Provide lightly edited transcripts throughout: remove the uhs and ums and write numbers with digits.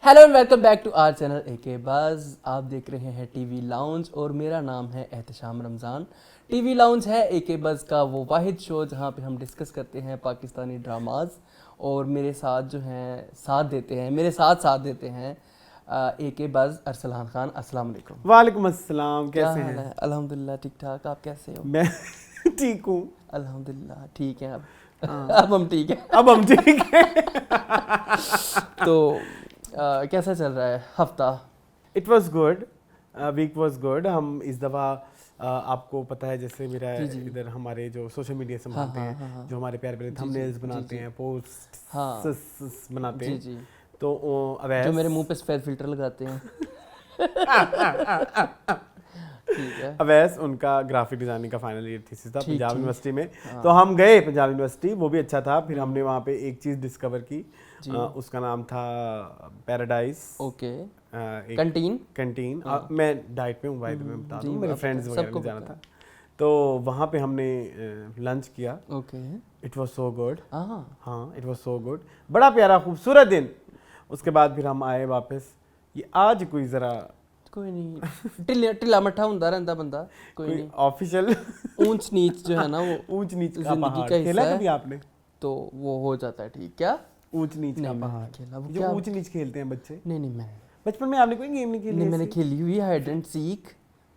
Hello and welcome back to our channel AK Baaz. आप देख रहे हैं टीवी लाउंज और मेरा नाम है एहतशाम रमज़ान। टीवी लाउंज है एके बाज का वो वाहिद शो जहां पे हम डिस्कस करते हैं पाकिस्तानी ड्रामाज और मेरे साथ जो हैं मेरे साथ देते हैं एके बाज अरसलान खान। अस्सलाम वालेकुम। वालेकुम अस्सलाम। कैसे हैं? अल्हम्दुलिल्लाह ठीक ठाक। आप कैसे हो? मैं ठीक हूँ अल्हम्दुलिल्लाह ठीक है। हाँ। अब हम ठीक हैं। अब हम ठीक हैं। तो कैसा चल रहा है हफ्ता? It was good, week was good. हम इस दफ़ा आपको पता है जैसे मेरा जी। इधर हमारे जो सोशल मीडिया संभालते हैं, जो हमारे प्यारे प्यारे थंबनेल्स बनाते हैं, पोस्ट बनाते हैं, जी तो अवैस जो मेरे मुंह पे सफेद फिल्टर लगाते हैं। ठीक है। अवैस उनका ग्राफिक डिजाइनिंग का फाइनल ईयर थीसिस था पंजाब यूनिवर्सिटी में। हाँ। तो हम गए पंजाब यूनिवर्सिटी, वो भी अच्छा था। फिर हमने वहाँ पे एक चीज़ डिस्कवर की, उसका नाम था पैराडाइज। ओके। कैंटीन। मैं डाइट में हूँ भाई, मैं बता दूँ, मेरे फ्रेंड्स वगैरह ने जाना था। तो वहाँ पे हमने लंच किया। Okay. It was so good. हाँ, इट वाज सो गुड। बड़ा प्यारा खूबसूरत दिन। उसके बाद फिर हम आए वापस। ये आज कोई ज़रा कोई नहीं, टिल्ला मट्ठा होता रहता बंदा, कोई नहीं। ऑफिशियल ऊंच नीच जो है ना वो ऊंच नीच का जिंदगी पहाड़ का हिस्सा खेला है, कभी आपने? तो वो हो जाता है ठीक। क्या ऊंच नीच का पहाड़ खेला वो? जो ऊंच नीच खेलते हैं बच्चे? नहीं मैं बचपन में आपने कोई गेम नहीं खेली? नहीं, मैंने खेली हुई हाइड एंड सीक,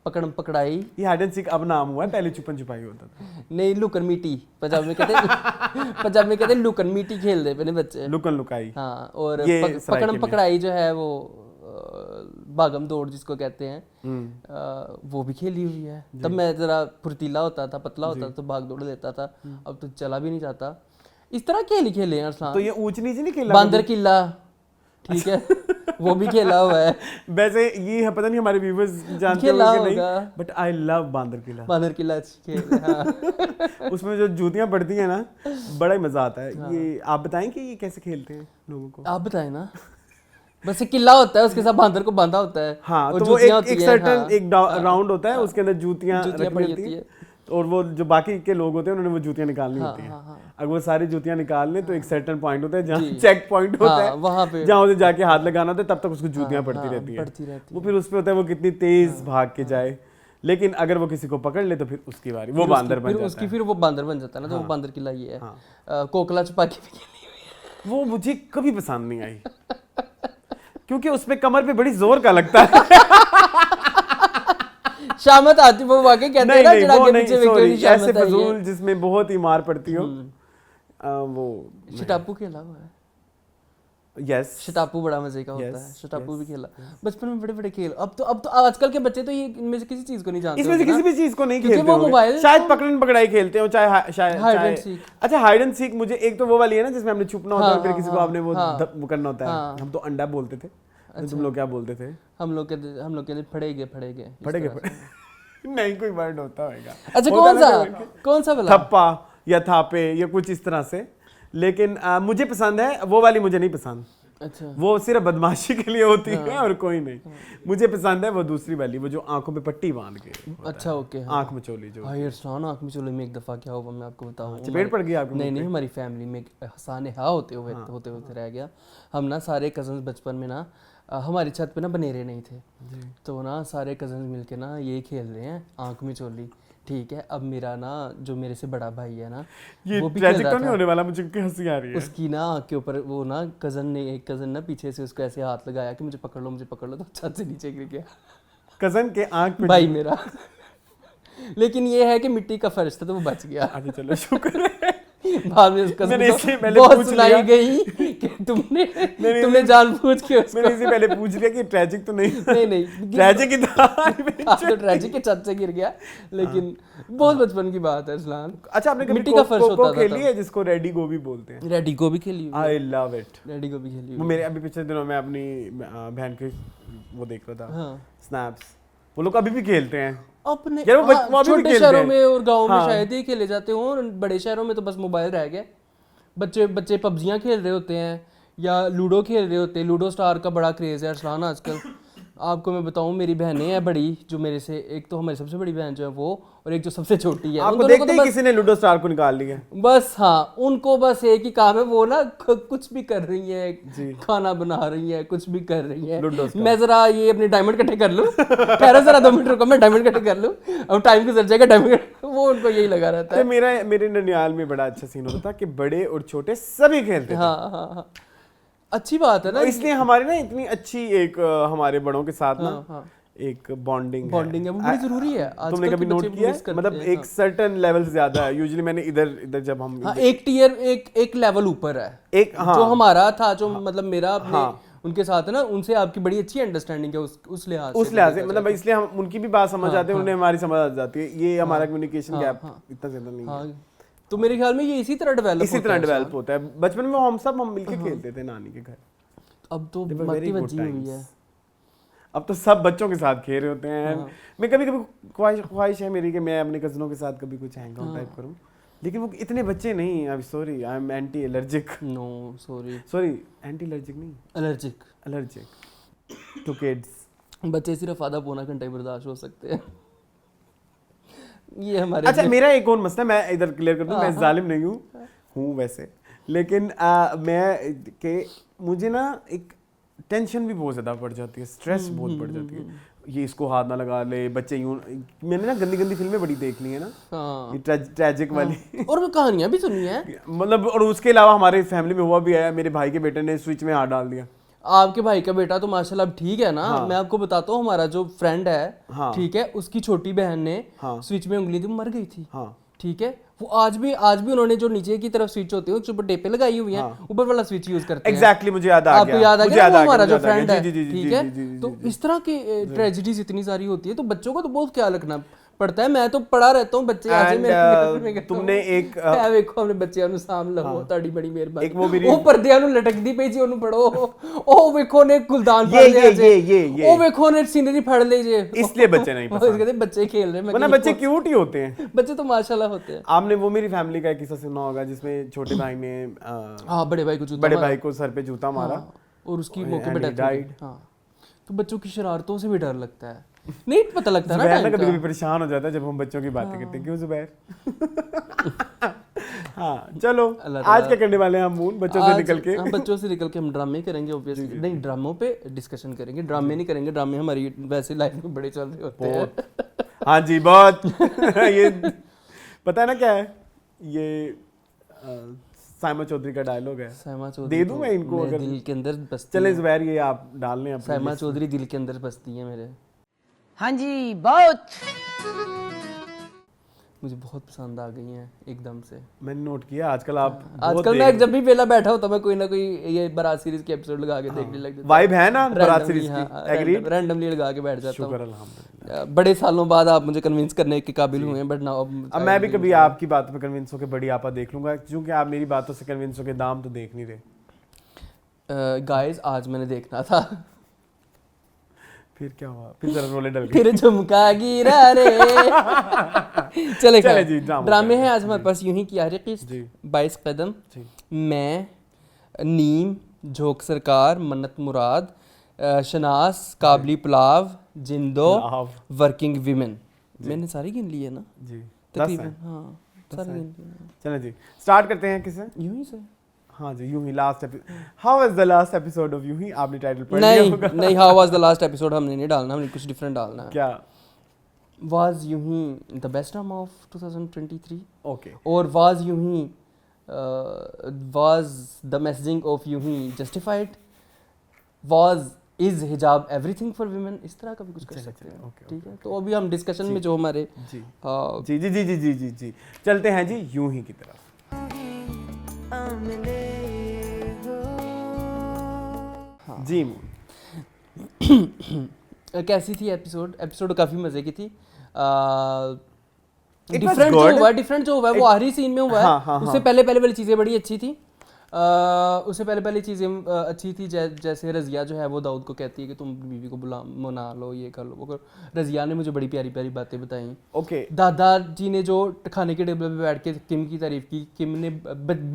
पकड़म पकड़ाई। ये हाइड एंड सीक अब नाम हुआ है, पहले छुपन छुपाई होता था। नहीं, लुकन मीटी पंजाब में कहते लुकन मीटी खेलते पहले बच्चे, लुकन लुकाई। हाँ। और ये पकड़म पकड़ाई जो है वो भागम दौड़ जिसको कहते हैं, वो भी खेली हुई है। तब मैं जरा फुर्तीला होता था, पतला होता था, तो भाग दौड़ लेता था। अब तो चला भी नहीं जाता। इस तरह खेले हैं अरसलान। तो ये ऊंच नीच नहीं खेला? बांदर किला, ठीक है। वो भी खेला हुआ है। वैसे ये है, पता नहीं हमारे व्यूअर्स जानते होंगे कि नहीं, बट आई लव बांदर किला खेल। हाँ। उसमें जो जूतियां पड़ती हैं ना, बड़ा ही मजा आता है। हाँ। ये आप बताएं कि ये कैसे खेलते हैं लोगों को? आप बताएं ना। बस एक किला होता है, उसके साथ बांदर को बांधा होता है। हाँ, तो वो एक सर्टेन एक राउंड होता है, उसके अंदर जूतियां पड़ी होती है, और वो जो बाकी के लोग होते हैं उन्होंने वो जूतियां निकालनी होती हैं। अगर वो सारी जूतियां निकाल लें तो एक सर्टेन पॉइंट होता है जहाँ चेक पॉइंट होता है, वहाँ पे जहाँ उसे जाके हाथ लगाना होता है, तब तक उसको जूतियां पड़ती रहती हैं। वो फिर उस पे होता है वो कितनी तेज भाग के जाए। लेकिन अगर वो किसी को पकड़ ले तो फिर उसकी बारी, वो बांदर बन जाता है। फिर वो बांदर बन जाता है ना, तो वो बांदर किला ये है। कोकला छुपा के भी खेली हुई है। वो मुझे कभी पसंद नहीं आई क्योंकि उसमें कमर पे बड़ी जोर का लगता है। शामत आती वो वाकई कहते हैं ना, चिड़ा के पीछे विक्टोरी शामत ऐसे फजूल जिसमें बहुत ही मार पड़ती हो, वो शटापू खेला हुआ है। यस, शटापू बड़ा मजे का होता है। शटापू भी खेला बचपन में, बड़े बड़े खेल। अब तो आजकल के बच्चे तो ये इनमें से किसी चीज को नहीं जानते, इसमें से किसी भी चीज को नहीं खेलते वो मोबाइल, शायद पकड़न पकड़ाई खेलते हो, चाहे अच्छा हाइड एंड सीक। मुझे एक तो वो वाली है ना जिसमें हमने छुपना होता है, फिर किसी को आपने वो करना होता है। हम तो अंडा बोलते थे। तुम लोग क्या बोलते थे? हम लोग के लिए फड़ेगे नहीं, कोई वर्ड होता होगा। अच्छा, कौन सा वाला? थप्पा या थापे या कुछ इस तरह से। लेकिन मुझे पसंद है वो वाली, मुझे नहीं पसंद। अच्छा, वो सिर्फ बदमाशी के लिए होती है और कोई नहीं। मुझे पसंद है वो दूसरी वाली, वो जो आंखों पे पट्टी बांध के। अच्छा, ओके। आंख मचोली जो। हाँ यार, आंख मचोली में एक दफा क्या हुआ मैं आपको बताऊं। चपेट पड़ गई आपको? नहीं, हमारी फैमिली में हसाने होते रह गया। हम ना सारे कजन्स बचपन में ना, हमारी छत पे ना बनेरे नहीं थे, तो ना सारे कजन्स मिलके ना ये खेल रहे हैं आंख में चोली, ठीक है। अब मेरा ना जो मेरे से बड़ा भाई है ना, ये वो भी ट्रेजिक तो नहीं होने वाला? मुझे हंसी आ रही है। उसकी ना आंख के ऊपर वो ना एक कजन ना पीछे से उसको ऐसे हाथ लगाया कि मुझे पकड़ लो, तो छत से नीचे गिर गया। कजन के आंख में? भाई मेरा। लेकिन ये है कि मिट्टी का फर्श था तो वो बच गया। अच्छा चलो, शुक्र है। बाद में उसका बहुत सुनाई गई कि तुमने जानबूझ के उसको। मैंने इससे पहले पूछ लिया कि ट्रेजिक तो नहीं ट्रेजिक ही था। तो ट्रेजिक के छत से गिर गया, लेकिन बहुत बचपन की बात है इस्लाम। अच्छा, आपने कभी मिट्टी का फर्श होता था खेली है जिसको रेडी गोभी बोलते हैं? रेडी गोभी खेली? I love it. रेडी गोभी खेली। वो मेरे अभी पिछले दिनों में अपनी बहन के वो देख रहा था, स्नैप्स। वो लोग अभी भी खेलते हैं अपने छोटे शहरों में और गाँव में शायद ही खेले जाते हों, और बड़े शहरों में तो बस मोबाइल रह गया। बच्चे पबजियाँ खेल रहे होते हैं या लूडो खेल रहे होते हैं। लूडो स्टार का बड़ा क्रेज है अरसलान आजकल। आपको मैं बताऊं, मेरी बहनें हैं बड़ी, जो मेरे से, एक तो हमारी सबसे बड़ी बहन जो है वो, और एक जो सबसे छोटी है। आपको देखते ही किसी ने लूडो स्टार को निकाल लिया। बस हाँ, उनको बस एक ही काम है, वो ना कुछ भी कर रही है, खाना बना रही है, कुछ भी कर रही है, मैं जरा ये अपने डायमंड इकट्ठे कर लूं, ठहरो जरा 2 मिनट रुको, मैं डायमंड इकट्ठे कर लूं, अब टाइम गुजर जाएगा, डायमंड, वो उनको यही लगा रहता है। मेरे ननियाल में बड़ा अच्छा सीन होता था कि बड़े और छोटे सभी खेलते थे। हाँ, अच्छी बात है ना, इसलिए हमारे ना इतनी अच्छी एक हमारे बड़ों के साथ ना एक बॉन्डिंग है, वो बड़ी जरूरी है। तुमने कभी नोट किया, मतलब एक सर्टेन लेवल से ज्यादा है यूजुअली। मैंने इधर जब हम एक टियर, एक लेवल ऊपर है, एक जो हमारा था, जो मतलब मेरा अपने उनके साथ है ना, उनसे आपकी बड़ी अच्छी अंडरस्टैंडिंग है उस लिहाज से, मतलब इसलिए हम उनकी भी बात समझ आते हैं, उन्हें हमारी समझ आ जाती है। ये हमारा कम्युनिकेशन गैप इतना ज्यादा नहीं है। तो मेरे ख्याल में ये इसी तरह डेवलप होता है। बचपन में हम मिलके खेलते थे नानी के घर। अब तो मट्टी बची हुई है, अब तो सब बच्चों के साथ खेल रहे होते हैं। मैं कभी ख्वाहिश है मेरी कि मैं अपने कजनों के साथ कभी कुछ हैंग आउट टाइप करूं, लेकिन वो इतने बच्चे नहीं। I am sorry, I am anti allergic. No sorry, anti allergic नहीं, एलर्जिक टू किड्स। बच्चे सिर्फ आधा पौना घंटा ही बर्दाश्त हो सकते हैं। ये हमारे अच्छा, मेरा एक और मसला मैं इधर क्लियर कर दूं, मैं जालिम नहीं हूँ वैसे, लेकिन मुझे ना एक टेंशन भी बहुत ज़्यादा बढ़ जाती है, स्ट्रेस बहुत बढ़ जाती है। ये इसको हाथ ना लगा ले, बच्चे यूं। मैंने ना गंदी फिल्में बड़ी देख ली है ना, ये ट्रेजिक वाली, और कहानियां भी सुनी है, मतलब। और उसके अलावा हमारे फैमिली में हुआ भी है, मेरे भाई के बेटे ने स्विच में हाथ डाल दिया। आपके भाई का बेटा तो माशाल्लाह अब ठीक है ना। मैं आपको बताता हूँ, हमारा जो फ्रेंड है, ठीक है, उसकी छोटी बहन ने स्विच में उंगली दी, मर गई थी, ठीक है। वो आज भी उन्होंने जो नीचे की तरफ स्विच होती है उसके ऊपर टेपे लगाई हुई हैं, ऊपर वाला स्विच यूज करते हैं। एग्जैक्टली, मुझे याद आ गया, आपको याद आ गया वो हमारा जो फ्रेंड है, ठीक है। तो इस तरह की ट्रेजेडीज इतनी सारी होती है, तो बच्चों को तो बहुत ख्याल रखना पड़ता है। मैं तो पढ़ा रहता हूँ, बच्चे आज मेरे तुमने एक ਵੇਖੋ ਆਪਣੇ ਬੱਚਿਆਂ ਨੂੰ ਸਾਂਭ ਲਵੋ, ਤੁਹਾਡੀ ਬੜੀ ਮਿਹਰਬਾਨੀ। ਉਹ ਪਰਦਿਆਂ ਨੂੰ ਲਟਕਦੀ ਪਈ ਜੀ, ਉਹਨੂੰ ਪੜੋ। ਉਹ ਵੇਖੋ ਨੇ ਗੁਲਦਾਨ ਫੜ ਲਿਆ ਜੇ, ਉਹ ਵੇਖੋ ਨੇ सीनरी फड़ ली जे, इसलिए बच्चे नहीं पसंद। कहते बच्चे खेल रहे हैं, वरना बच्चे क्यूट ही होते हैं, बच्चे तो माशाल्लाह होते हैं। आपने वो मेरी फैमिली का एक किस्सा सुना होगा जिसमें छोटे भाई ने बड़े भाई को सर पे जूता मारा और उसकी मौके पे डेथ हो गई। तो बच्चों की शरारतों से भी डर लगता है, नहीं पता लगता ना टाइम का। कभी परेशान हो जाता है जब हम बच्चों की बातें करते हैं, क्यों जुबैर? हाँ, चलो आज क्या करने वाले हैं हम मून, बच्चों से निकल के हम ड्रामे करेंगे ऑब्वियसली। नहीं, ड्रामों पे डिस्कशन करेंगे, ड्रामे नहीं करेंगे। ड्रामे हमारी वैसे लाइफ में बड़े चल रहे होते हैं। हाँ जी, बहुत। ये पता है ना क्या है, ये साइमा चौधरी का डायलॉग है। साइमा चौधरी दे दूं मैं इनको, अगर दिल के अंदर बसती। चले जुबैर, ये आप डाल लें। साइमा चौधरी दिल के अंदर बसती है मेरे। हाँ जी, बहुत मुझे बहुत पसंद आ गई हैं एकदम से। मैंने नोट किया आजकल मैं जब भी वेला बैठा होता मैं कोई ना कोई ये बारात सीरीज के एपिसोड लगा के देखने लग जाता हूं। वाइब है ना बारात सीरीज की, एग्रीड, रैंडमली लगा के बैठ जाता हूं। शुक्र अल्हम्दुलिल्लाह, बड़े सालों बाद आप मुझे कन्विंस करने के काबिल हुए हैं, बट नाउ अब मैं भी कभी आपकी बातों पे कन्विंस होकर बड़ी आपा देख लूंगा, क्योंकि आप मेरी बातों से कन्विंस होकर दाम तो देख नहीं रहे। गाइस, आज मैंने देखना था। फिर क्या हुआ? फिर जरा रोले डल गए, फिर झुमका गिरा रे। चले जी, ड्रामे हैं आज हमारे पास। यूं ही कियारे किस्त, 22 कदम, मैं, नीम, झोंक सरकार, मन्नत मुराद, शनास, काबली पुलाव, जिंदो, वर्किंग विमेन। मैंने सारी गिन ली है ना जी, तकरीबन। हाँ, सारी गिन ली। चलें जी, स्टार्ट करते हैं किससे? यूं ही से। हाँ जी, Yunhi. Last episode, how was the last episode of Yunhi? आपने टाइटल पढ़ लिया होगा। नहीं, how was the last episode हमने नहीं डालना, हमने कुछ डिफरेंट डालना है। क्या was Yunhi the best drama of 2023? Okay. और वाज यूं ही was the messaging of Yunhi justified? Was is hijab everything for women? इस तरह का भी कुछ कर सकते हैं, ठीक है। तो अभी हम डिस्कशन में जो हमारे जी जी जी जी जी जी जी चलते हैं जी यूं ही की तरफ। जी कैसी थी एपिसोड काफी मजे की थी। डिफरेंट जो हुआ है वो आखिरी सीन में हुआ है। उससे पहले वाली चीजें बड़ी अच्छी थी। उससे पहले चीज़ें अच्छी थी, जैसे रज़िया जो है वो दाऊद को कहती है कि तुम बीवी को मना लो, ये कर लो वो कर। रज़िया ने मुझे बड़ी प्यारी प्यारी बातें बताई। ओके। दादाजी ने जो खाने के टेबल पे बैठ के किम की तारीफ की, किम ने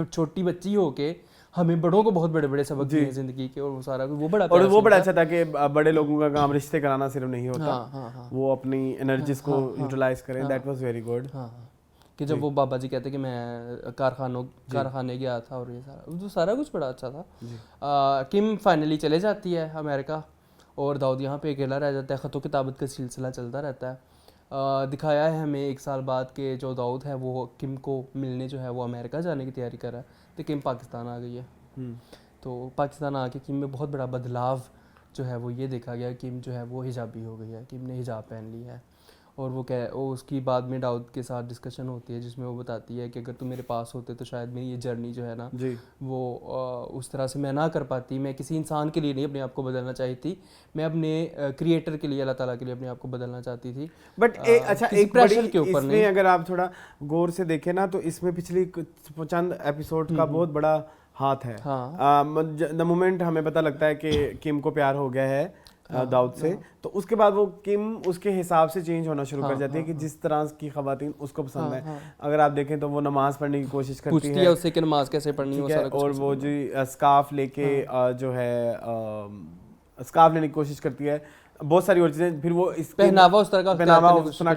छोटी बच्ची होके हमें बड़ों को बहुत बड़े बड़े सबक दिए जिंदगी के, और वो सारा वो बड़ा और वो बड़ा अच्छा था कि बड़े लोगों का काम रिश्ते कराना सिर्फ नहीं होता, वो अपनी एनर्जीज को यूटिलाइज करें, दैट वाज वेरी गुड। कि जब वो बाबा जी कहते कि मैं कारखाने गया था और ये सारा कुछ बड़ा अच्छा था। किम फाइनली चले जाती है अमेरिका और दाऊद यहाँ पे अकेला रह जाता है, ख़तों किताबत का सिलसिला चलता रहता है। दिखाया है हमें 1 साल बाद के जो दाऊद है वो किम को मिलने जो है वो अमेरिका जाने की तैयारी कर रहा है, तो किम पाकिस्तान आ गई है। तो पाकिस्तान आके किम में बहुत बड़ा बदलाव जो है वो ये देखा गया, किम जो है वो हिजाबी हो गई है, किम ने हिजाब पहन ली है। और वो उसकी बाद में दाऊद के साथ डिस्कशन होती है जिसमें वो बताती है कि अगर तुम मेरे पास होते तो शायद मेरी ये जर्नी जो है ना वो उस तरह से मैं ना कर पाती। मैं किसी इंसान के लिए नहीं अपने आप को बदलना चाहती थी, मैं अपने क्रिएटर के लिए, अल्लाह ताला के लिए अपने आप को बदलना चाहती थी। बट अच्छा एक प्रेशर के ऊपर नहीं, अगर आप थोड़ा गौर से देखें ना तो इसमें पिछली चंद एपिसोड का बहुत बड़ा हाथ है। द मोमेंट हमें पता लगता है कि किम को प्यार हो गया है दाऊद से, तो उसके बाद वो किम उसके हिसाब से चेंज होना शुरू कर जाती है कि जिस तरह की खवातीन उसको पसंद है। अगर आप देखें तो वो नमाज पढ़ने की कोशिश करती है उससे कि नमाज कैसे पढ़नी है, वो सारा कुछ, और वो जो स्कार्फ लेके जो है स्कार्फ लेने की कोशिश करती है, बहुत सारी और चीजें। फिर वो इस पहनावा उस तरह का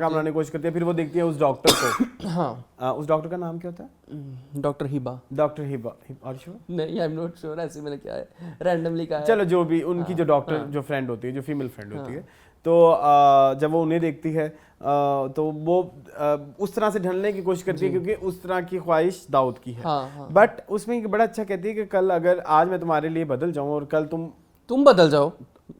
बनाने की कोशिश करती है। फिर वो देखती है उस डॉक्टर को। हाँ, उस डॉक्टर का नाम क्या होता है? डॉक्टर हिबा। डॉक्टर हिबा, और श्योर नहीं, आई एम नॉट श्योर, ऐसे मैंने क्या है रैंडमली कहा है। चलो जो भी उनकी जो डॉक्टर जो फ्रेंड होती है, जो फीमेल फ्रेंड होती है, तो जब वो उन्हें देखती है तो वो उस तरह से ढलने की कोशिश करती है क्योंकि उस तरह की ख्वाहिश दाऊद की है। बट उसमें बड़ा अच्छा कहती है कि कल अगर आज मैं तुम्हारे लिए बदल जाऊं और कल तुम बदल जाओ,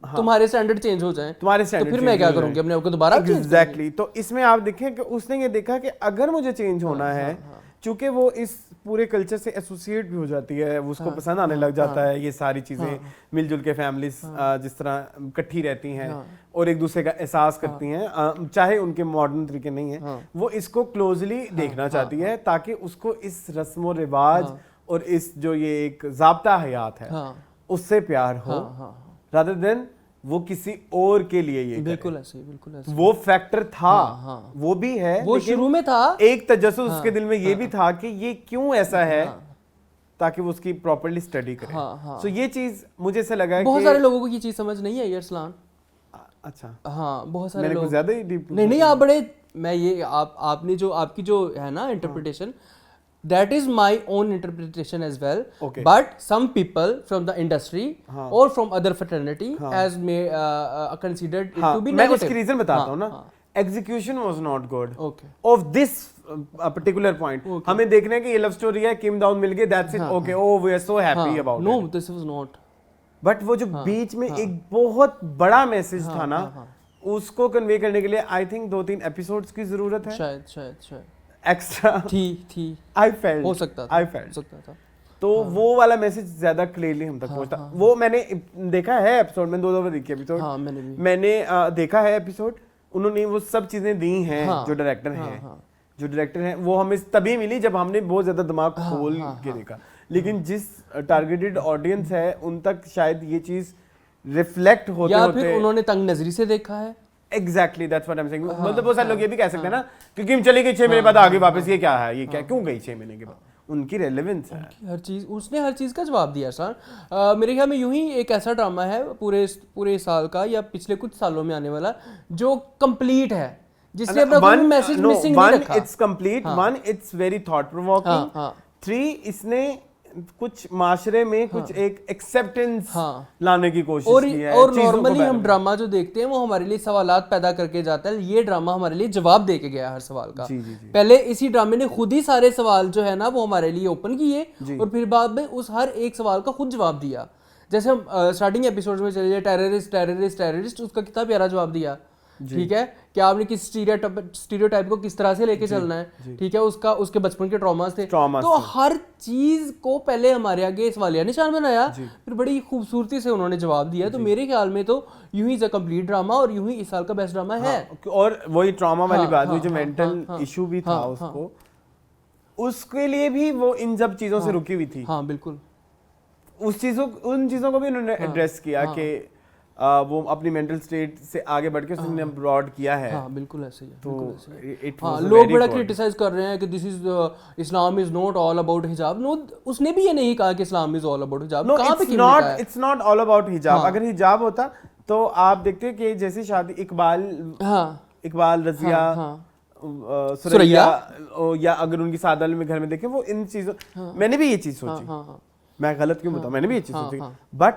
तुम्हारे स्टैंडर्ड चेंज हो जाएं, तुम्हारे स्टैंडर्ड तो फिर मैं क्या करूंगी, अपने आप को दोबारा एग्जैक्टली। तो इसमें आप देखें कि उसने ये देखा कि अगर मुझे चेंज होना है, चूंकि वो इस पूरे कल्चर से एसोसिएट भी हो जाती है, उसको पसंद आने लग जाता है ये सारी चीजें, मिलजुल के फैमिलीज जिस तरह इकट्ठी रहती हैं और एक दूसरे का एहसास करती हैं, चाहे उनके मॉडर्न तरीके नहीं है, वो इसको क्लोजली देखना चाहती है ताकि उसको इस रस्म रिवाज और इस जो ये एक ज़ाब्ता हयात है उससे प्यार हो, रादर देन वो किसी और के लिए ये बिल्कुल ऐसे वो फैक्टर था। वो भी है, वो शुरू में था, एक तजस्सुस उसके दिल में ये भी था कि ये क्यों ऐसा है, ताकि वो उसकी प्रॉपर्ली स्टडी करे। सो ये चीज मुझे ऐसा लगा बहुत सारे लोगों को ये चीज समझ नहीं आई अरसलान। अच्छा, हाँ, बहुत सारे लोग ज्यादा ही डीप नहीं, आप बड़े, मैं ये आपने जो आपकी जो है ना interpretation, that is my own interpretation as well, but some people from the industry or from other fraternity as may considered it to be negative. मैं उसकी रीजन बताता हूँ ना। execution was not good of this particular point. हमें देखना है कि ये लव स्टोरी है, किम दाऊद मिल गए, that's it, okay, oh we are so happy about it. No, this was not. But वो जो बीच में एक बहुत बड़ा मैसेज था ना, उसको कन्वे करने के लिए आई थिंक 2-3 एपिसोड्स की जरूरत है, शायद एक्स्ट्रा थी आई फेल्ट, हो सकता था। तो वो वाला मैसेज ज्यादा क्लियरली हम तक पहुंचता। वो मैंने देखा है एपिसोड में, 2 दफा देखी एपिसोड, मैंने देखा है एपिसोड, उन्होंने वो सब चीजें दी हैं। जो डायरेक्टर हैं वो हमें तभी मिली जब हमने बहुत ज्यादा दिमाग खोल के देखा, लेकिन जिस टारगेटेड ऑडियंस है उन तक शायद ये चीज रिफ्लेक्ट होते या फिर उन्होंने तंग नजरी से देखा है। Exactly, that's what I am saying. मतलब बहुत सारे लोग ये भी कह सकते हैं ना क्योंकि हम चले गए 6 महीने बाद आगे वापस, ये क्या है, ये क्या क्यों गई 6 महीने के बाद, उनकी रेलेवेंस है, हर चीज, उसने हर चीज का जवाब दिया सर। मेरे ख्याल में यूं ही एक ऐसा ड्रामा है पूरे साल का या पिछले कुछ सालों में आने वाला जो कंप्लीट है, जिसने अपना कोई मैसेज मिसिंग नहीं रखा। It's complete, it's very thought provoking, 3 इसने कुछ माशरे में कुछ एक एक्सेप्टेंस लाने की कोशिश की है। और नॉर्मली हम ड्रामा जो देखते हैं वो हमारे लिए सवालात पैदा करके जाता है, ये ड्रामा हमारे लिए जवाब दे के गया हर सवाल का। पहले इसी ड्रामे ने खुद ही सारे सवाल जो है ना वो हमारे लिए ओपन किए और फिर बाद में उस हर एक सवाल का खुद जवाब दिया। जैसे हम स्टार्टिंग एपिसोड में चले जाए, टेररिस्ट, उसका कितना प्यारा जवाब दिया। ठीक है, कि आपने किस स्टीरियोटाइप को किस तरह से लेके चलना है। ठीक है, उसके बचपन के ट्रॉमास थे, तो हर चीज को पहले हमारे आगे सवालिया निशान बनाया, फिर बड़ी खूबसूरती से उन्होंने जवाब दिया। तो मेरे ख्याल में तो यूं ही कंप्लीट ड्रामा और यूं ही इस साल का बेस्ट ड्रामा है। और वही ट्रॉमा वाली बात हुई, जो मेंटल इशू भी था उसको, उसके लिए भी वो इन सब चीजों से रुकी हुई थी। हाँ बिल्कुल, उन चीजों को भी उन्होंने एड्रेस किया कि वो अपनी मेंटल स्टेट से आगे बढ़ के उसने ब्रॉड किया है। हाँ बिल्कुल ऐसे ही है, तो बिल्कुल ऐसे ही है। it हाँ was a लोग very बड़ा good- क्रिटिसाइज कर रहे हैं कि this is Islam is not all about हिजाब। नो, उसने भी ये नहीं कहा कि इस्लाम इज ऑल अबाउट हिजाब। No, कहाँ पे it's किसने not, कहा है? it's not all about हिजाब। हाँ। अगर हिजाब होता तो आप देखते हैं कि जैसे शादी इकबाल रजिया, सुरैया, या अगर उनकी सादल में घर में देखें, वो इन चीजों मैंने भी ये चीज सोची। मैं गलत क्यों बताऊं, मैंने भी ये चीज सोची। बट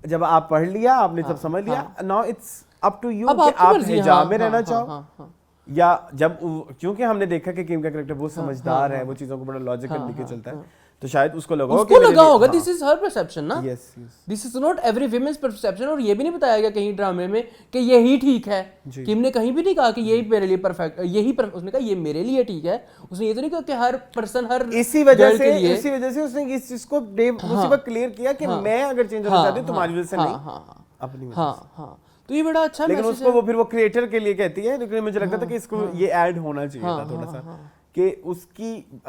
जब आप पढ़ लिया, आपने सब समझ लिया, now it's up to you कि आप हिजाब में रहना चाहो या जब, क्योंकि हमने देखा कि किम का कैरेक्टर बहुत समझदार है, वो चीजों को बड़ा लॉजिकल लेके चलता है, तो शायद उसको लगा होगा दिस इज हर परसेप्शन ना, this is not every women's perception. और ये भी नहीं बताया गया कहीं ड्रामे में कि यही ठीक है। किम ने कहीं भी नहीं कहा कि यही मेरे लिए परफेक्ट, उसने कहा ये मेरे लिए ठीक है। उसने ये तो नहीं कहा कि हर पर्सन हर इसी वजह से उसने इस चीज को उसी वक्त क्लियर किया कि मैं अगर चेंज होना चाहती हूँ तुम्हारी वजह से नहीं, अपनी वजह से। तो ये बड़ा अच्छा लेकिन उसको वो फिर वो क्रिएटर के लिए कहती है, लेकिन मुझे लगता था कि इसको ये ऐड होना चाहिए था थोड़ा सा कि उसकी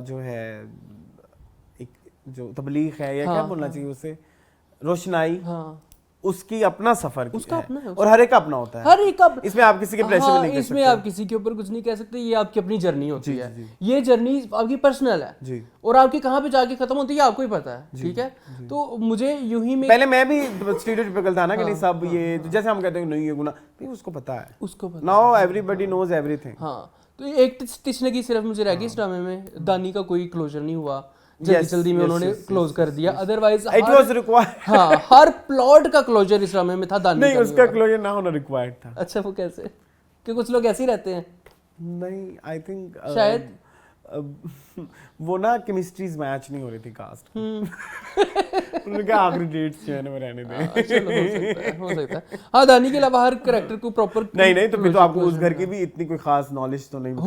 जो है एक जो तबलीग है या क्या बोलना चाहिए उसे, रोशनाई, उसकी अपना सफर उसका अपना है, और हर एक का अपना होता है, हर एक का। इसमें आप किसी के प्रेशर में नहीं कर इसमें आप किसी के ऊपर कुछ नहीं कह सकते। ये आपकी अपनी जर्नी होती है, ये जर्नी आपकी पर्सनल है जी, और आपकी कहाँ पे जाके खत्म होती है आपको ही पता है, ठीक है। तो मुझे यूं ही में पहले मैं भी स्टीरियोटाइपिकल था ना कि नहीं सब ये जैसे हम कहते हैं नहीं ये गुनाह, नहीं उसको पता है, उसको पता। Now everybody knows everything. हाँ, तो एक तिश्नगी सिर्फ मुझे रह गई इस ड्रामे में, दानी का कोई क्लोजर नहीं हुआ, जल्दी में उन्होंने क्लोज कर दिया। Otherwise it was required. हाँ, हर प्लॉट का क्लोजर इस ड्रामे में था, दानी नहीं उसका क्लोजर ना होना रिक्वायर्ड था। अच्छा, वो कैसे? कि कुछ लोग ऐसे ही रहते हैं। नहीं, आई थिंक शायद वो ना केमिस्ट्रीज मैच नहीं हो रही थी कास्ट। उन्होंने कहा आखिरी डेट्स जो है ना वो रहने दें। चलो हो सकता है। हाँ, दानी के अलावा हर कैरेक्टर को प्रॉपर नहीं तो फिर तो आपको उस घर की भी इतनी कोई खास नॉलेज तो नहीं बताई।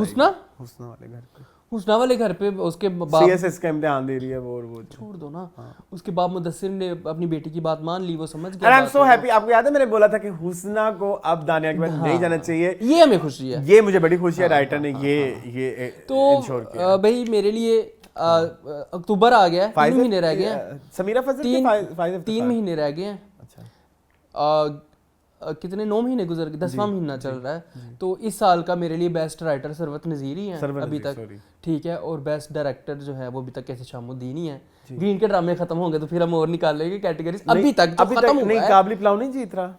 हुस्ना वाले घर पे, हुस्ना वाले घर पे उसके बाप सीएसएस का इम्तिहान दे रही है वो छोड़ दो ना। उसके बाद मुदस्सिर ने अपनी बेटी की बात मान ली, वो समझ गया। I am so happy. आपको याद है मैंने बोला था कि हुस्ना को अब दानिया के बाद नहीं जाना चाहिए, ये हमें खुशी है, ये मुझे बड़ी खुशी है राइटर ने ये तो भाई मेरे लिए अक्टूबर आ गया, 3 महीने रह गए हैं। समीरा फजल 3 महीने रह गए हैं। अच्छा, कितने 9 महीने गुजर गए, 10वां महीना चल रहा है। तो इस साल का मेरे लिए बेस्ट राइटर सरवत नज़ीर ही है अभी तक, ठीक है। और बेस्ट डायरेक्टर जो है वो अभी तक एहतेशामुद्दीन ही है। भी इनके ड्रामे खत्म होंगे तो फिर हम और निकाल लेंगे कैटेगरीज। अभी तक खत्म हुआ है, काबली प्लाव नहीं जीत रहा,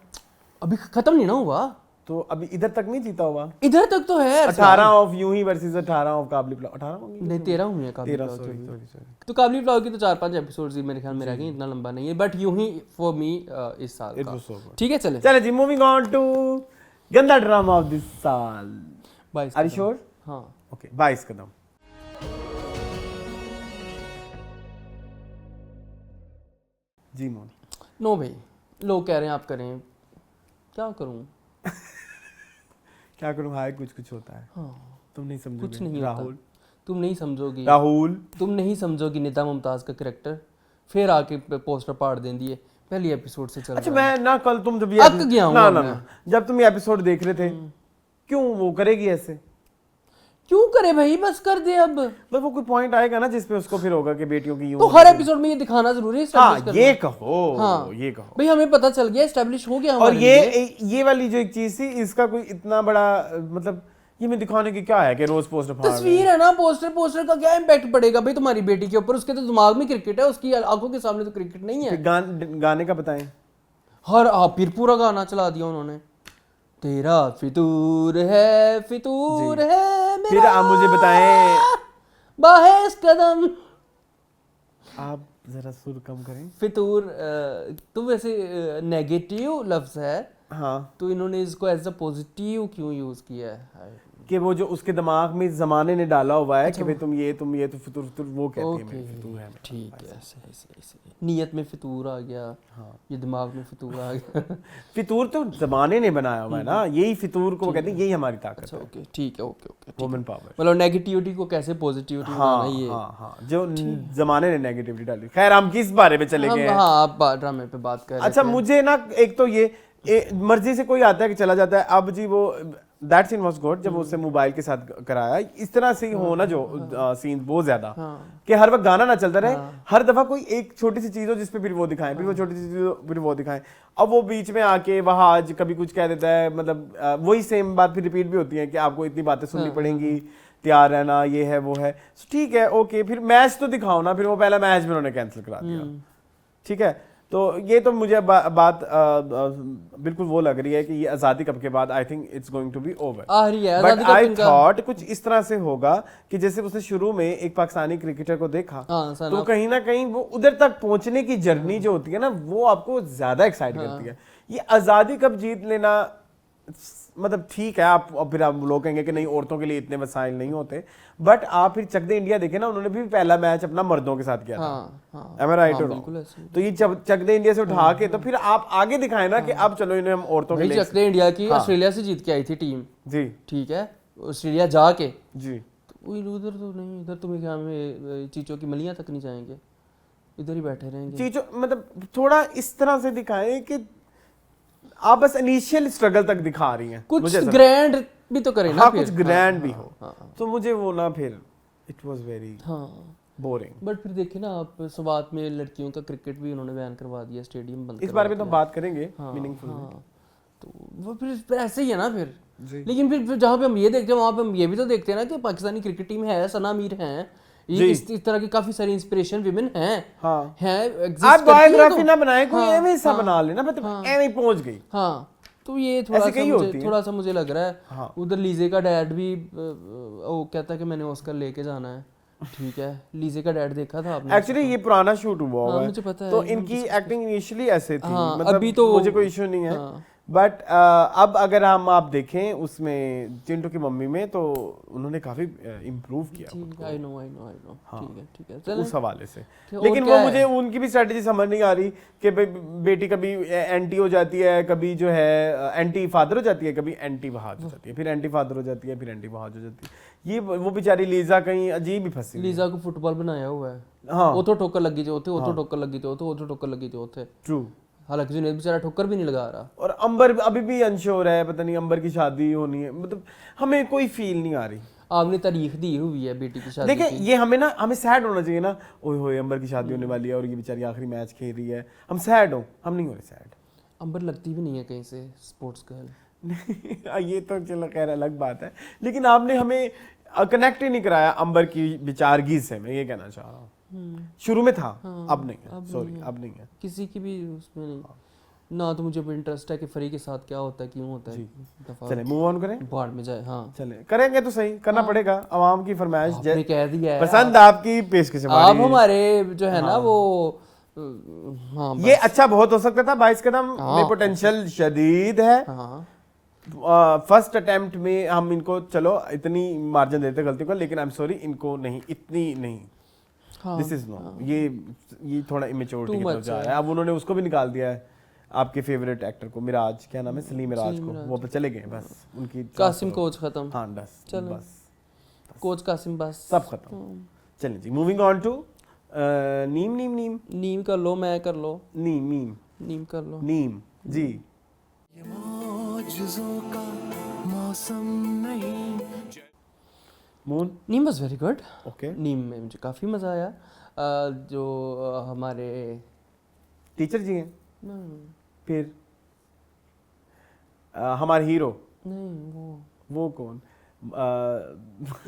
अभी खत्म नहीं ना हुआ, तो अभी इधर तक नहीं जीता हुआ। इधर तक तो है 18 ऑफ यूं ही वर्सेस 18 ऑफ काबली प्लाव। 18 होंगे नहीं, 13 हुए हैं काबली प्लाव की। तो काबली प्लाव की तो 4-5 एपिसोड्स ही मेरे ख्याल में रह गए, इतना लंबा नहीं है। बट यूं ही फॉर मी इस साल का, ठीक है। चले जी, मूविंग ऑन टू गंदा ड्रामा ऑफ दिस साल। 22 आर यू श्योर? हां, ओके, 22 कदम। जी मोन। नो भाई, लोग कह रहे हैं आप करें, क्या करूं? क्या करूं? हाय कुछ होता है। हाँ, तुम नहीं समझोगे। कुछ नहीं राहुल होता, तुम नहीं समझोगी। राहुल तुम नहीं समझोगी निदा मुमताज का कैरेक्टर। फिर आके पोस्टर पाड़ दें दिए, पहली एपिसोड से चल अच्छा रहा है। मैं ना कल तुम जब अक गया हूं ना जब तुम ये एपिसोड देख रहे थे, क्यों वो करेगी ऐसे? क्यों करे भाई, बस कर दे अब। बस वो कोई पॉइंट आएगा ना जिसपे उसको फिर होगा कि बेटियों की यूं तो हर एपिसोड में ये दिखाना जरूरी है, हाँ, ये कहो। हाँ, ये कहो भाई, हमें पता चल गया, एस्टैब्लिश हो गया। और ये वाली जो एक चीज थी, इसका कोई इतना बड़ा मतलब ये में दिखाने की क्या है कि रोज पोस्टर फाड़ तस्वीर है ना, पोस्टर का क्या इम्पैक्ट पड़ेगा भाई तुम्हारी बेटी के ऊपर? उसके तो दिमाग में क्रिकेट है, उसकी आंखों के सामने तो क्रिकेट नहीं है। गाने का बताएं। फिर पूरा गाना चला दिया उन्होंने, तेरा फितूर है मेरा। फिर आप मुझे बताएं, बाहेस कदम। आप जरा सुर कम करें। फितूर तो वैसे नेगेटिव लफ्ज है, हाँ, तो इन्होंने इसको एज अ पॉजिटिव क्यों यूज किया है? कि वो जो उसके दिमाग में जमाने ने डाला हुआ है कि भाई तुम ये तो फितूर वो कहती है मेरी फितूर है। ठीक है, सही। नीयत में फितूर आ गया, ये दिमाग में फितूर आ गया। फितूर तो जमाने ने बनाया हुआ है ना, यही फितूर को वो कहते हैं, यही हमारी ताकत है। ओके, ठीक है, ओके। वुमेन पावर, मतलब नेगेटिविटी को कैसे पॉजिटिविटी बनाना, ये हाँ, जो जमाने ने नेगेटिविटी डाली। खैर, हम किस बारे में चले गए? हाँ, आप ड्रामे पे बात कर रहे थे। अच्छा, मुझे ना एक तो ये मर्जी से कोई आता है कि चला जाता है। अब जी वो दैट सीन वाज गुड जब उसने मोबाइल के साथ कराया। इस तरह से ही हो ना जो सीन बहुत ज्यादा कि हर वक्त गाना ना चलता रहे, हर दफा कोई एक छोटी सी चीज हो जिसपे फिर वो दिखाएं, फिर वो छोटी सी चीज हो फिर वो दिखाएं। अब वो बीच में आके वहाँ आज कभी कुछ कह देता है, मतलब वही सेम बात फिर रिपीट भी होती है कि आपको इतनी बातें सुननी पड़ेंगी, तैयार रहना, ये है वो है। ठीक है, ओके, फिर मैच तो दिखाओ ना। फिर वो पहला मैच भी उन्होंने कैंसिल करा दिया। ठीक है, तो ये तो मुझे बात बिल्कुल वो लग रही है कि ये आज़ादी कप के बाद I think it's going to be over. But I thought कुछ इस तरह से होगा कि जैसे उसने शुरू में एक पाकिस्तानी क्रिकेटर को देखा तो कहीं ना कहीं वो उधर तक पहुंचने की जर्नी जो होती है ना, वो आपको ज्यादा एक्साइट करती है। ये आज़ादी कप जीत लेना मतलब ठीक है, आप फिर आप लोग कहेंगे कि नहीं औरतों के लिए इतने वसाइल नहीं होते, बट आप फिर चक दे इंडिया देखे ना, उन्होंने भी पहला मैच अपना मर्दों के साथ किया था। Am I right or wrong? तो ये चक दे इंडिया से उठा के तो फिर आप आगे दिखाए ना कि अब चलो इन्हें हम औरतों के लिए। चक दे इंडिया की ऑस्ट्रेलिया से जीत के आई थी टीम जी, ठीक है, ऑस्ट्रेलिया जाके जी उधर तो नहीं, इधर तो मेरे ख्याल में चीचों की मलियां तक नहीं जाएंगे, इधर ही बैठे रहेंगे। चीचों मतलब थोड़ा इस तरह से दिखाएं कि आप बस इनिशियल स्ट्रगल तक दिखा रही हैं, कुछ ग्रैंड भी तो करें ना, कुछ ग्रैंड भी हो। तो मुझे वो ना फिर it was very boring. But फिर देखे ना आप, शुरुआत में लड़कियों का क्रिकेट भी उन्होंने बैन करवा दिया, स्टेडियम बंद। इस बारे में तो बात करेंगे मीनिंगफुल में। तो वो फिर ऐसे ही है ना फिर। लेकिन फिर जहाँ पे हम ये देखते हैं वहाँ पे हम ये भी तो देखते हैं ना कि पाकिस्तानी क्रिकेट टीम है, सना मीर हैं, इस तरह की काफी सारी इंस्पिरेशन विमेन हैं हैं। आप बायोग्राफी ना बनाए, कोई एवं सा बना लेना, मतलब एवं पहुंच गई। तो ये थोड़ा सा मुझे लग रहा है। उधर लीजे का डैड भी वो कहता है कि मैंने ऑस्कर लेके जाना है। ठीक है, लीजे का डैड देखा था आपने? एक्चुअली ये पुराना शूट हुआ है, मुझे पता है। तो इनकी एक्टिंग इनिशियली ऐसे थी, मतलब अभी तो मुझे कोई इशू नहीं है। बट अब अगर आप देखें उसमें चिंटू की मम्मी में, तो उन्होंने काफी इम्प्रूव किया। आई नो ठीक है उस हवाले से। लेकिन वो मुझे उनकी भी स्ट्रेटेजी समझ नहीं आ रही कि बेटी कभी एंटी हो जाती है, कभी जो है एंटी फादर हो जाती है, कभी एंटी वहाज हो जाती है, फिर एंटी फादर हो जाती है, फिर एंटी वहाज हो जाती है। ये वो बेचारी लीजा कहीं अजीब ही फंसी। लीजा को फुटबॉल बनाया हुआ है। वो तो ठोकर लगी जो थे, वो तो ठोकर लगी जो थे, वो तो ठोकर लगी जो थे। ट्रू। हालांकि जुनैद बेचारा ठोकर भी नहीं लगा रहा। और अंबर अभी भी अनश्योर है, पता नहीं अंबर की शादी होनी है, मतलब हमें कोई फील नहीं आ रही। आपने तारीख दी हुई है बेटी की शादी देखिए ये हमें सैड होना चाहिए ना, ओए होए अंबर की शादी होने वाली है और ये बेचारी आखिरी मैच खेल रही है, हम सैड हो, हम नहीं हो रहे सैड। अंबर लगती भी नहीं है कहीं से स्पोर्ट्स गर्ल। ये तो चलो खैर अलग बात है, लेकिन आपने हमें कनेक्ट ही नहीं कराया अंबर की बेचारगी से, मैं ये कहना चाह रहा हूँ। शुरू में था, अब नहीं है, सॉरी अब नहीं है किसी की भी उसमें नहीं ना। तो मुझे इंटरेस्ट है कि फरी के साथ क्या होता है, क्यों होता है। चले मूव ऑन करें, बाहर में जाए। चले करेंगे तो सही, करना पड़ेगा। आवाम की फरमाइश कह दिया है, पसंद आपकी पेशकश आप हमारे जो है ना वो ये अच्छा बहुत हो सकता था। 22 कदम में पोटेंशियल शदीद है। फर्स्ट अटेम्प्ट में हम इनको चलो इतनी मार्जिन देते गलती को, लेकिन आई एम सॉरी इनको नहीं, इतनी नहीं। दिस इज नो, ये थोड़ा इमेच्योरिटी की तरफ जा रहा है। अब उन्होंने उसको भी निकाल दिया है, आपके फेवरेट एक्टर को, मिराज, क्या नाम है, सलीम मिराज को, वो पे चले गए बस। उनकी कासिम कोच खत्म। हाँ बस, बस कोच कासिम बस सब खत्म। चलें जी, मूविंग ऑन टू नीम कर लो, मैं कर लो, नीम कर लो, नीम जी। ये मौजज़ों का मौसम नहीं। Moon Neem was very good. Okay, Neem में मुझे काफ़ी मज़ा आया। जो हमारे टीचर जी हैं, फिर हमारे हीरो नहीं, वो कौन,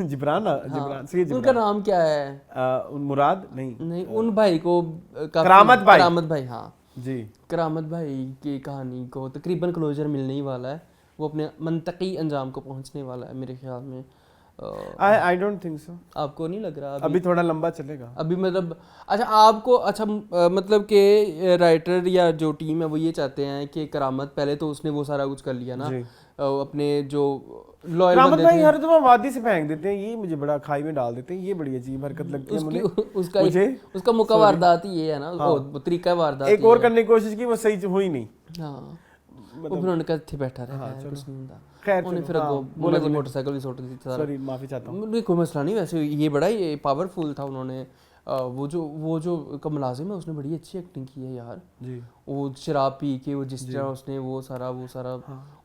जिब्रान उनका नाम क्या है? मुराद नहीं, उन भाई को करामत भाई हाँ जी, करामत भाई की कहानी को तकरीबन क्लोजर मिलने ही वाला है। वो अपने मंतकी अंजाम को पहुंचने वाला है मेरे ख्याल में। आई डोंट थिंक सो। आपको नहीं लग रहा? अभी थोड़ा लंबा चलेगा अभी, मतलब अच्छा आपको मतलब कि राइटर या जो टीम है वो ये चाहते हैं कि करामत, पहले तो उसने वो सारा कुछ कर लिया ना, अपने जो लॉयल बंदे थे, हर दफा वादी से फेंक देते हैं, ये मुझे बड़ा खाई में डाल देते हैं, ये बड़ी अजीब हरकत लगती है मुझे। उसका मौका वारदात ही ये है ना, वो तरीका वारदात। एक और करने की कोशिश की, वो सही हुई नहीं। हाँ, उन्होंने कहा थे बैठा रहा है, कुछ नहीं होता। खैर फिर बोला जी मोटरसाइकिल भी सोट दी थी। सॉरी, माफी चाहता हूँ। कोई मसला नहीं, वैसे ये बड़ा ही पावरफुल था। उन्होंने वो जो का मुलाजिम है उसने बड़ी अच्छी एक्टिंग की है यार जी। वो शराब पी के वो जिस तरह उसने वो सारा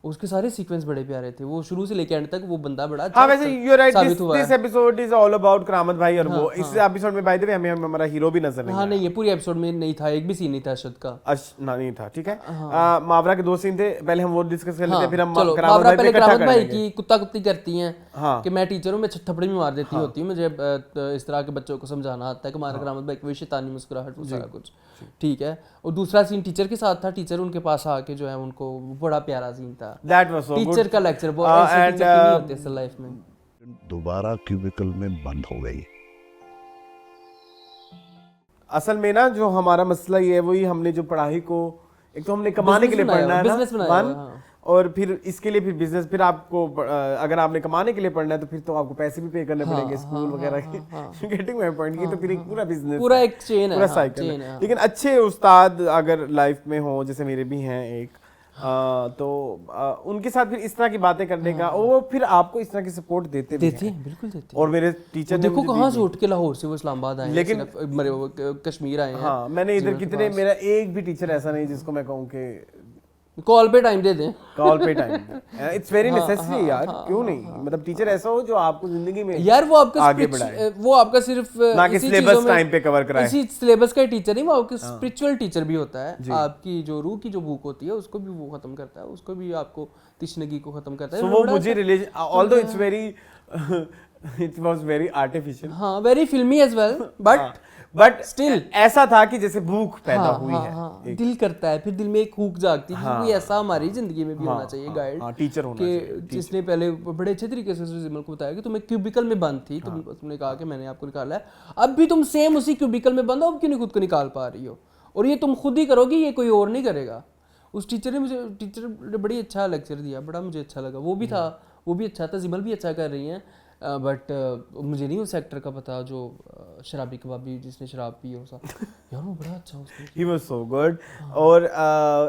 उसके सारे सीक्वेंस बड़े प्यारे थे, वो शुरू से लेके एंड तक वो बंदा बड़ा अच्छा वैसे यू राइट, साबित हुआ है। This episode is all about Karamat bhai और वो इस एपिसोड में बाय द वे हमें हमारा हीरो भी नजर नहीं हाँ नहीं, ये पूरी एपिसोड में नहीं था, एक भी सीन नहीं था अरशद का। नहीं था, ठीक है। मावरा के 2 सीन थे, पहले हम वो डिस्कस कर लेते हैं, फिर हम चलो करामत मावरा भाई पे पहले इकट्ठा करामत कर भाई लेंगे। की कुत्ता कुत्ती करती हैं हाँ। कि मैं टीचर हूँ, मैं थप्पड़ भी मार देती होती हूँ, मुझे इस तरह के बच्चों को समझाना आता है कि हमारा करामत भाई की शैतानी मुस्कुराहट वो सारा कुछ ठीक है। और दूसरा सीन टीचर के साथ था, टीचर उनके पास आके जो है उनको बड़ा प्यारा सीन था, that was so good. Teacher का लेक्चर वो ऐसे टीचर की नहीं होते असल लाइफ में। दोबारा क्यूबिकल में बंद हो गई। असल में ना जो हमारा मसला ये है वही, हमने जो पढ़ाई को एक तो हमने कमाने के लिए पढ़ना है बिजनेस ना, बनाया वन, हाँ। और फिर इसके लिए फिर बिजनेस, फिर आपको अगर आपने कमाने के लिए पढ़ना है तो फिर तो आपको पैसे भी पे करने पड़ेंगे स्कूल वगैरह के। गेटिंग माय पॉइंट, ये तो फिर एक पूरा बिजनेस, पूरा एक चेन है, पूरा हाँ, साइकिल चेन है। है। लेकिन अच्छे उस्ताद अगर लाइफ में हो, जैसे मेरे भी हैं एक, तो उनके साथ फिर इस तरह की बातें करने का, वो फिर आपको इस तरह की सपोर्ट देते भी देते हैं। हैं, बिल्कुल देते और मेरे टीचर ने देखो मुझे कहाँ से उठ के लाहौर से वो इस्लामाबाद आए हैं, लेकिन कश्मीर आए हैं। हाँ, मैंने इधर कितने, मेरा एक भी टीचर ऐसा नहीं जिसको मैं कहूँ कि कॉल पे टाइम दे दें, कॉल पे टाइम, इट्स वेरी नेसेसरी यार, क्यों नहीं, मतलब टीचर ऐसा हो जो आपको जिंदगी में यार वो आपका आगे बढ़ाए, वो आपका सिर्फ ना कि सिलेबस टाइम पे कवर कराए। इसी सिलेबस का टीचर नहीं, वो आपका स्पिरिचुअल टीचर भी होता है, आपकी जो रूह की जो भूख होती है उसको भी वो खत्म करता है, उसको भी आपको तिश्नगी को खत्म करता है। सो वो मुझे relation, although it's very it was very artificial, हाँ वेरी फिल्मी एज वेल, बट स्टिल ऐसा था कि जैसे भूख पैदा हुई है, हाँ, दिल करता है, फिर दिल में एक हुक जागती है, कोई ऐसा हमारी जिंदगी में भी होना चाहिए गाइड, टीचर होना चाहिए, जिसने पहले बड़े अच्छे तरीके से जिमल को बताया कि तुम्हें क्यूबिकल में बंद थी, तुमने कहा कि मैंने आपको निकाला है, अब भी तुम सेम उसी क्यूबिकल में बंद हो, अब क्यों नहीं खुद को निकाल पा रही हो, और ये तुम खुद ही करोगी, ये कोई और नहीं करेगा। उस टीचर ने बड़ी अच्छा लेक्चर दिया, बड़ा मुझे अच्छा लगा, वो भी अच्छा था, जिमल भी अच्छा कर रही हैं, बट मुझे नहीं उस एक्टर का पता जो शराबी कबाबी जिसने शराब पी हो, यार वो बड़ा अच्छा उसने, ही वाज सो गुड, और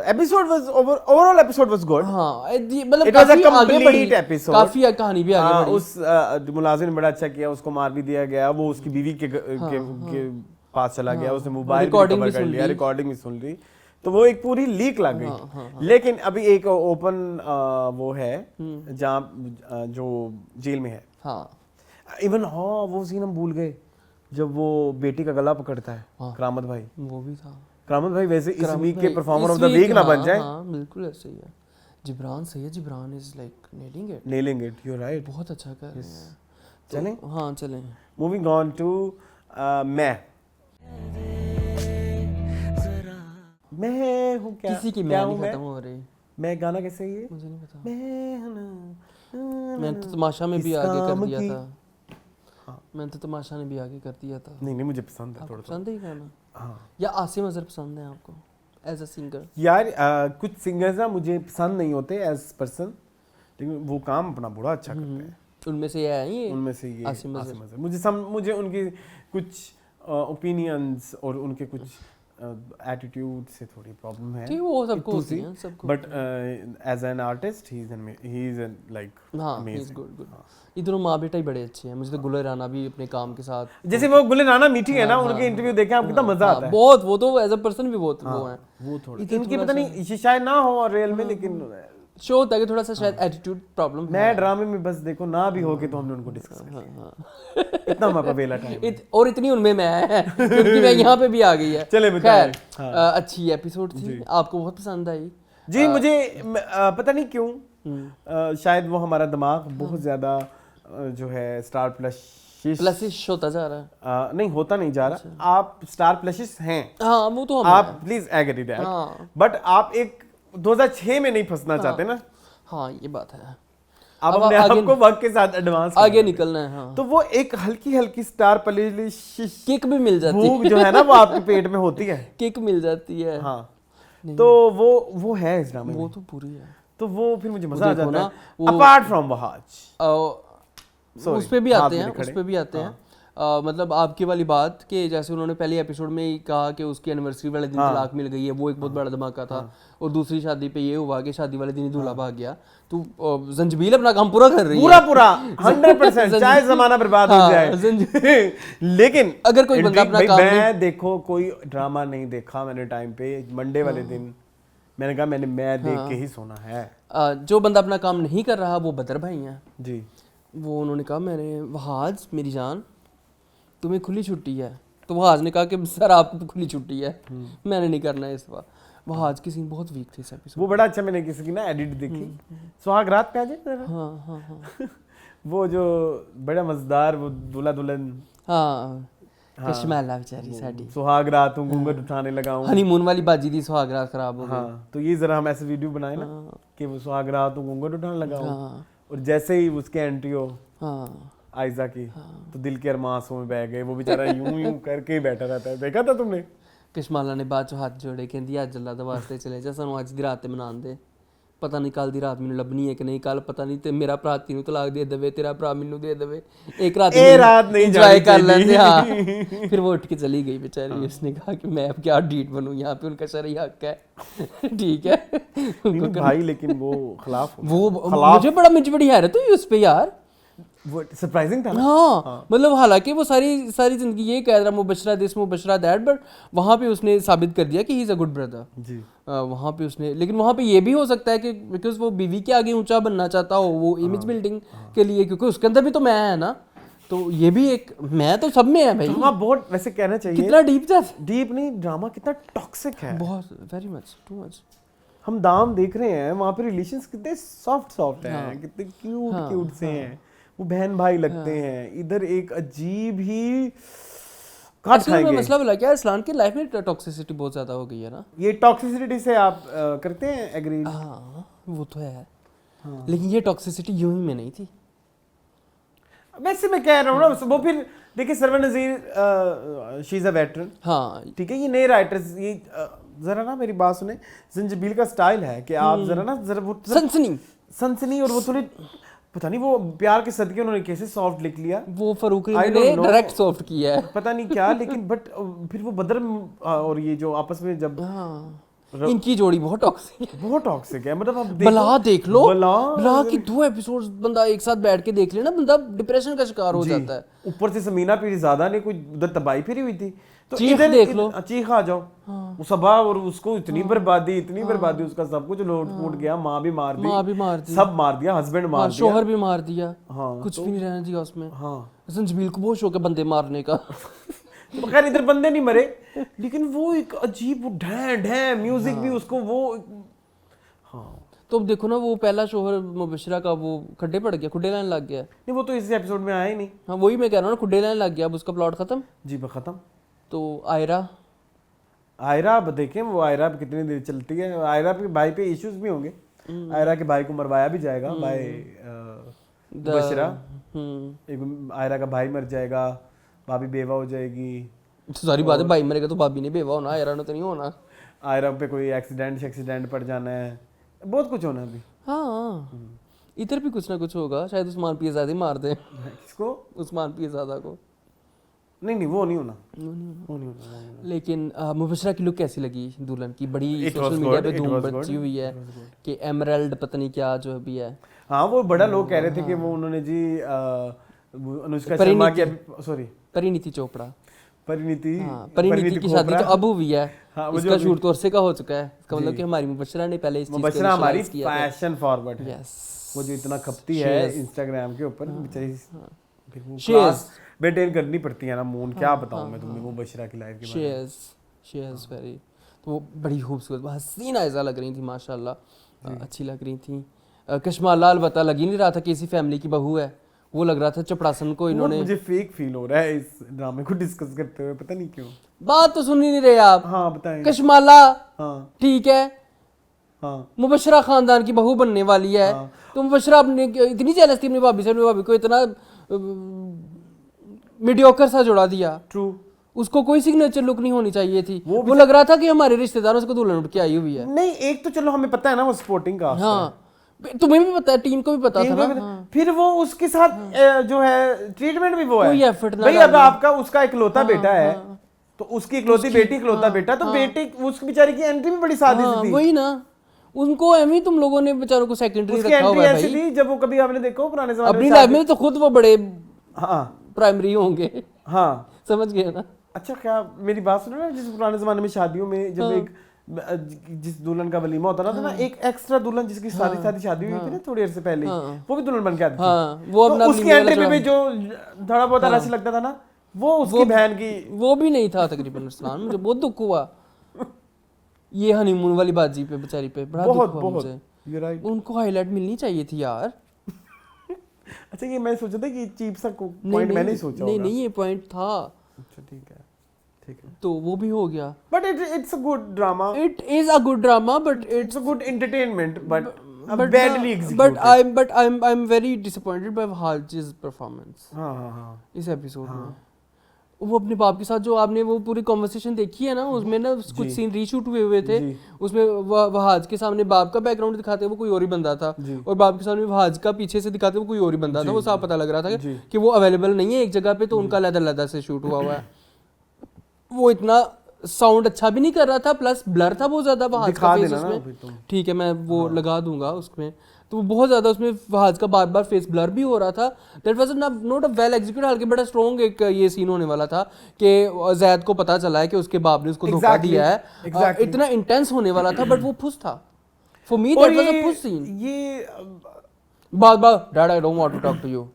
episode was overall episode was good, हाँ मतलब इट वाज अ काफी आगे बढ़ी कंप्लीट एपिसोड, काफी कहानी भी आगे बढ़ी। उस मुलाजिम ने बड़ा अच्छा किया, उसको मार भी दिया गया, वो उसकी बीवी के पास चला गया, उसने मोबाइल रिकॉर्डिंग कर लिया, रिकॉर्डिंग भी सुन ली, तो वो एक पूरी लीक लग गई। लेकिन अभी एक ओपन वो है जहाँ जो जेल में है, हाँ इवन हाँ वो सीन हम भूल गए जब वो बेटी का गला पकड़ता है, करामत भाई, वो भी था। करामत भाई वैसे इस वीक के परफॉर्मर ऑफ द वीक ना बन जाए। हाँ बिल्कुल ऐसे ही है। जिब्रान सही है, Jibran is like nailing it, you are right, बहुत अच्छा कर रहे हैं। चलें, हाँ चलें। मूविंग ऑन टू मैं हूँ क्या, किसी की क्या मैं हूँ नहीं खत्म हो रही, मैं गाना कैसे है ये, मुझे नहीं पता। मैं तो तमाशा में भी इस आगे कर काम दिया की- था, मैंने तो तमाशा ने भी आगे कर दिया था। नहीं मुझे पसंद है आपको थोड़ा पसंद है ये गाना, हाँ या आसिम अजहर पसंद है आपको एज अ सिंगर? यार, कुछ सिंगर्स ना मुझे पसंद नहीं होते एज पर्सन, लेकिन वो काम अपना बड़ा अच्छा करते हैं। उनमें से ये है, ये उनमें से ये आसिम अजहर। आसिम अजहर, मुझे उनकी कुछ ओपिनियंस और उनके कुछ एटीट्यूड से थोड़ी प्रॉब्लम है, ठीक, वो सबको होती है, सबको। But as an artist he is like हाँ अमेजिंग। गुड। ये दोनों माँ बेटा ही बड़े अच्छे हैं, मुझे तो गुल राना भी अपने काम के साथ, जैसे वो गुल राना मीठी है ना, उनके इंटरव्यू देखे आप, कितना मजा आता है बहुत, वो तो एज अ पर्सन भी बहुत वो है। वो थोड़ा इनकी पता नहीं ये शायद ना हो रियल में, लेकिन शो होता है कि थोड़ा सा शायद एटीट्यूड प्रॉब्लम है। मैं ड्रामे में बस देखो ना भी हो के तो हमने उनको डिस्कस किया, इतना हमारे पास वेला टाइम और इतनी उनमें मैं है क्योंकि मैं यहाँ पे भी आ गई है। चले खैर, अच्छी एपिसोड थी, आपको बहुत पसंद आई जी। मुझे पता नहीं क्यों, शायद वो हमारा दिमाग बहुत ज्यादा जो है स्टार प्लसिश होता जा रहा है। नहीं होता नहीं जा रहा, आप स्टार प्लसिश हैं, हाँ वो तो आप प्लीज एग्री दैट, बट आप एक 2006 में नहीं फंसना चाहते ना, हाँ ये बात है, आप अपने आप को वक्त के साथ एडवांस आगे निकलना है। हाँ तो वो एक हल्की हल्की स्टार प्लस किक भी मिल जाती है, भूख जो है ना वो आपके पेट में होती है, किक मिल जाती है। हाँ तो वो है इस ड्रामे वो में, तो पूरी है, तो वो फिर मुझे मजा आ देखो जाता ना, है। अपार्ट फ्रॉम वहाज उस पे भी आते हैं, उस पे भी आते हैं। मतलब आपकी वाली बात कि जैसे उन्होंने पहले एपिसोड में ही कहा कि उसकी एनिवर्सरी वाले दिन तलाक मिल गई है, वो एक बहुत बड़ा धमाका था। और दूसरी शादी पे ये हुआ कि शादी वाले दिन ही दूल्हा भाग गया। तो जंजबील अपना काम पूरा कर रही है, पूरा 100%, चाहे जमाना बर्बाद हो जाए। लेकिन अगर कोई बंदा अपना काम मैं देखो कोई ड्रामा नहीं देखा मैंने टाइम पे, मंडे वाले दिन मैंने कहा मैं देख के ही सोना है। जो बंदा अपना काम नहीं कर रहा वो बदर भाई हैं जी। वो उन्होंने कहा मैंने वहाज मेरी जान तुम्हें खुली छुट्टी है, तो वहाज ने कहा कि सर आपको खुली छुट्टी है, मैंने नहीं करना है इस बार। वहाज की सीन बहुत वीक थे इस एपिसोड। वो बड़ा अच्छा, मैंने किसी की ना एडिट देखी, सुहाग रात पे आ जाए। हाँ वो जो बड़ा मजेदार वो दूल्हा दुल्हन, हाँ कश्माला बेचारी साडी सुहाग रात हूँ घूंघट उठाने लगा हूँ। हनीमून वाली बाजी दी सुहाग रात खराब हो गई। हाँ, तो ये जरा हम ऐसे वीडियो बनाए ना कि वो सुहाग रात हूँ घूंघट उठाने लगा हूँ, और जैसे ही उसके एंट्री हो आयजा की, तो दिल के अरमासों में बह गए। वो बेचारा यूं यूं करके ही बैठा रहता है, देखा था तुमने? कश्माला ने बाद चो हाथ जोड़े कहती अज अल्लाह दे वास्ते चले जा, सानू अज दी रात ते मनान दे, पता नहीं कल दी रात मैनू लभनी है कि नहीं, कल पता नहीं ते मेरा भरा तेनू तलाक दे देवे, तेरा भरा मैनू दे देवे, एक रात नहीं एंजॉय कर लेंदे। हाँ फिर वो उठ के चली गई बेचारी। उसने कहा कि मैं अब क्या डीट बनूं, यहाँ पे उनका शरई हक है। ठीक है भाई, लेकिन वो खिलाफ मुझे बड़ी हैरत हुई उस पे यार, वो सरप्राइजिंग था ना। हाँ मतलब हालांकि वो सारी जिंदगी ये कह रहा Mubashra this Mubashra that, but वहाँ पे उसने साबित कर दिया कि he is a good brother जी। वहाँ पे उसने, लेकिन वहाँ पे ये भी हो सकता है कि बिकॉज वो बीवी के आगे ऊंचा बनना चाहता हो, वो इमेज बिल्डिंग के लिए, क्योंकि उसके अंदर भी तो मैं है ना, तो ये भी एक मैं तो सब में है भाई। ड्रामा बहुत वैसे कहना चाहिए कितना डीप नहीं, ड्रामा कितना टॉक्सिक है, बहुत वेरी मच टू मच। हम दाम देख रहे हैं वहाँ पे रिलेशंस कितने सॉफ्ट हैं, कितने क्यूट से हैं, वो बहन भाई लगते हैं। इधर एक अजीब ही काट खाएंगे। मसला बोला क्या, इस्लाम की लाइफ में टॉक्सिसिटी बहुत ज्यादा हो गई है ना। ये टॉक्सिसिटी से आप करते हैं एग्री? हाँ वो तो है, लेकिन ये टॉक्सिसिटी यूं ही में नहीं थी। वैसे मैं कह रहा हूँ ना, वो फिर देखिए Sarwar Nazir she is a veteran, हाँ ठीक है, ये नए राइटर्स, ये जरा ना मेरी बात सुने, जंजीबील का स्टाइल है कि आप जरा ना जरा वो सनसनी और वो थोड़ी पता नहीं वो प्यार के सदके उन्होंने कैसे सॉफ्ट लिख लिया, वो फरूक ने डायरेक्ट सॉफ्ट किया है पता नहीं क्या, लेकिन बट फिर वो बदर और ये जो आपस में जब इनकी जोड़ी बहुत टॉक्सिक है। मतलब अब बला देख लो, बला की 2 एपिसोड्स बंदा एक साथ बैठ के देख लेना, बंदा डिप्रेशन का शिकार हो जाता है। ऊपर से समीना पीरज़ादा ने कोई उधर तबाही फिरी हुई थी, तो इधर देख लो, चीख आ जाओ। वो सबा और उसको इतनी बर्बादी उसका सब कुछ लौट फूट गया, माँ भी मार दी, सब मार दिया, हस्बैंड मार दिया, शोहर भी मार दिया, कुछ भी नहीं रहना दिया उसमें। जंजीबील को बहुत शौक है बंदे मारने का। तो खैर इधर बंदे नहीं मरे, लेकिन वो एक अजीब ढैं म्यूजिक भी उसको वो तो अब देखो ना, वो पहला शोहर मुबशरा का वो खड्डे पड़ गया, खुड्डे लाने लग गया। नहीं वो तो इस एपिसोड में आया ही नहीं। हाँ वही मैं कह रहा हूँ ना, खुड्डे लाने लग गया, अब उसका प्लॉट खत्म जी, खत्म। तो आयरा अब देखें वो आयरा कितनी देर चलती है। आयरा के भाई पे इश्यूज भी होंगे, आयरा के भाई को मरवाया भी जाएगा भाई मुबशरा, एक आयरा का भाई मर जाएगा, भाभी बेवा हो जाएगी। तो सारी बात है, भाई मरेगा तो भाभी ने बेवा होना, आयरा ने तो नहीं होना। आयरा पे कोई एक्सीडेंट पड़ जाना है, बहुत कुछ होना अभी। हाँ इधर भी कुछ ना कुछ होगा, शायद उस्मान पीरज़ादा मार दे। किसको? उस्मान पीरज़ादा को। नहीं वो नहीं होना। लेकिन मुबशरा की लुक कैसी लगी दुल्हन की? बड़ी सोशल मीडिया पे धूम मची हुई है कि एमरल्ड पता नहीं क्या जो भी है। हाँ वो बड़ा लोग कह रहे थे कि वो उन्होंने जी अनुष्का शर्मा की, सॉरी परिणीति चोपड़ा, परिणीति की शादी तो अब हुई है। इसका शूट तो अरसे का हो चुका है, इसका मतलब कि हमारी मुबशरा ने पहले इस चीज को मुबशरा हमारी फैशन फॉरवर्ड है। वो जो इतना खपती है इंस्टाग्राम के ऊपर, बेचारी मेंटेन करनी पड़ती है ना मून, क्या बताऊं मैं तुम्हें मुबशरा की लाइफ के बारे में। शी इज वेरी, तो वो बड़ी खूबसूरत हसीन आयजा लग रही थी माशाल्लाह, अच्छी लग रही थी। कश्माला अलबत्ता लग ही नहीं रहा था कि इसी फैमिली की बहू है, वो लग रहा था चपड़ासन को इन्होंने। मुझे फेक फील हो रहा है इस ड्रामे को डिस्कस करते हुए, पता नहीं क्यों। बात तो सुन ही नहीं रहे आप। हाँ बताएं। कश्माला ठीक है, मुबशरा खानदान की बहू बनने वाली है, तो मुबशरा अपने इतनी जेलस थी अपनी भाभी से, अपनी भाभी को इतना मीडियोकर सा जोड़ा दिया। ट्रू, उसको कोई सिग्नेचर लुक नहीं होनी चाहिए थी, वो लग रहा था कि हमारे रिश्तेदारों से दुल्हन उठ के आई हुई है। नहीं एक तो चलो हमें पता है ना वो सपोर्टिंग का। हाँ तुम्हें भी पता है, टीम को भी पता था ना। फिर वो उसके साथ जो है ट्रीटमेंट भी वो है कोई एफर्ट ना भाई। अब आपका उसका इकलौता बेटा है तो उसकी इकलौती बेटी, इकलौता बेटा, तो बेटी उसकी बेचारी की एंट्री भी बड़ी सादी सी थी। वही ना, उनको एमी तुम लोगों ने बेचारों को सेकेंडरी उसकी रखा हुआ एंट्री है ऐसी भाई। थी जब वो कभी आपने देखो पुराने जमाने अपनी लाइफ में तो खुद वो बड़े हाँ प्राइमरी होंगे, हाँ समझ गए ना। अच्छा क्या मेरी बात सुनो ना, जिस पुराने जमाने में शादियों में जब एक जिस दुल्हन का वलीमा होता ना, एक एक्स्ट्रा दुल्हन जिसकी शादी शादी हुई थी ना थोड़ी देर से पहले, वो भी दुल्हन बन के आती थी। वो तो अपना उसकी एंट्री पे भी जो थोड़ा बहुत रश लगता था ना, वो उसकी बहन की वो भी नहीं था तकरीबन। इस्लाम मुझे बहुत दुख हुआ ये हनीमून वाली बाजी पे, बेचारी पे बड़ा दुख हुआ मुझे। उनको हाईलाइट मिलनी चाहिए थी यार। अच्छा ये मैं सोचा था कि चीप सा पॉइंट मैंने ही सोचा होगा। नहीं ये पॉइंट था। अच्छा ठीक है तो वो भी हो गया। But it's a good drama, it is a good drama, but it's a good entertainment, but badly executed. But I'm very disappointed by Haj's performance. हाँ इस एपिसोड में वो अपने बाप के साथ जो आपने वो पूरी कॉन्वर्सेशन देखी है ना, उसमें ना कुछ सीन रीशूट हुए थे। उसमें वहाज के सामने बाप का बैकग्राउंड दिखाते वो कोई और ही बंदा था, और बाप के सामने वहाज का पीछे से दिखाते वो कोई और ही बंदा था। वो साफ पता लग रहा था कि वो अवेलेबल नहीं है एक जगह पे, तो उनका अलग-अलग से शूट हुआ है। वो इतना साउंड अच्छा भी नहीं कर रहा था, प्लस ब्लर था बहुत ज्यादा वहाज का फेस उसमें। ठीक है मैं वो लगा दूंगा उसमें, तो वो बहुत ज्यादा उसमें वहाज का बार बार फेस ब्लर भी हो रहा था। That was not a well executed, हल्के बड़ा स्ट्रॉन्ग एक ये सीन होने वाला था कि जैद को पता चला है कि उसके बाप ने उसको धोखा दिया है। इतना इंटेंस होने वाला था, बट वो फुस था। For me that was a फुस सीन। ये बार dad I don't want to talk to you,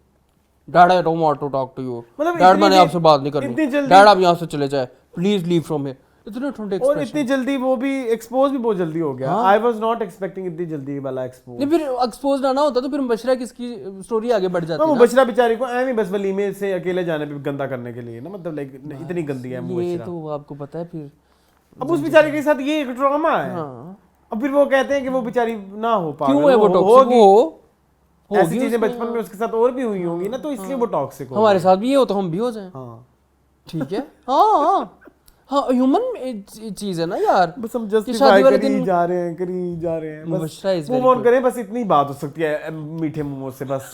dad I don't want to talk to you, dad मैंने आपसे बात नहीं करनी, डैड आप यहाँ से चले जाए प्लीज, लीव फ्रॉम हियर। इतना ठंडे एक्सप्रेशन, और इतनी जल्दी वो भी एक्सपोज भी बहुत जल्दी हो गया। आई वाज नॉट एक्सपेक्टिंग इतनी जल्दी वाला एक्सपोज। नहीं फिर एक्सपोज ना होता तो फिर मुबशरा किसकी स्टोरी आगे बढ़ जाती ना। मुबशरा बेचारी को ऐਵੇਂ बस वलीमे से अकेले जाने पे गंदा करने के लिए ना, मतलब लाइक इतनी गंदी है मुबशरा। ये तो आपको पता है। फिर अब उस बेचारी के साथ ये एक ड्रामा है। अब फिर वो कहते हैं कि वो बेचारी ना हो पागल, क्यों है वो टॉक्सिक? हो ऐसी चीजें बचपन में उसके साथ और भी हुई होंगी ना, तो इसलिए वो टॉक्सिक हो। हमारे साथ भी ये हो तो हम भी हो जाएं। हाँ ठीक है। हाँ ह्यूमन चीज है ना यार। बस हम जस्टिफाई करी जा रहे हैं बस मूव ऑन करें, बस इतनी बात हो सकती है मीठे मुंह से बस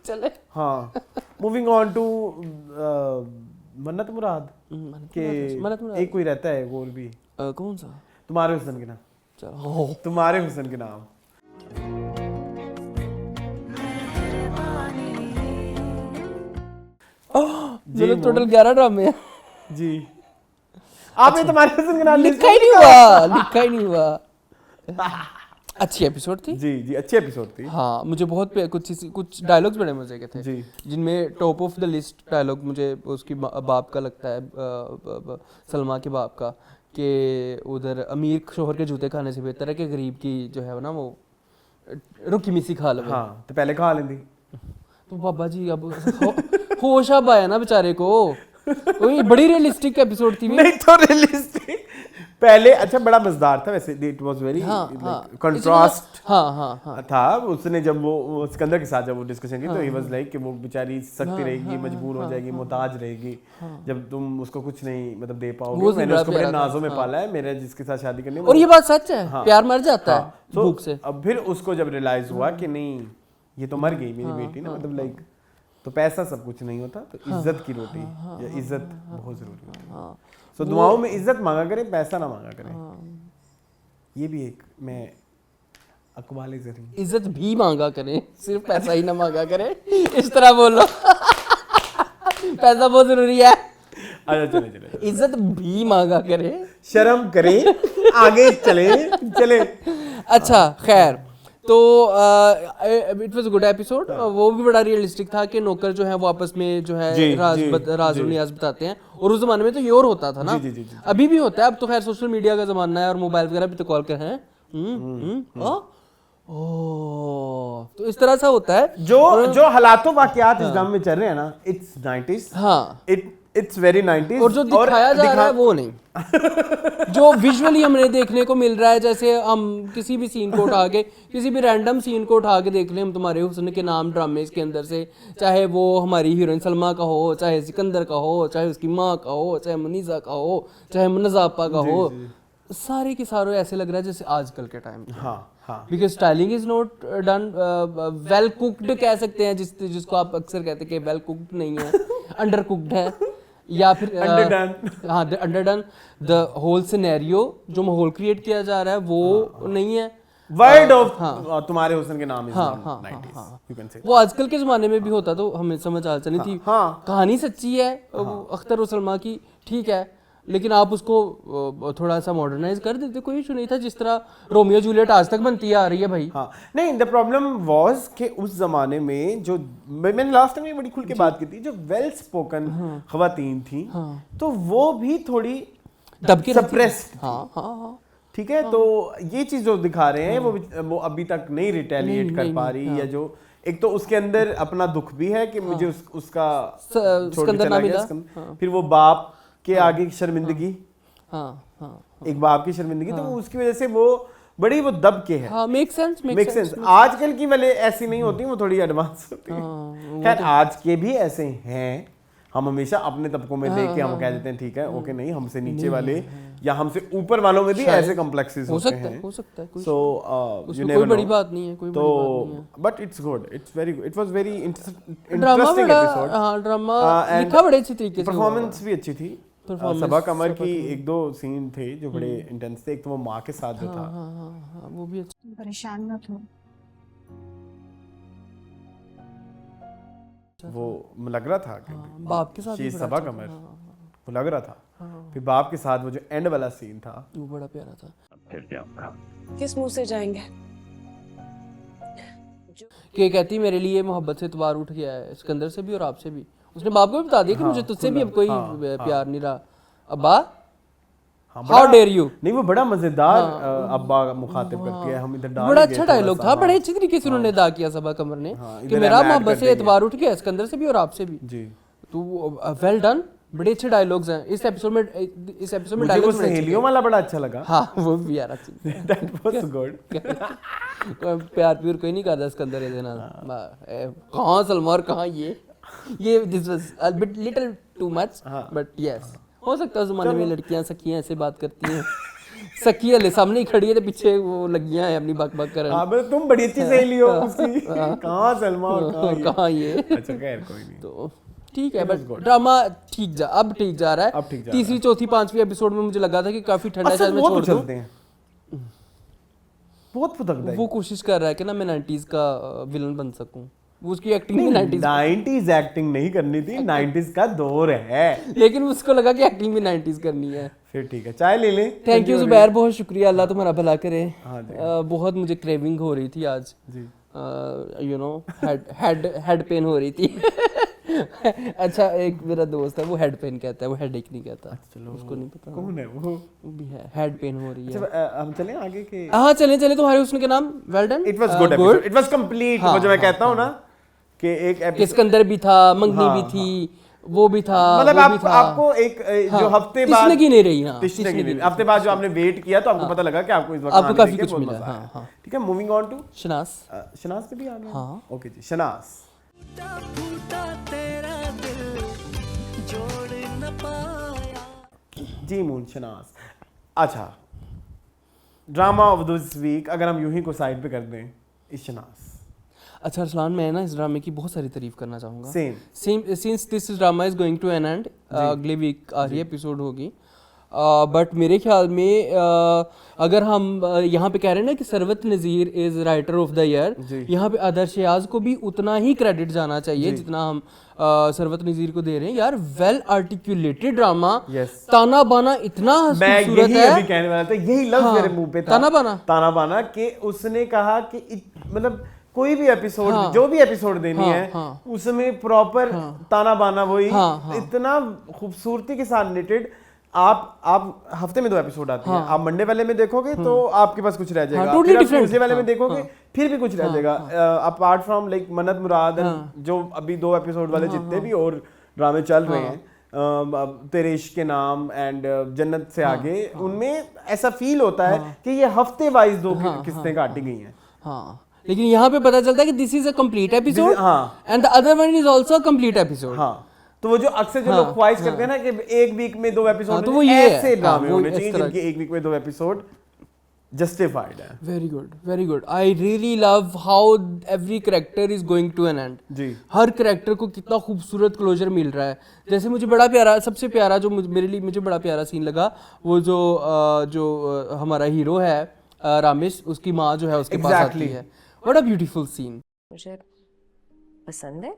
चले। हाँ मूविंग ऑन टू मन्नत मुराद के एक कोई रहता है और भी कौन सा? तुम्हारे हुस्न के नाम। चलो तुम्हारे हुस्न के नाम। चलो टोटल 11 ड्रामे हैं जी। आपने तुम्हारे हुस्न के नाम लिखा ही नहीं हुआ। अच्छी एपिसोड थी जी अच्छी एपिसोड थी। हाँ मुझे बहुत कुछ डायलॉग्स बड़े मजे के थे जी, जिनमें top of the list dialogue मुझे उसकी बाप का लगता है, सलमा के बाप का, कि उधर अमीर शोहर के जूते खाने से बेहतर है कि गरीब की जो है ना वो रुकी मिसी खा ले। हाँ तो पहले खा लेंदी। तो बाबा जी अब होश अब आया ना बेचारे को। वही बड़ी रियलिस्टिक एपिसोड थी। नहीं तो रियलिस्टिक पहले अच्छा बड़ा मजेदार था वैसे। इट वाज वेरी कंट्रास्ट था। उसने जब वो सिकंदर के साथ जब वो डिस्कशन की तो ही वाज लाइक कि वो बेचारी सख्ती रहेगी, मजबूर हो जाएगी, मोहताज रहेगी जब तुम उसको कुछ नहीं मतलब दे पाओगे। मैंने उसको बड़े नाजों में पाला है, मेरे जिसके साथ शादी करनी। और ये बात सच है, प्यार मर जाता है भूख से। अब फिर उसको जब रियलाइज हुआ कि नहीं ये तो मर गई मेरी बेटी ना, मतलब लाइक तो पैसा सब कुछ नहीं होता, तो इज्जत की रोटी या इज्जत बहुत जरूरी होती है। तो दुआओं में इज्जत मांगा करें, पैसा ना मांगा करें। ये भी एक मैं अकबाल ज़रीन। इज्जत भी मांगा करें, सिर्फ पैसा ही ना मांगा करें, इस तरह बोलो। पैसा बहुत जरूरी है। अच्छा चले इज्जत भी मांगा करें, शर्म करें, आगे चले। अच्छा खैर, तो it was a good episode. वो भी बड़ा रियलिस्टिक था कि नौकर जो है वो आपस में जो है राज और नियाज बताते हैं। और उस जमाने में तो ये और होता था ना। अभी भी होता है, अब तो खैर सोशल मीडिया का जमाना है और मोबाइल वगैरह भी तो कॉल कर हैं। तो इस तरह सा होता है जो हालातों वाकयात इस दम में चल रहे हैं ना, इट्स 90s। हाँ इट्स वेरी 90s। और जो दिखाया जा रहा है वो नहीं। जो विजुअली हमें देखने को मिल रहा है, जैसे हम किसी भी सीन को उठा के, किसी भी रैंडम सीन को उठा के देख लें, हम तुम्हारे हुस्न के नाम ड्रामे के अंदर से, चाहे वो हमारी हीरोइन सलमा का हो, चाहे सिकंदर का हो, चाहे उसकी माँ का हो, चाहे मुनीसा का हो, चाहे मुन्नज़ा आपा का हो, सारे के सारे ऐसे लग रहा है जैसे आजकल के टाइम हाँ हाँ because styling is not done well cooked कह सकते हैं जिसको आप अक्सर कहते हैं कि वेल कुक्ड नहीं है अंडर कुक्ड है या फिर हाँ अंडरडन द होल सिनेरियो जो माहौल क्रिएट किया जा रहा है वो नहीं है वर्ड ऑफ तुम्हारे हुस्न के नाम वो आजकल के जमाने में भी होता तो हमें समझ आ चली थी कहानी सच्ची है अख्तर और सलमा की ठीक है लेकिन आप उसको थोड़ा सा मॉडर्नाइज कर देते कोई इशू नहीं था जिस तरह रोमियो जूलियट आज तक बनती आ रही है भाई हाँ नहीं द प्रॉब्लम वाज कि उस जमाने में जो मैंने लास्ट टाइम बड़ी खुल के बात की थी जो वेल स्पोकन खवातीन थी तो वो भी थोड़ी दबके सप्रेस्ड हाँ ठीक है तो ये चीज जो दिखा रहे हैं वो अभी तक नहीं रिटेलिएट कर पा रही या जो एक तो उसके अंदर अपना दुख भी है कि मुझे उसका छोड़ के चला गया फिर वो बाप के आगे की शर्मिंदगी एक बाप की शर्मिंदगी तो उसकी वजह से वो बड़ी वो दब के है मेक सेंस आजकल की वाले ऐसी नहीं होती वो थोड़ी एडवांस होती है खैर आज के भी ऐसे हैं हम हमेशा अपने तबकों में देख के हम कह देते हैं ठीक है ओके नहीं हमसे नीचे वाले या हमसे ऊपर वालों में भी ऐसे कॉम्प्लेक्सेस होते हैं हो सकता है सो कोई बड़ी बात नहीं है कोई तो but it's good it's very good it was very interesting episode हां ड्रामा लिखा बड़े अच्छे तरीके से परफॉर्मेंस भी अच्छी थी सबा कमर की एक दो सीन थे जो बड़े इंटेंस थे एक तो वो माँ के साथ जो था वो भी अच्छा परेशान मत हो वो लग रहा था कि बाप के साथ भी सबा कमर वो लग रहा था फिर बाप के साथ वो जो एंड वाला सीन था वो बड़ा प्यारा था फिर जाऊंगा किस मुंह से जाएंगे कि कहती मेरे लिए मोहब्बत से इतबार उठ गया है सिकंदर से भी और आपसे भी उसने बाप को भी बता दिया कि मुझे तुझसे भी अब कोई प्यार नहीं रहा अब्बा हाउ डेयर यू नहीं वो बड़ा मजेदार अब्बा मुखातिब करती है हम इधर डाल बड़ा अच्छा डायलॉग था बड़े अच्छे तरीके से उन्होंने अदा किया सबा कमर ने कि मेरा मोहब्बत से एतबार उठ गया सिकंदर से भी और आपसे भी जी तो वेल डन बड़े अच्छे डायलॉग्स हैं इस एपिसोड में डायलॉग सहेलियों वाला बड़ा अच्छा लगा हाँ वो भी यार अच्छी दैट वाज गुड प्यार प्यूर कोई नहीं करता सिकंदर ये देना कहाँ सलमा और कहाँ ये this was a bit little too much but yes हो सकता है उस जमाने में लड़कियां सखियां ऐसे बात करती हैं सखी हले सामने ही खड़ी है तो पीछे वो लगियां हैं अपनी बक करन हां बस तुम बड़ी अच्छी सहेली हो उसकी कहां सलमा और कहां ये अच्छा खैर कोई नहीं तो ठीक है बट ड्रामा ठीक जा रहा है तीसरी चौथी पांचवी एपिसोड में मुझे लगा था कि काफी ठंडा शायद मैं छोड़ दूं बहुत फुदकदा है वो कोशिश कर रहा है कि ना मैं 90s का विलन बन सकूं वो उसकी एक्टिंग भी 90s एक्टिंग नहीं करनी थी 90s का दौर है लेकिन उसको लगा कि एक्टिंग भी 90s करनी है फिर ठीक है चाय ले लें थैंक यू जुबैर बहुत शुक्रिया अल्लाह तुम्हारा भला करे बहुत मुझे क्रेविंग हो रही थी आज जी यू नो हेड पेन हो रही थी अच्छा एक मेरा दोस्त है वो हेड पेन कहता है वो हेड एक नहीं कहता चलो उसको नहीं पता कौन है वो भी है हेड पेन हो रही है अच्छा हम चलें आगे के हाँ चलें तुम्हारे उसने क्या नाम well done it was good episode it was complete वो जो मैं कहता हूं ना कि एक एपिसोड सिकंदर भी था मंगनी भी थी वो भी था मतलब आपको एक जो हफ्ते बाद की नहीं रही हाँ हफ्ते बाद जो आपने वेट किया तो आपको पता लगा कि आपको इस वक्त आपको काफी कुछ मिला हाँ ठीक है मूविंग ऑन टू शनास पे भी आ गए हाँ ओके जी शनास फूटा तेरा दिल जोड़ न पाया जी मून शनास अच्छा ड्रामा ऑफ दिस वीक अगर हम यूं ही को साइड पे कर दें इस शनास अच्छा अरसलान मैं ना इस ड्रामे की बहुत सारी तारीफ करना चाहूँगा same since this drama is going to an end अगले वीक आखिरी एपिसोड होगी बट मेरे ख्याल में अगर हम यहाँ पे कह रहे हैं ना कि Sarwat Nazir is writer of the year यहाँ पे आदर्श याज को भी उतना ही क्रेडिट जाना चाहिए जितना हम सरवत नज़ीर को दे रहे हैं यार वेल आर्टिकुलेटेड ड्रामा ताना बाना इतना खूबसूरत है अभी कहने वाला था यही लफ्ज मेरे मुंह पे था ताना बाना कि उसने कहा कि मतलब कोई भी एपिसोड जो भी एपिसोड देनी है उसमें प्रॉपर ताना बाना वही इतना खूबसूरती के साथ निटेड आप हफ्ते में 2 एपिसोड आते हैं आप मंडे वाले में देखोगे तो आपके पास कुछ रह जाएगा फिर आप ट्यूसडे वाले में देखोगे फिर भी कुछ रह जाएगा अपार्ट फ्रॉम लाइक मन्नत मुराद जो अभी 2 एपिसोड वाले जितने भी और ड्रामे चल रहे हैं तेरे इश्क के नाम एंड जन्नत से आगे उनमें ऐसा फील होता है कि ये हफ्ते वाइज 2 किस्तें काटी गई हैं हाँ लेकिन यहाँ पे पता चलता है कि this is a complete episode and the other one is also a complete episode तो वो जो अक्सर जो लोग ख्वाहिश करते हैं ना कि एक वीक में 2 एपिसोड, तो वो ये है। ऐसे ड्रामे वो होने इस चाहिए तरह जिनके एक वीक में 2 एपिसोड जस्टिफाइड है। Very good, very good. I really love how every character is going to an end. जी। हर कैरेक्टर को कितना खूबसूरत क्लोजर मिल रहा है। जैसे मुझे बड़ा प्यारा, सबसे प्यारा जो मेरे लिए मुझे बड़ा प्यारा सीन लगा, वो जो हमारा हीरो है रामेश, उसकी माँ जो है उसके पास आती है। What a beautiful scene. मुझे पसंद है।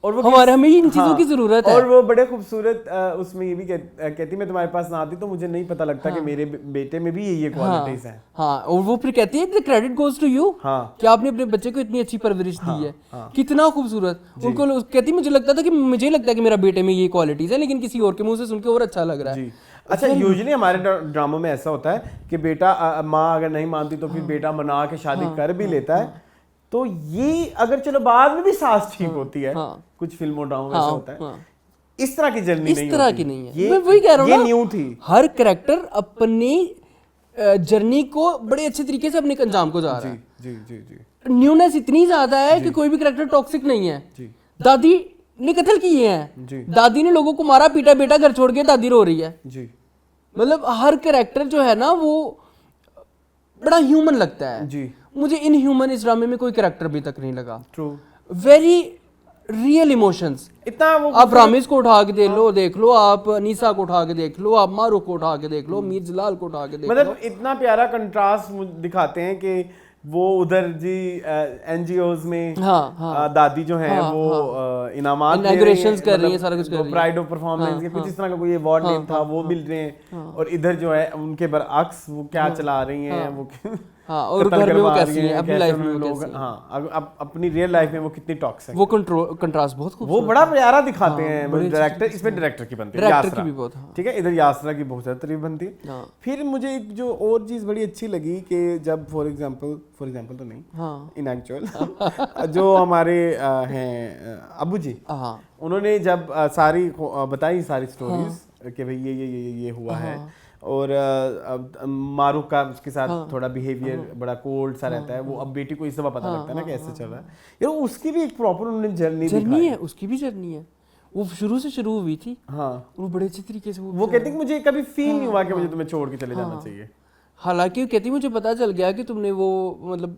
और वो हमें इन चीजों की जरूरत है। और वो बड़े खूबसूरत उसमें ये भी कहती मैं तुम्हारे पास ना आती तो मुझे नहीं पता लगता कि मेरे बेटे में भी ये क्वालिटीज हैं। हाँ, और वो फिर कहती है the credit goes to you, कि आपने अपने बच्चे को इतनी अच्छी परवरिश दी है। कितना खूबसूरत। उनको कहती मुझे लगता है कि मेरा बेटे में ये क्वालिटीज है, लेकिन किसी और के मुंह से सुन के और अच्छा लग रहा है। अच्छा, यूजुअली हमारे ड्रामों में ऐसा होता है कि बेटा माँ अगर नहीं मानती तो फिर बेटा मना के शादी कर भी लेता है। तो ये अगर चलो बाद में भी सास ठीक होती है, कुछ फिल्मों ड्रामों में ऐसा होता है, इस तरह की जर्नी इस नहीं तरह होती। की नहीं है। ये मैं वही कह रहा हूँ ये ना, न्यू थी। हर कैरेक्टर अपनी जर्नी को बड़े अच्छे तरीके से अपने अंजाम को जा रहा है। जी जी जी। न्यूनेस इतनी ज्यादा है कि कोई भी कैरेक्टर टॉक्सिक नहीं है। दादी ने कत्ल किए हैं, दादी ने लोगों को मारा पीटा, बेटा घर छोड़ के दादी रो रही है जी। मतलब हर कैरेक्टर जो है ना वो बड़ा ह्यूमन लगता है जी। मुझे इन ह्यूमन इस ड्रामे में कोई कैरेक्टर अभी तक नहीं लगा। ट्रू। Very real emotions. इतना वो आप रामेश को उठा के देख लो, आप अनीसा को उठा के देख लो, आप मारूफ को उठा के देख लो, मीर जलाल को उठा के देख लो। मतलब इतना प्यारा कंट्रास्ट दिखाते हैं कि वो उधर जी एनजीओज में दादी जो है वो इनामात इनॉग्रेशंस कर रही है, सारा कुछ कर रही है, प्राइड ऑफ परफॉर्मेंस के कुछ इस तरह का कोई अवार्ड नेम था वो मिल रहे हैं। और इधर जो है उनके बरअक्स वो क्या चला रही हैं, वो और घर में वो कैसी है, अपनी लाइफ में वो कैसी है। हाँ, अपनी रियल लाइफ में वो कितनी टॉक्सिक, वो कंट्रास्ट बहुत खूबसूरत, वो बड़ा प्यारा दिखाते हैं। डायरेक्टर, इसमें डायरेक्टर की बनती है डायरेक्टर की भी बहुत, ठीक है, इधर यासरा की बहुत ज्यादा तारीफ बनती है। फिर मुझे एक जो और चीज बड़ी अच्छी लगी कि जब फॉर एग्जांपल तो नहीं, इन एक्चुअल जो हमारे हैं अबू जी, उन्होंने जब सारी बताई सारी स्टोरीज कि भाई ये हुआ है, और मारूफ का उसके साथ थोड़ा बिहेवियर बड़ा कोल्ड सा रहता है, वो अब बेटी को इस दफा पता लगता है ना कैसे चल रहा है यार, उसकी भी एक प्रॉपर उन्होंने जर्नी है, उसकी भी जर्नी है, वो शुरू से शुरू हुई थी। वो बड़े अच्छे तरीके से वो कहती है मुझे कभी फील नहीं हुआ कि मुझे तुम्हें छोड़ के चले जाना चाहिए। हालांकि कहती मुझे पता चल गया कि तुमने वो मतलब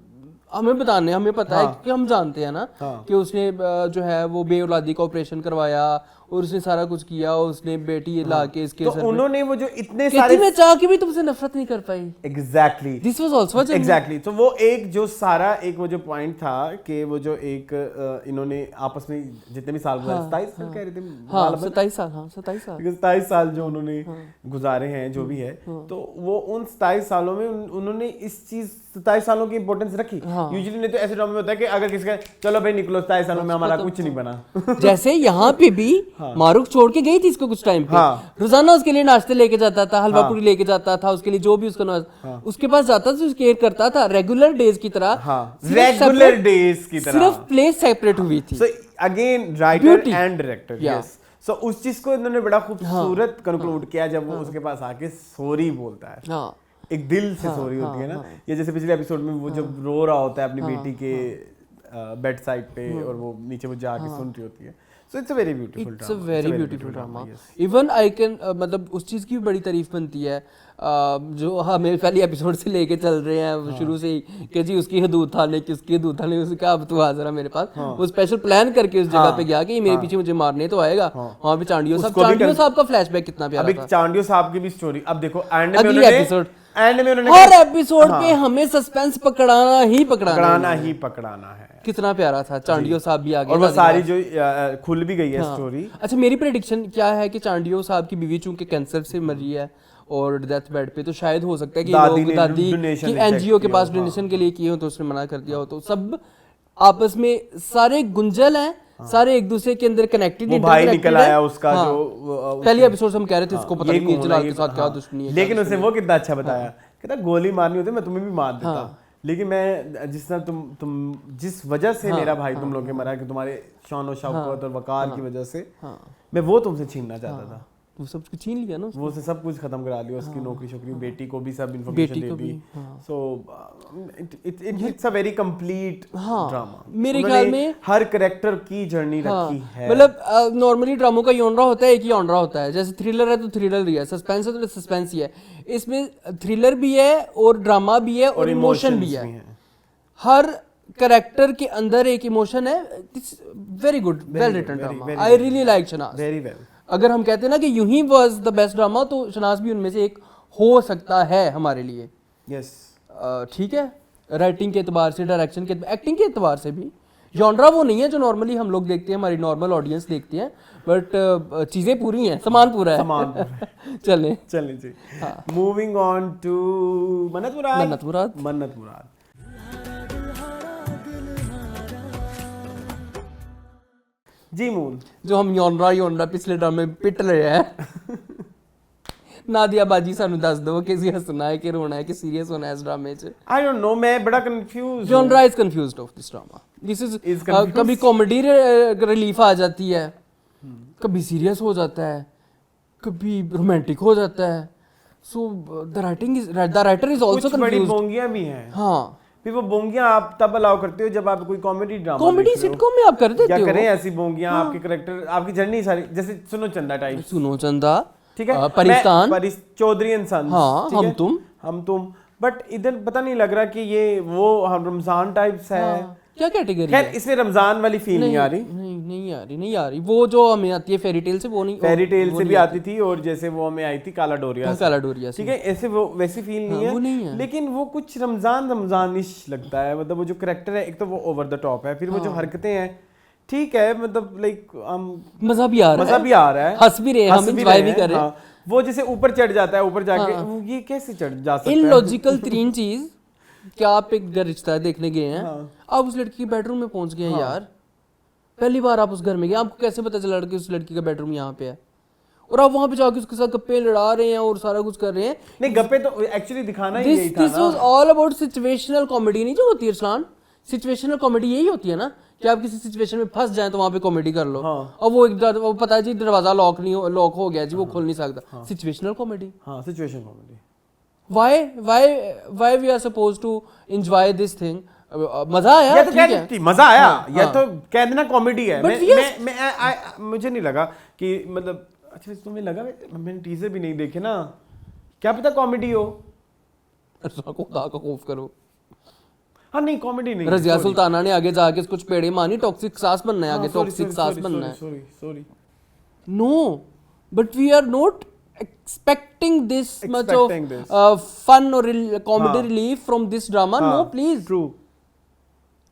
हमें पता है कि हम जानते हैं ना कि उसने जो है वो बेऔलादी का ऑपरेशन करवाया और उसने सारा कुछ किया, उसने बेटी ला के इसके तो उन्होंने वो जो इतने सारे मैं चाह के भी तुमसे नफरत नहीं कर पाई। Exactly, this was also exactly. तो वो एक जो सारा एक वो जो पॉइंट था कि वो जो एक इन्होंने आपस में जितने भी साल गुजारे, 27 साल कह रहे थे, 27 साल जो उन्होंने गुजारे हैं जो भी है, तो वो उन 27 सालों में उन्होंने इस चीज 27 सालों की इंपॉर्टेंस रखी। यूजुअली नहीं तो ऐसे ड्रामे में होता है कि अगर किसी का चलो भाई निकलो 27 सालों में हमारा कुछ नहीं बना। जैसे यहाँ पे भी मारूफ छोड़ के गई थी इसको कुछ टाइम पे, रोजाना उसके लिए नाश्ते लेके जाता था, हलवा पूरी लेके जाता था, उसके लिए जो भी उसका उसके पास जाता था, उसकी केयर करता था रेगुलर डेज की तरह। सिर्फ प्लेस सेपरेट हुई थी। Again writer and director, yes. So उस चीज को इन्होंने बड़ा खूबसूरत कंक्लूड किया जब वो उसके पास आके सॉरी बोलता है, एक दिल से सॉरी होती है ना। ये जैसे पिछले एपिसोड में वो जब रो रहा होता है अपनी बेटी के बेड साइड पे और वो नीचे वो जाके सुन रही होती है। So it's a very beautiful drama. Even I can मतलब उस चीज़ की भी बड़ी तारीफ बनती है जो हमें पहले एपिसोड से लेके चल रहे हैं शुरू से ही कि जी उसकी हदूद था लेकिन उसकी हदूद था नहीं, उसने कहा अब तू आ जरा मेरे पास। वो स्पेशल प्लान करके उस जगह पे गया कि मेरे पीछे मुझे मारने तो आएगा। वहाँ पे चांडियो साहब का फ्लैशबैक कितना प्यारा था। चांडियो साहब की भी स्टोरी अब देखो एंड में उन्होंने हर एपिसोड पे हमें सस्पेंस पकड़ाना है। कितना प्यारा था। चांडियो साहब भी आ गए और वो सारी जो खुल भी गई है स्टोरी। अच्छा, मेरी प्रेडिक्शन क्या है कि चांडियो साहब की बीवी चूंकि कैंसर से मरी है और डेथ बेड पे, तो शायद हो सकता है कि दादी की एनजीओ के पास डोनेशन के लिए किए हो तो उसने मना कर दिया हो, तो सब आपस में सारे गुंजल हैं, सारे एक दूसरे के अंदर कनेक्टेड। वो भाई निकल आया उसका जो पहले एपिसोड से हम कह रहे थे उसको पता नहीं मीर जलाल के साथ क्या दुश्मनी है, लेकिन उसने वो कितना अच्छा बताया, कहता गोली मारनी होती मैं तुम्हें भी मार देता, लेकिन मैं जिस तरह तुम जिस वजह से मेरा भाई तुम लोग के मरा कि तुम्हारे शान और शौकत और वकार की वजह से मैं वो तुमसे छीनना चाहता था। वो सब कुछ छीन लिया ना उसने। वो से सब कुछ खत्म करा लिया, उसकी नौकरी शोकरी, बेटी को भी सब information they the. So it's a very complete drama. मेरे ख्याल में हर कैरेक्टर की जर्नी रखी है। मतलब नॉर्मली ड्रामों का जॉनरा होता है, एक ही जॉनरा होता है, जैसे थ्रिलर है तो थ्रिलर ही है, सस्पेंस है तो सस्पेंस ही है। इसमें थ्रिलर भी है और ड्रामा भी है और इमोशन भी है। हर कैरेक्टर के अंदर एक इमोशन है। It's very good, well written drama. I really like Shanaz. Very well. अगर हम कहते हैं ना कि यूं ही वाज द बेस्ट ड्रामा, तो शनाज भी उनमें से एक हो सकता है हमारे लिए। यस, ठीक है, राइटिंग के एतबार से, डायरेक्शन के, एक्टिंग के एतबार से भी। जॉनरा वो नहीं है जो नॉर्मली हम लोग देखते हैं, हमारी नॉर्मल ऑडियंस देखती है, बट चीज़ें पूरी हैं, सामान पूरा है। सामान पूरा है। चलें जी। मूविंग ऑन टू मन्नत मुराद। जी मून, जो हम योनरा पिछले ड्रामे पिट रहे हैं। नादिया बाजी सानू दस दो कि हंसना है कि रोना है कि सीरियस होना है इस ड्रामे च। आई डोंट नो, मैं बड़ा confuse. Genre is confused of this drama. This is कभी कॉमेडी रिलीफ आ जाती है, कभी सीरियस हो जाता है, कभी रोमांटिक हो जाता है। So the writer is also कुछ बड़ी कंफ्यूज्ड। बोंगियां भी हैं। हाँ, फिर वो बोंगियां आप तब अलाउ करते हो जब आप कोई कॉमेडी ड्रामा, कॉमेडी सिटकॉम में आप कर देते क्या हो। करें ऐसी बोंगियां, आपके कैरेक्टर, आपकी जर्नी सारी, जैसे सुनो चंदा टाइप। सुनो चंदा, ठीक है, परिस्तान, चौधरी एंड सन्स, हाँ, हम तुम। बट इधर पता नहीं लग रहा कि ये वो रमजान टाइप्स है। क्या कैटेगरी खैर है? इसमें रमजान वाली फील नहीं आ रही। नहीं आ रही। वो जो हमें आती है फेरी टेल से, वो नहीं, फेरी टेल से भी आती थी, और जैसे वो हमें आई थी काला डोरिया से, ठीक है, ऐसे वो वैसी फील नहीं वो नहीं है। लेकिन वो कुछ रमजानिश लगता है। मतलब वो जो कैरेक्टर है, एक तो वो ओवर द टॉप है, फिर वो जो हरकतें हैं, ठीक है, मतलब लाइक मजा भी आ रहा है, हंस भी रहे, हम एंजॉय भी कर रहे हैं। वो जैसे ऊपर चढ़ जाता है, ऊपर जाके ये कैसे चढ़ जा सकता है? इलॉजिकल तरीन चीज, क्या आप एक घर रिश्ता देखने गए हैं, आप उस लड़की के बेडरूम में पहुंच गए हैं यार, पहली बार आप उस घर में गए, आपको कैसे पता चला कि उस लड़की का बेडरूम यहाँ पे है, और आप वहां पे जाके उसके साथ गप्पे लड़ा रहे हैं और सारा कुछ कर रहे हैं। नहीं, गप्पे तो एक्चुअली दिखाना ही यही था ना। This was all about situational comedy, नहीं जो होती है इरफान, सिचुएशनल कॉमेडी यही होती है ना, कि आप किसी सिचुएशन में फंस जाएं तो वहां पे कॉमेडी कर लो। और वो पता है जी दरवाजा लॉक हो गया जी, वो खोल नहीं सकता। सिचुएशनल कॉमेडी, हाँ, situation comedy. why we are supposed to enjoy this thing? मजा आया, ठीक है, मजा आया, या तो कह देना कॉमेडी है। मैं मुझे नहीं लगा कि, मतलब अच्छा तुम्हें लगा, मैंने टीजर भी नहीं देखे ना, क्या पता कॉमेडी हो। खुदा का खौफ करो। हाँ नहीं, कॉमेडी नहीं। रजिया सुल्ताना ने आगे जाके कुछ पेड़े मानी, टॉक्सिक सास बनना है आगे, टॉक्सिक सास बनना है। Sorry no, but we are not expecting this much of fun or comedy relief from this drama. No, please. True.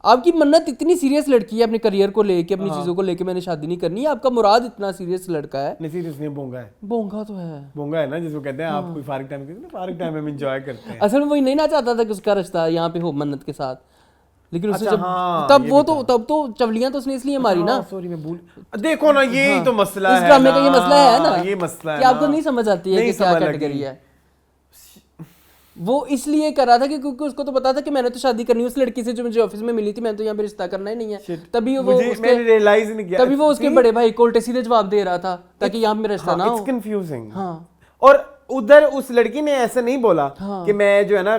आपकी मन्नत इतनी सीरियस लड़की है अपने करियर को लेके, अपनी चीजों को लेके, मैंने शादी नहीं करनी है। आपका मुराद इतना सीरियस लड़का है। नहीं, सीरियस नहीं, बोंगा है। बोंगा तो है, बोंगा है ना, जिसको कहते हैं आप कोई फारिग टाइम में एंजॉय करते हैं। असल में वही नहीं ना चाहता था कि उसका रिश्ता यहाँ पे हो मन्नत के साथ, लेकिन उसने जब तब तो चवलियां तो उसने इसलिए मारी ना। सॉरी, मैं भूल, देखो ना, यही तो मसला है। इस ड्रामे का ये मसला है ना, ये मसला है कि आपको नहीं समझ आती है कि क्या कैटेगरी है। वो इसलिए कर रहा था कि क्योंकि उसको तो पता था कि मैंने तो शादी करनी है उस लड़की से जो मुझे ऑफिस में मिली थी, मैंने तो यहाँ पे रिश्ता करना ही नहीं है। तभी वो उसके बड़े भाई को उल्टे सीधे जवाब दे रहा था ताकि यहाँ पे रिश्ता ना हो। It's confusing. और उधर उस लड़की ने ऐसे नहीं बोला कि मैं जो है ना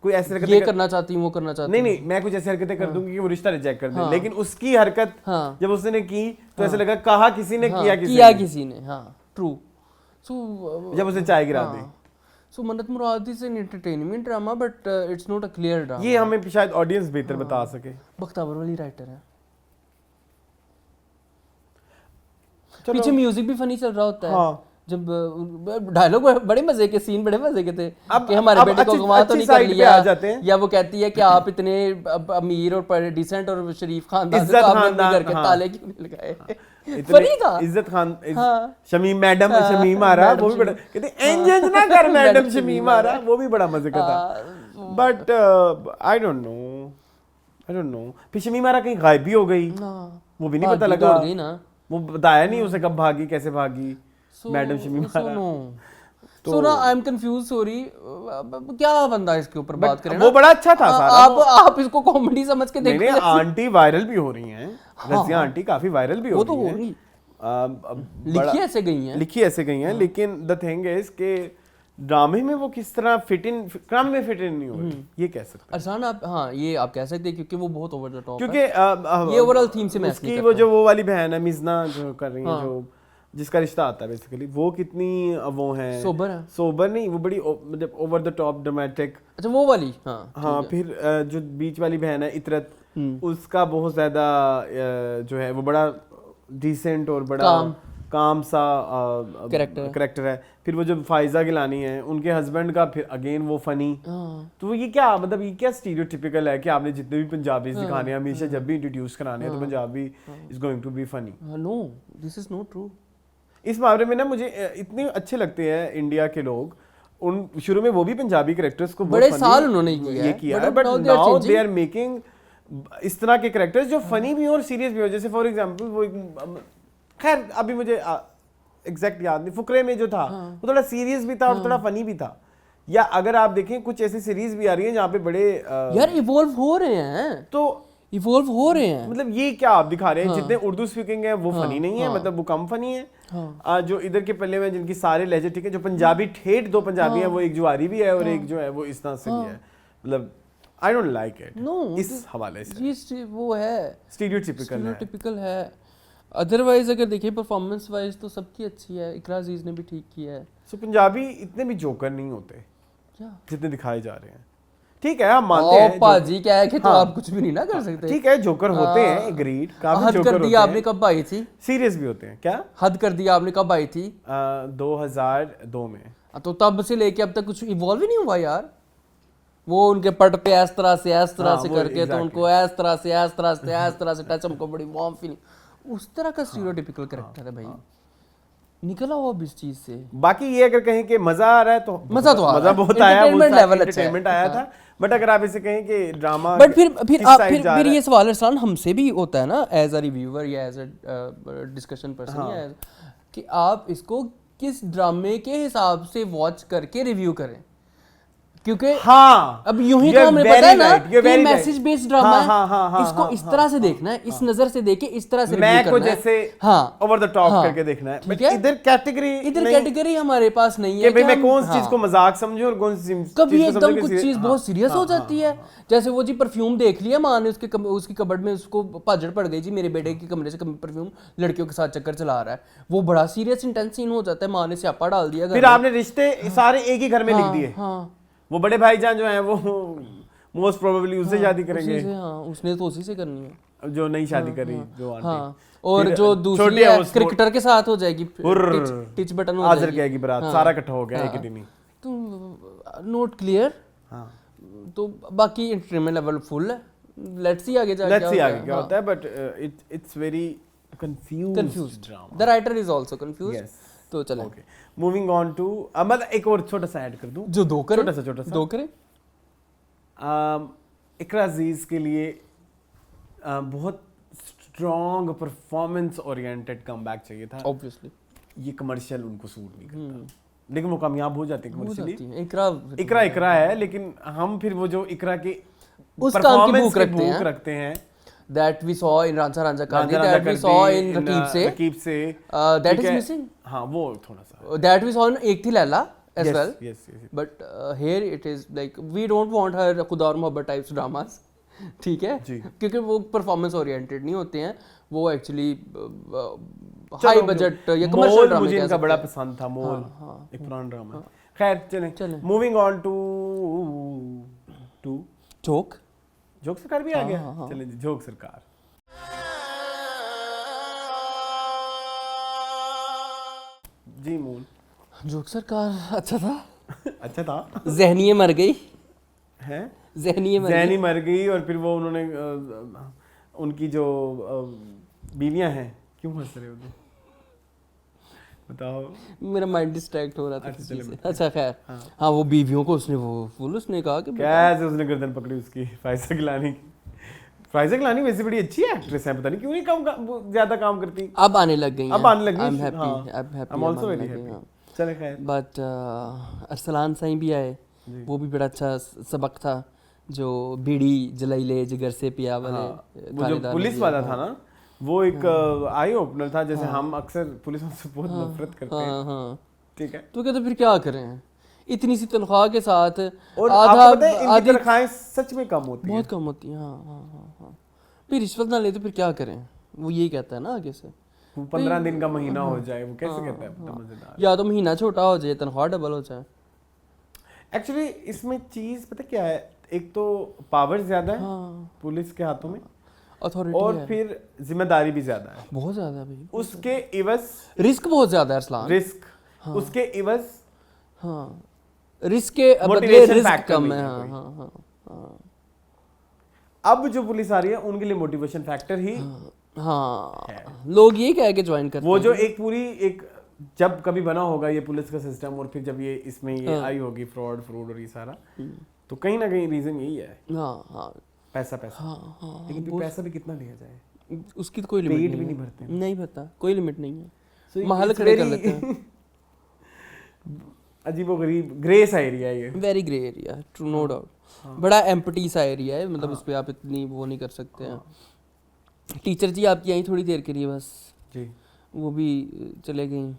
कोई ऐसी हरकतें ये करना चाहती हूँ, वो करना चाहती हूँ। नहीं, मैं कुछ ऐसी हरकतें कर दूंगी कि वो रिश्ता रिजेक्ट कर दे। लेकिन उसकी हरकत जब उसने की तो ऐसे लगा कहा किसी ने, किया किसी ने। हाँ, ट्रू। सो जब उसने चाय गिरा दी। So Mannat Murad is an entertainment drama, but it's not a clear drama. ये हमें शायद ऑडियंस बेहतर बता सके। बख्तावर वाली राइटर है। पीछे म्यूजिक भी फनी चल रहा होता है। जब डायलॉग बड़े मजे के, सीन बड़े मजे के थे कि हमारे बेटे को गवाह तो नहीं कर लिया, या वो कहती है कि आप इतने अमीर और डिसेंट और शरीफ खानदान से आपने अपने घर के ताले क्यों नहीं लगाए। फनी था। इज्जत खान, शमीम मैडम, शमीम आ रहा, वो भी बड़ा कहते एंजज ना कर मैडम, शमीम आ रहा, वो भी बड़ा मजे का था। बट आई डोंट नो फिर शमीम आ रहा कहीं गायब भी हो गई, वो भी नहीं पता लगा, वो बताया नहीं उसे कब भागी, कैसे भागी मैडम शमीमा। सो ना आई एम कंफ्यूज, सॉरी, क्या बंदा इसके ऊपर बात करे ना। वो बड़ा अच्छा था सारा। आप इसको कॉमेडी समझ के देखो। नहीं, आंटी वायरल भी हो रही हैं, रज़िया आंटी काफी वायरल भी हो रही हैं। लिखी ऐसे गई हैं, लिखी ऐसे गई हैं, लेकिन द थिंग इज के ड्रामे में वो किस तरह ड्रामे में फिट इन नहीं हो रही, ये कह सकते हैं। अरसान आप, हाँ ये आप कह सकते हैं क्योंकि वो बहुत ओवर द टॉप है, क्योंकि ये ओवरऑल थीम से मैच उसकी नहीं वो करता। जो वो वाली बहन है मिजना जो कर रही है, जो जिसका रिश्ता आता है बेसिकली, वो कितनी वो है सोबर है, सोबर नहीं, वो बड़ी मतलब ओवर द टॉप ड्रामेटिक। अच्छा वो वाली, हाँ हाँ, फिर जो बीच वाली बहन है इतरत, उसका बहुत ज्यादा जो है वो बड़ा डिसेंट और बड़ा काम सा कैरेक्टर है। फिर वो जो फाइजा गिलानी है, उनके हस्बैंड का फिर अगेन वो फनी। तो ये क्या मतलब, ये क्या स्टीरियोटिपिकल है कि आपने जितने भी पंजाबी दिखाने हैं हमेशा जब भी इंट्रोड्यूस कराने हैं तो Punjabi is going to be funny. No, this is not true. इस मामले में ना मुझे इतने अच्छे लगते हैं इंडिया के लोग, उन शुरू में वो भी पंजाबी कैरेक्टर्स को बड़े साल उन्होंने ये किया है, but now they are making इस तरह के कैरेक्टर्स जो फनी भी हो और सीरियस भी हो। जैसे फॉर एग्जांपल वो खैर अभी मुझे एग्जैक्ट याद नहीं, फुकरे में जो था वो थोड़ा सीरियस भी था और थोड़ा फनी भी था। या अगर आप देखें कुछ ऐसी सीरीज भी आ रही है जहाँ पे बड़े यार इवॉल्व हो रहे हैं, तो इवॉल्व हो रहे हैं, मतलब ये क्या आप दिखा रहे हैं, जितने उर्दू स्पीकिंग है वो फनी नहीं है, मतलब वो कम फनी है। जो इधर के पल्ले में जिनकी सारे लहजे ठीक है, जो पंजाबी ठेठ दो पंजाबी है, वो एक जुआरी भी है और एक जो है वो इस तरह से भी है, मतलब I don't like it. No, इस हवाले से ये वो है स्टीरियोटिपिकल है। अदरवाइज अगर देखिए परफॉर्मेंस वाइज तो सबकी अच्छी है, इकरा अजीज ने भी ठीक किया है। सो पंजाबी इतने भी जोकर नहीं होते क्या जितने दिखाए जा रहे हैं। ठीक है, हम मानते हैं पाजी क्या है कि तो आप कुछ भी नहीं ना कर सकते। ठीक है, जोकर होते हैं, एग्रीड, काफी हद जोकर कर होते दिया हैं। आपने कब आई थी? सीरियस भी होते हैं क्या? हद कर दिया आपने कब आई थी? 2002 में। तो तब से लेके अब तक कुछ इवॉल्व ही नहीं हुआ यार। वो उनके पट पे इस तरह से करके तो उनको इस तरह से टच, हमको बड़ी वार्म फीलिंग, उस तरह का स्टीरियोटिपिकल कैरेक्टर है भाई। निकला हो अब इस चीज से। बाकी ये अगर कहें कि मजा आ रहा है तो मजा बहुत आया, एंटरटेनमेंट आया था। बट अगर आप इसे कहें कि ड्रामा, बट फिर ये सवाल अरसान हमसे भी होता है ना, एज अ रिव्यूअर या एज अ डिस्कशन पर्सन, या कि आप इसको किस ड्रामे के हिसाब से वॉच करके रिव्यू करें, क्योंकि अब यूं ही तो हमें पता है ना कि मैसेज बेस्ड ड्रामा है, इसको इस तरह से देखना है, इस नजर से देखे, इस तरह से रिव्यू करना है, जैसे ओवर द टॉप करके देखना है। बट इधर कैटेगरी हमारे पास नहीं है कि भाई मैं कौन सी चीज को मजाक समझूं और कौन सी चीज कभी एकदम कुछ चीज बहुत सीरियस हो जाती है। जैसे वो जी परफ्यूम देख लिया माँ ने, उसकी कबर्ड में उसको भाजड़ पड़ गई जी, मेरे बेटे के कमरे से परफ्यूम लड़कियों के साथ चक्कर चला रहा है, वो बड़ा सीरियस इंटेंस सीन हो जाता है, माँ ने स्यापा डाल दिया। फिर आपने रिश्ते सारे एक ही घर में लिख दिए, वो बड़े भाईजान जो हैं वो मोस्ट प्रोबेबली उससे शादी करेंगे, उसने तो उसी से करनी है जो नई शादी करी जो आंटी, और जो दूसरी है क्रिकेटर के साथ हो जाएगी, टिच बटन हो जाएगी, हाजिर जाएगी बारात, सारा इकट्ठा हो गया एक ही दिन ही। तो नोट क्लियर। तो बाकी एंटरटेनमेंट लेवल फुल है, लेट्स सी आगे क्या होता है। But it's very confused, the writer is also confused. तो चलें मूविंग ऑन टू, मतलब एक और छोटा सा ऐड कर दूं, जो दो करें, छोटा सा दो करें। इकरा अजीज के लिए बहुत स्ट्रॉन्ग परफॉर्मेंस ओरिएंटेड कमबैक चाहिए था। ऑब्वियसली ये कमर्शियल उनको सूट नहीं करता, लेकिन वो कामयाब हो जाते हैं कमर्शियली। इकरा है, लेकिन हम फिर वो जो इकरा के उस काम की भूख रखते हैं, that we saw in Rancha Rancha Kardi, that we saw in Rakib se, that is missing. हाँ, वो थोड़ा सा that we saw in Ek Thi Laila as well. Yes. But here it is like we don't want her खुदा और मोहब्बत types dramas, ठीक है, क्योंकि वो परफॉर्मेंस ओरिएंटेड नहीं होते हैं, वो एक्चुअली हाई बजट या कमर्शियल ड्रामा। मुझे इनका बड़ा पसंद था मोल, एक पुराना ड्रामा। खैर चलें मूविंग ऑन टू जोक सरकार भी आ गया। चलें जी, जोक सरकार। जी मूल, जोक सरकार अच्छा था ज़हनिये मर गई है, ज़हनी मर गई और फिर वो उन्होंने उनकी जो बीवियां हैं, क्यों हंस रहे हो बताओ? मेरा माइंड डिस्ट्रैक्ट हो रहा था किसी से। अच्छा खैर, हाँ वो बीवियों को उसने कहा कि कैसे उसने गर्दन पकड़ी उसकी, फाइजा गिलानी वैसे बड़ी अच्छी एक्ट्रेस है, पता नहीं क्यों नहीं ज्यादा काम करती। अब आने लग गई। I am happy I'm also very happy। चले खैर, बट अरसलान साईं भी आए, वो भी बड़ा अच्छा सबक था, जो बीड़ी जलाई ले जिगर से पिया वाले, वो जो पुलिस वाला था ना, वो एक आई ओपनर था, जैसे हम अक्सर पुलिस से बहुत नफरत करते हैं। हाँ ठीक है, तो कहते फिर क्या करें इतनी सी तनख्वाह के साथ, और आधा आपको पता है इनकी तनख्वाहें सच में कम होती हैं, बहुत कम होती हैं। हाँ। फिर रिश्वत ना ले तो फिर क्या करें, वो यही कहता है ना आगे से, 15 दिन का महीना हो जाए, वो कैसे कहता है, बड़ा मजेदार। या तो महीना छोटा हो जाए तनख्वाह डबल हो जाए। एक्चुअली इसमें चीज पता क्या है, एक तो पावर ज्यादा है हाँ। पुलिस के हाथों में, अथॉरिटी और है, फिर जिम्मेदारी भी ज्यादा है, बहुत ज्यादा भाई, उसके इवज रिस्क बहुत ज्यादा है अरसलान। रिस्क, उसके इवज हाँ, रिस्क के बदले Motivation रिस्क factor कम नहीं है। है हाँ कोई। हाँ हाँ हाँ अब जो पुलिस आ रही है उनके लिए मोटिवेशन फैक्टर ही हाँ, लोग ये कह के ज्वाइन करते वो हैं। जो एक पूरी एक जब कभी बना होगा ये पुलिस का सिस्टम, और फिर जब ये इसमें ये आई होगी फ्रॉड और ये सारा, तो कहीं ना कहीं रीजन यही है, हाँ पैसा पैसा। हाँ हाँ, लेकिन फिर पैसा भी कितना लिया जाए, उसकी तो कोई लिमिट पेट नहीं भी है। नहीं भरते। नहीं भरता, कोई लिमिट नहीं है, So महल it's खड़े कर very- लेते हैं। अजीबोगरीब ग्रे सा एरिया है ये। Very grey area, true, no doubt. बड़ा एम्प्टी सा एरिया है, मतलब उस पर आप इतनी वो नहीं कर सकते हैं। टीचर जी आपकी आई थोड़ी देर के लिए बस, जी वो भी चले गई।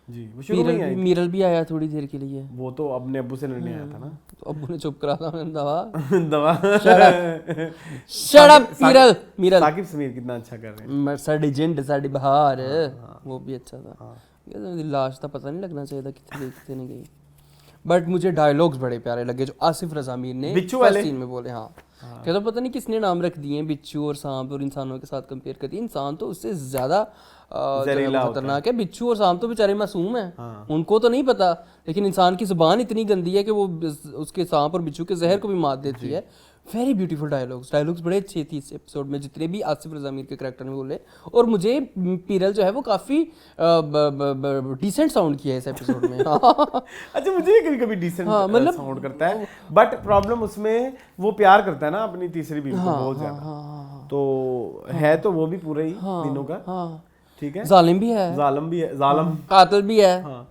जी, वो शुरू में ही आई थी। मीरल भी आया थोड़ी देर के लिए, वो तो अपने अब्बू से लड़ने आया था ना। तो अब्बू ने चुप करा था, मैंने दवा दवा। Shut up Meeral. मीरल साकिब समीर कितना अच्छा कर रहे हैं। साड़ी जिंद साड़ी बहार, वो भी अच्छा था। लाश था, पता नहीं लगना चाहिए था कितने गई कितने नहीं गई। बट मुझे डायलॉग्स बड़े प्यारे लगे जो आसिफ रजा मीर ने बिच्छू फर्स्ट वाले? सीन में बोले। हाँ, कहता पता नहीं किसने नाम रख दिए बिच्छू और सांप, और इंसानों के साथ कंपेयर कर दिया। इंसान तो उससे ज्यादा जहरीला होता खतरनाक है। बिच्छू और सांप तो बेचारे मासूम हैं, हाँ। उनको तो नहीं पता, लेकिन इंसान की जुबान इतनी गंदी है कि वो उसके सांप और बिच्छू के जहर को भी मार देती है। वेरी ब्यूटीफुल डायलॉग्स बड़े अच्छे थी इस एपिसोड में, जितने भी आसिफ रजा मीर के करैक्टर में बोले। और मुझे पीरल जो है वो काफी डिसेंट साउंड किया है इस एपिसोड में। अच्छा, मुझे कभी कभी डिसेंट हाँ, मतलब- साउंड करता है, बट प्रॉब्लम उसमें वो प्यार करता है ना अपनी तीसरी बीवी को बहुत ज्यादा, तो है तो वो भी पूरा ही दिनों का। हाँ, ठीक है, जालिम भी है, जालम भी है, जालम। कातिल भी है, हाँ,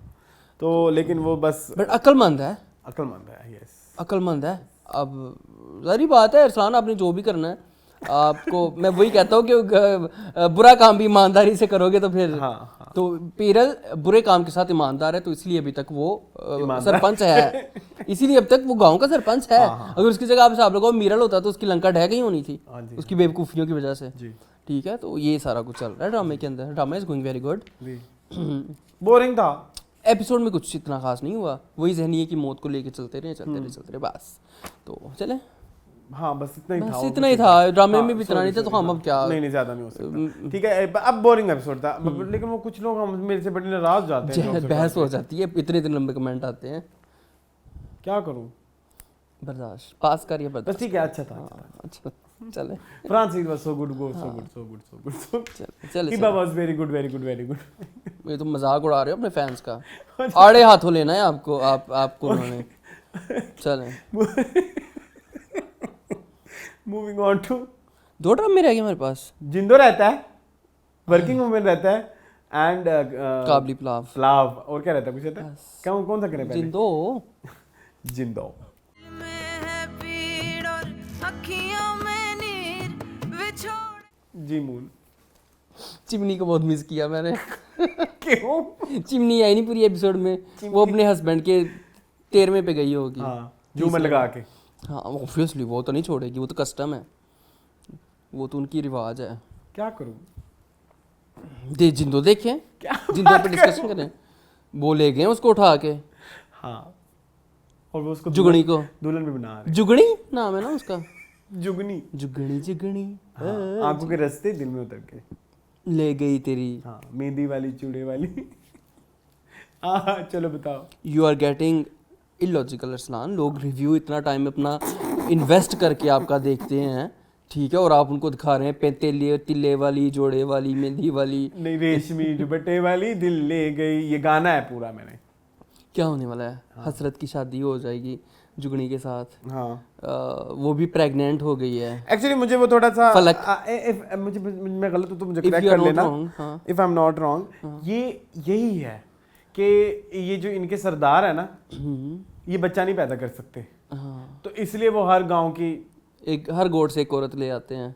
तो लेकिन वो बस बट अक्लमंद है, अक्लमंद है। यस, अक्लमंद है। अब सारी बात है अरसान, आपने जो भी करना है आपको, मैं वही कहता हूँ कि बुरा काम भी ईमानदारी से करोगे तो फिर हाँ। तो पीरल बुरे काम के साथ ईमानदार है, तो इसलिए अभी तक वो सरपंच है, इसीलिए अब तक वो गांव का सरपंच है। अगर उसकी जगह आप हिसाब लगाओ मीरल होता तो उसकी लंका ढह गई होनी थी उसकी बेवकूफ़ियों की वजह से। ठीक है, तो ये सारा कुछ चल रहा है ड्रामे के अंदर। Drama is going very good. Boring था एपिसोड में कुछ इतना खास नहीं हुआ, वही जहनी है कि मौत को लेके चलते रहे बस। तो चले, हाँ, बस इतना ही था। बस इतना ही था, ड्रामे में भी इतना नहीं था, तो हम अब क्या। नहीं ज्यादा नहीं हो सकता। ठीक है, अब बोरिंग एपिसोड था, लेकिन वो कुछ लोग हम मेरे से बड़े नाराज हो जाते हैं, बहस हो जाती है, इतने लंबे कमेंट आते हैं, क्या करूं, बर्दाश्त पास करिए बस बर्दाश्त। ठीक है, अच्छा था। अच्छा चले, Francis was so good, so good. चले Kiba was very good. ये तो मजाक उड़ा रहे हो अपने फैंस का, आड़े हाथों लेना है आपको, आपको उन्होंने। चले, मूविंग ऑन टू 2 ड्रामे रह गए हमारे पास। जिंदो रहता है, वर्किंग वुमेन रहता है, एंड काबली पुलाव, पुलाव, और क्या रहता है, कुछ रहता है, कौन सा करें पहले? जिंदो। जी मून, चिमनी को बहुत मिस किया मैंने। क्यों? चिमनी आई नहीं पूरी एपिसोड में, वो अपने हस्बैंड के 13वें पे गई होगी। हाँ, झूमर लगा के। हाँ, ऑब्वियसली वो तो नहीं छोड़ेगी, वो तो कस्टम है, वो तो उनकी रिवाज है। क्या करूं? जिंदो देखें, जिंदो पे डिस्कशन करें। वो ले गए उसको उठा के, हाँ, और वो उसको जुगनी को दुल्हन भी बना रहे। जुगनी नाम है ना उसका, जुगनी, जुगनी आंखों के रास्ते दिल में उतर के ले गई तेरी। हाँ, मेहंदी वाली, चूड़े वाली। चलो बताओ। You are getting illogical Arsalan. लोग रिव्यू इतना टाइम अपना इन्वेस्ट करके आपका देखते हैं, ठीक है, और आप उनको दिखा रहे हैं पेतेले तिल्ले वाली, जोड़े वाली, मेहंदी वाली। नहीं, रेशमी दुपट्टे वाली दिल ले गई, ये गाना है पूरा मैंने। क्या होने वाला है? हसरत की शादी हो जाएगी जुगनी के साथ। हाँ, वो भी प्रेग्नेंट हो गई है। एक्चुअली मुझे वो थोड़ा सा फलक। मुझे मैं गलत हूँ तो मुझे If करेक्ट you are कर not लेना। wrong, हाँ। If I am not wrong, ये यही है कि ये जो इनके सरदार है ना, ये बच्चा नहीं पैदा कर सकते, हाँ, तो इसलिए वो हर गांव की एक हर गोट से एक औरत ले आते हैं,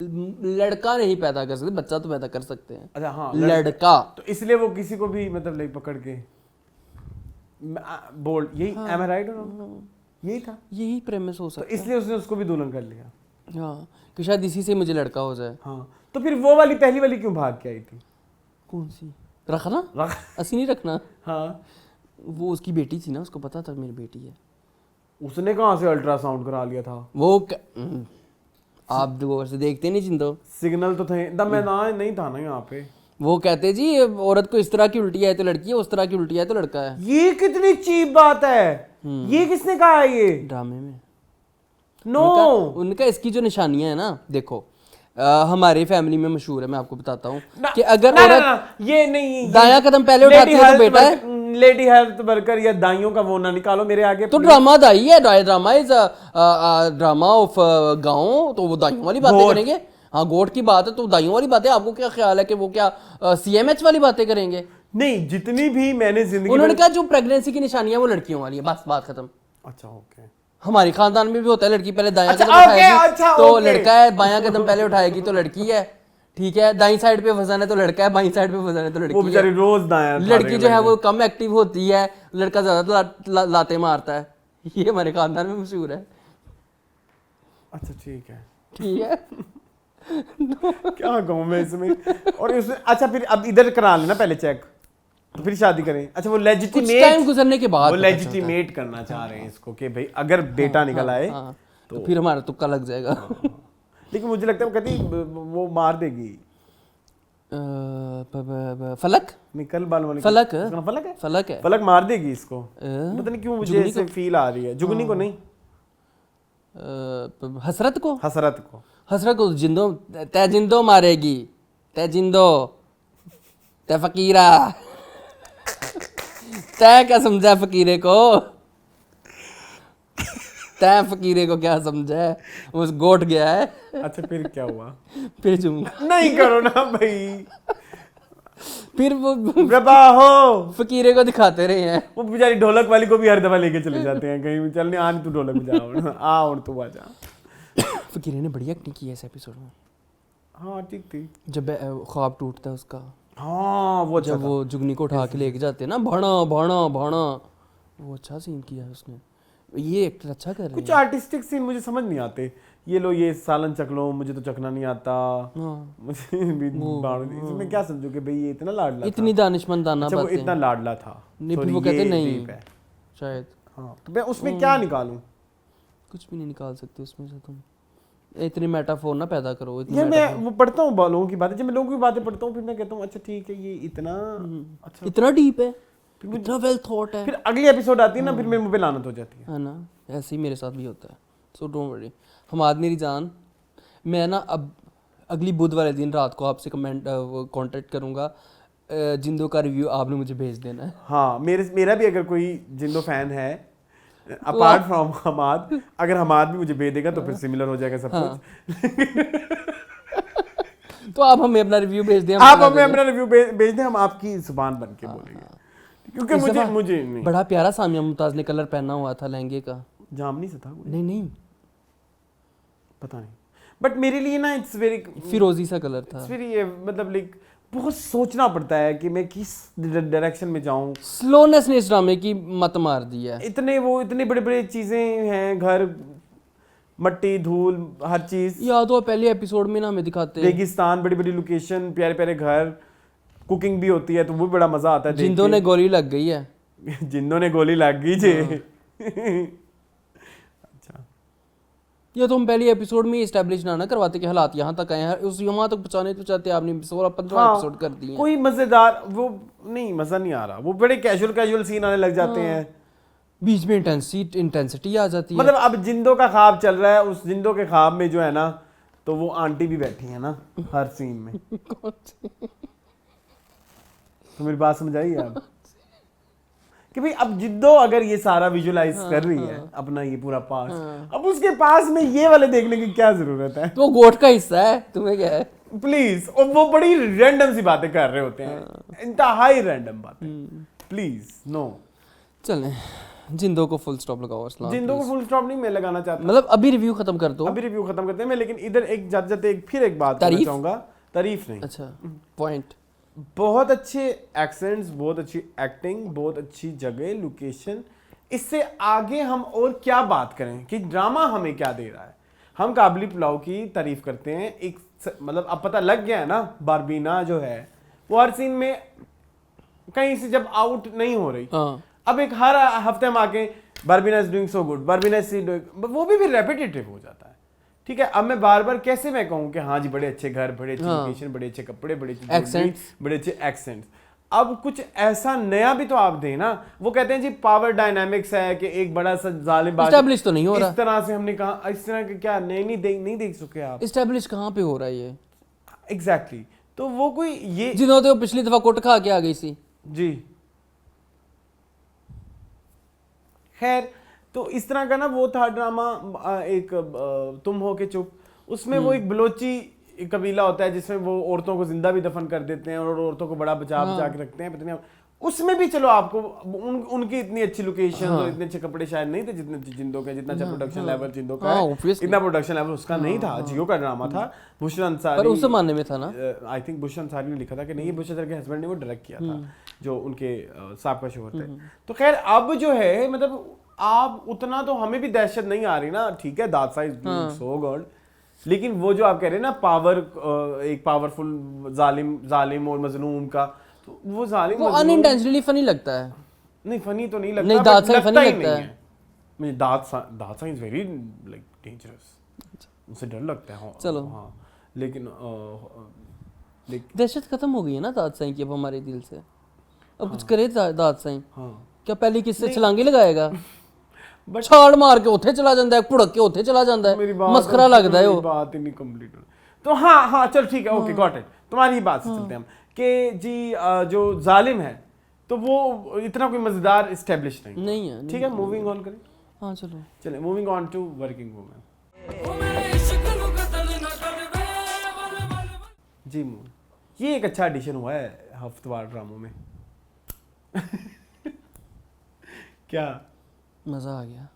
लड़का नहीं पैदा कर सकते, बच्चा तो पैदा कर सकते हैं। अच्छा हाँ, लड़का तो इसलिए वो किसी को भी मतलब लाइक पकड़ के बोल यही, am I right or not? यही था, यही प्रेमिस हो तो सकता इसलिए उसने उसको भी दुल्हन कर लिया। है। हाँ कि शायद इसी से मुझे लड़का हो जाए। हाँ तो फिर वो वाली पहली वाली क्यों भाग के आई थी? कौन सी? रखना असली नहीं रखना। हाँ वो उसकी बेटी थी ना, उसको पता था मेरी बेटी है। उसने कहाँ से अल्ट्रासाउंड करा लिया था? आप दूर से देखते नहीं जिंदो, सिग्नल तो थे तब, मैं ना नहीं था ना यहाँ पे। वो कहते जी औरत को इस तरह की उल्टी है तो लड़की है, उस तरह की उल्टी है तो लड़का है। ये कितनी चीप बात है, ये किसने कहा है ये ड्रामे में? नो उनका इसकी जो निशानियां है ना, देखो हमारे फैमिली में मशहूर है, मैं आपको बताता हूँ कि अगर औरत ये नहीं दायां कदम पहले उठाती है तो बेटा है। लेडी हेल्थ वर्कर या दाइयों का वो ना निकालो मेरे आगे। तो ड्रामा दाई है, ड्रामा इज ड्रामा ऑफ गाँव, तो वो दाइयों वाली बातें करेंगे। हाँ गोट की बात है तो दाइयों वाली बातें। आपको क्या ख्याल है कि वो क्या CMH वाली बातें करेंगे? नहीं, जितनी भी मैंने जिंदगी उन्होंने कहा जो प्रेगनेंसी की निशानियां वो लड़कियों वाली है, बस बात खत्म। अच्छा ओके, हमारे खानदान में भी होता है, लड़की पहले दायां अच्छा, कदम ओके, उठाएगी अच्छा, तो ओके। लड़का है, बायां कदम पहले उठाएगी तो लड़की है, ठीक है। दाईं साइड पे वजन है तो लड़का है, बाईं साइड पे वजन है तो लड़की वो बेचारी है। रोज दाया लड़की जो है वो कम एक्टिव होती है, लड़का ज्यादा लाते मारता है। ये हमारे खानदान में मशहूर है। अच्छा ठीक है, ठीक है। क्या कहूँ मैं इसमें। और उसने अच्छा फिर अब इधर करा लेना पहले चेक, तो फिर शादी करें। अच्छा वो कुछ टाइम लेजिटिमेट, गुजरने के बाद वो पता चलता है। लेजिटिमेट करना चाह रहे हैं इसको कि भाई अगर बेटा निकल आए हाँ, तो फिर हमारा तुक्का लग जाएगा। लेकिन मुझे लगता है वो कहती वो मार देगी। फलक निकल बाल वाली फलक उसका फलक है, फलक है। फलक मार देगी इसको। पता नहीं क्यों मुझे ऐसे फील आ रही है। जुगनी को नहीं, हसरत को, हसरत को, हसरत को जिंदो तय जिंदो मारेगी, तय जिंदो, तय फकीरा। तय क्या समझा फकीरे को? तय फकीरे को क्या समझा है? उस गोट गया है। अच्छा फिर क्या हुआ? फिर झुमका नहीं करो ना भाई, फिर वो रबा हो फकीरे को दिखाते रहे हैं। वो बेचारी ढोलक वाली को भी हर दफा लेके चले जाते हैं कहीं भी। चलने आ तू ढोलक बजा, आ और तू बजा। फकीरे ने बड़ी एक्टिंग की है इस एपिसोड में। हाँ ठीक थी। जब ख्वाब टूटता है उसका, हाँ वो अच्छा जब वो जुगनी को उठा के लेके जाते हैं ना, भाणा भाणा भाणा, वो अच्छा सीन किया है उसने। ये एक्टर अच्छा कर रहे कुछ हैं। आर्टिस्टिक सीन मुझे समझ नहीं आते। ये लो ये सालन चक लो, मुझे तो चखना नहीं आता। हाँ। मुझे भी इसमें क्या समझो कि भाई ये इतना लाडला इतनी दानिशमंदाना अच्छा वो बातें। इतना लाडला था। नहीं, फिर Sorry, वो कहते ये नहीं deep है। शायद हाँ तो मैं उसमें क्या निकालूं? कुछ भी नहीं निकाल सकते उसमें से तुम। इतनी मेटाफोर ना पैदा करो, इतनी यार मैं मेटाफोर। वो पढ़ता हूँ लोगों की बातें, जब मैं लोगों की बातें पढ़ता हूँ फिर मैं कहता हूँ अच्छा ठीक है ये इतना अच्छा। इतना डीप है, इतना वेल थॉट है। फिर अगली एपिसोड आती है ना, फिर मेरे मुंह पे लानत हो जाती है। है ना, ऐसे ही मेरे साथ भी होता है। सो डोंट वरी हमाद मेरी जान। मैं ना अब अगली बुध वाले दिन रात को आपसे कांटेक्ट करूंगा। जिंदो का रिव्यू आपने मुझे भेज देना है। हाँ मेरा भी अगर कोई जिंदो फैन है अपार्ट फ्रॉम हमाद, अगर हमाद भी मुझे भेज देगा तो फिर सिमिलर हो जाएगा सब कुछ। तो आप हमें अपना रिव्यू भेज दें, आप हमें अपना रिव्यू भेज दें, हम आपकी जुबान बन के बोलेंगे। क्योंकि इस मुझे दफा मुझे नहीं बड़ा प्यारा सामिया मुमताज ने कलर पहना हुआ था लहंगे का। जामनी से था कोई? नहीं पता नहीं, बट मेरे लिए ना इट्स वेरी फिरोजी सा कलर था। मतलब लाइक बहुत सोचना पड़ता है कि मैं किस डायरेक्शन में जाऊं। स्लोनेस ने इस ड्रामे की मत मार दी है। इतने बड़े बड़े चीजें हैं, घर मट्टी धूल हर चीज, याद हो पहले एपिसोड में ना हमें दिखाते हैं रेगिस्तान, बड़ी बड़ी लोकेशन, प्यारे प्यारे घर, कुकिंग भी होती है तो वो भी बड़ा मजा आता है। जिंदों ने गोली लग गई है। जिंदों ने गोली लग गई जे। अच्छा ये तो हम पहले एपिसोड में एस्टैब्लिश ना करवाते कि हालात यहाँ तक आए हैं, उस यहाँ तक पहुँचाते आपने 16-15 एपिसोड कर दिए हैं। कोई मजेदार वो नहीं, मजा नहीं आ रहा। वो बड़े कैजुअल सीन आने लग जाते हैं, बीच में इंटेंसिटी आ जाती है। मतलब अब जिंदों का ख्वाब चल रहा है, उस जिंदों के ख्वाब में जो है ना, तो वो आंटी भी बैठी है ना हर सीन में। तो मेरी बात समझ आई आप कि भाई अब जिद्दो अगर ये सारा विजुअलाइज कर रही है अपना ये पूरा पास, अब उसके पास में ये वाले देखने की क्या जरूरत है? तो गोट का हिस्सा है, तुम्हें क्या है? प्लीज। और वो बड़ी रैंडम सी बातें कर रहे होते हैं, इंतहाई रैंडम बातें। Please no. चलें जिंदो को फुल स्टॉप लगाओ असलाम। जिंदो को फुल स्टॉप नहीं मैं लगाना चाहता, मतलब अभी रिव्यू खत्म कर दो। अभी रिव्यू खत्म करते हैं मैं, लेकिन इधर एक जाते जाते फिर एक बात करना चाहूंगा। तारीफ नहीं, अच्छा पॉइंट। बहुत अच्छे एक्सेंट्स, बहुत अच्छी एक्टिंग, बहुत अच्छी जगह, लोकेशन। इससे आगे हम और क्या बात करें कि ड्रामा हमें क्या दे रहा है। हम काबली पुलाव की तारीफ करते हैं, एक मतलब अब पता लग गया है ना, बारबीना जो है वो हर सीन में कहीं से जब आउट नहीं हो रही। अब एक हर हफ्ते हम आके Barbeena is doing so good, Barbeena is doing, वो भी रेपिटेटिव हो जाता है। ठीक है, अब मैं बार बार कैसे मैं कहूँ कि हाँ जी बड़े अच्छे घर, बड़े अच्छे लोकेशन, बड़े अच्छे कपड़े, बड़े अच्छे एक्सेंट्स, बड़े अच्छे एक्सेंट्स। अब कुछ ऐसा नया भी तो आप दें ना। वो कहते हैं जी पावर डायनामिक्स है कि एक बड़ा सा जालिम बादशाह एस्टैब्लिश तो नहीं हो रहा इस तरह से। हमने कहा इस तरह के क्या नहीं देख सके आप। एस्टैब्लिश कहाँ पे हो रहा है ये? एग्जैक्टली तो वो कोई ये जिन्होंने तो पिछली दफा कोट खा के आ गई सी जी। खैर तो इस तरह का ना वो था ड्रामा, एक तुम हो के चुप, उसमें वो एक बलोची कबीला होता है जिसमें वो औरतों को जिंदा भी दफन कर देते हैं और औरतों को बड़ा बचा के रखते हैं। पता नहीं उसमें भी चलो आपको उनकी इतनी अच्छी लोकेशन और इतने अच्छे कपड़े शायद नहीं थे जितने जिंदो के, जितना अच्छा प्रोडक्शन लेवल जिंदो का है, इतना प्रोडक्शन लेवल उसका नहीं था। जियो का ड्रामा था, बुशरा अंसारी, पर उस जमाने में था ना, आई थिंक बुशरा अंसारी ने लिखा था कि नहीं, ये बुशरा अंसारी के हस्बैंड ने वो डायरेक्ट किया था, जो उनके साहब का शोहर थे। तो खैर अब जो है मतलब आप उतना तो हमें भी दहशत नहीं आ रही ना। ठीक है, दाद साइज सो गॉड, लेकिन वो जो आप कह रहे हैं ना पावर, एक पावरफुल जालिम और मजलूम का, तो वो जालिम वो अनइंटेंशनली फनी लगता है। नहीं फनी तो नहीं लगता, नहीं, दाद साइज फनी लगता है। मुझे दाद साइज वेरी लाइक डेंजरस, मुझे डर लगता है। चलो हाँ, लेकिन दहशत खत्म हो गई है ना दाद साईं की अब हमारे दिल से। अब कुछ करे दाद साईं, क्या पहले किससे छलांगे लगाएगा? छाड़ मार के उठे चला जाता है, पुड़क के उठे चला जाता है, मस्खरा लगता है वो। बात ही नहीं कंप्लीट। तो हाँ चल ठीक है, ओके गॉट इट। तुम्हारी ही बात से चलते हैं हम कि जी जो जालिम है तो वो इतना कोई मजेदार एस्टेब्लिश नहीं है। ठीक है, मूविंग ऑन करें। हाँ चलो चले, moving on to working women जी। ये एक अच्छा एडिशन हुआ है हफ्तेवार ड्रामों में। क्या मजा आ गया।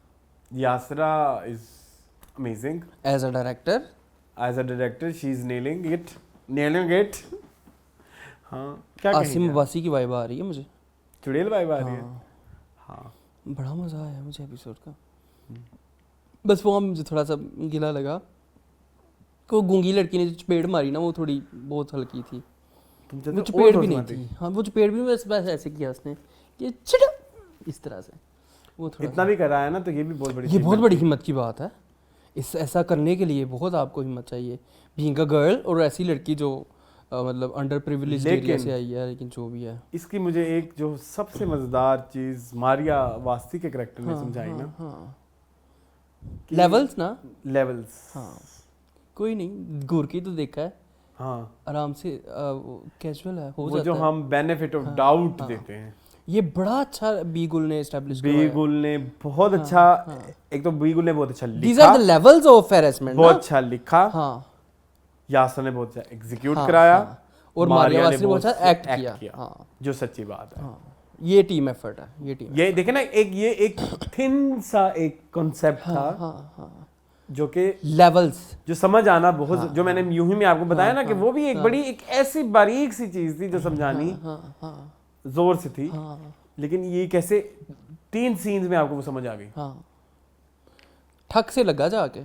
Yasra is amazing as a director she is nailing it. हाँ क्या आसिम अब्बासी की वाइब आ रही है मुझे, चुड़ैल वाइब आ रही है। हाँ बड़ा मजा आया मुझे एपिसोड का। बस वो मुझे थोड़ा सा गिला लगा कि वो गूंगी लड़की ने जो चपेट मारी ना, वो थोड़ी बहुत हल्की थी। वो चपेट भी नहीं थी। हाँ वो चपेट भी बस ऐसे किया उसने कि चिड़ा इस तरह से, वो थोड़ा इतना भी करा है ना, तो ये भी बहुत बड़ी, ये बहुत बड़ी हिम्मत की बात है। इस ऐसा करने के लिए बहुत आपको हिम्मत चाहिए, बीइंग अ गर्ल, और ऐसी लड़की जो मतलब अंडर प्रिविलेज्ड एरिया से आई है। लेकिन जो भी है, इसकी मुझे एक जो सबसे मजेदार चीज मारिया वास्ती के कैरेक्टर ने समझाई ना, लेवल्स ना, लेवल्स। हाँ कोई नहीं, गुर की तो देखा है। हाँ आराम से कैजुअल है, हो वो जाता जो है। हम बेनिफिट ऑफ डाउट देते हैं, ये बड़ा अच्छा बीगुल ने एस्टैब्लिश किया है। बीगुल ने बहुत अच्छा, एक तो बीगुल ने बहुत अच्छा लिखा, These are the levels of harassment, बहुत ना? अच्छा लिखा। हाँ यासर ने बहुत अच्छा एग्जीक्यूट कराया, और मारिया वास्ती ने बहुत अच्छा एक्ट किया। हाँ जो सच्ची बात है। ये टीम एफर्ट है, ये टीम। ये देखे ना, एक थिन सा एक कॉन्सेप्ट था जो कि लेवल्स जो समझ आना बहुत, जो मैंने यूं ही में आपको बताया ना कि वो भी एक बड़ी एक ऐसी बारीक सी चीज थी जो समझानी जोर से थी। लेकिन ये कैसे 3 सीन्स में आपको वो समझ आ गई। ठक से लगा जाके,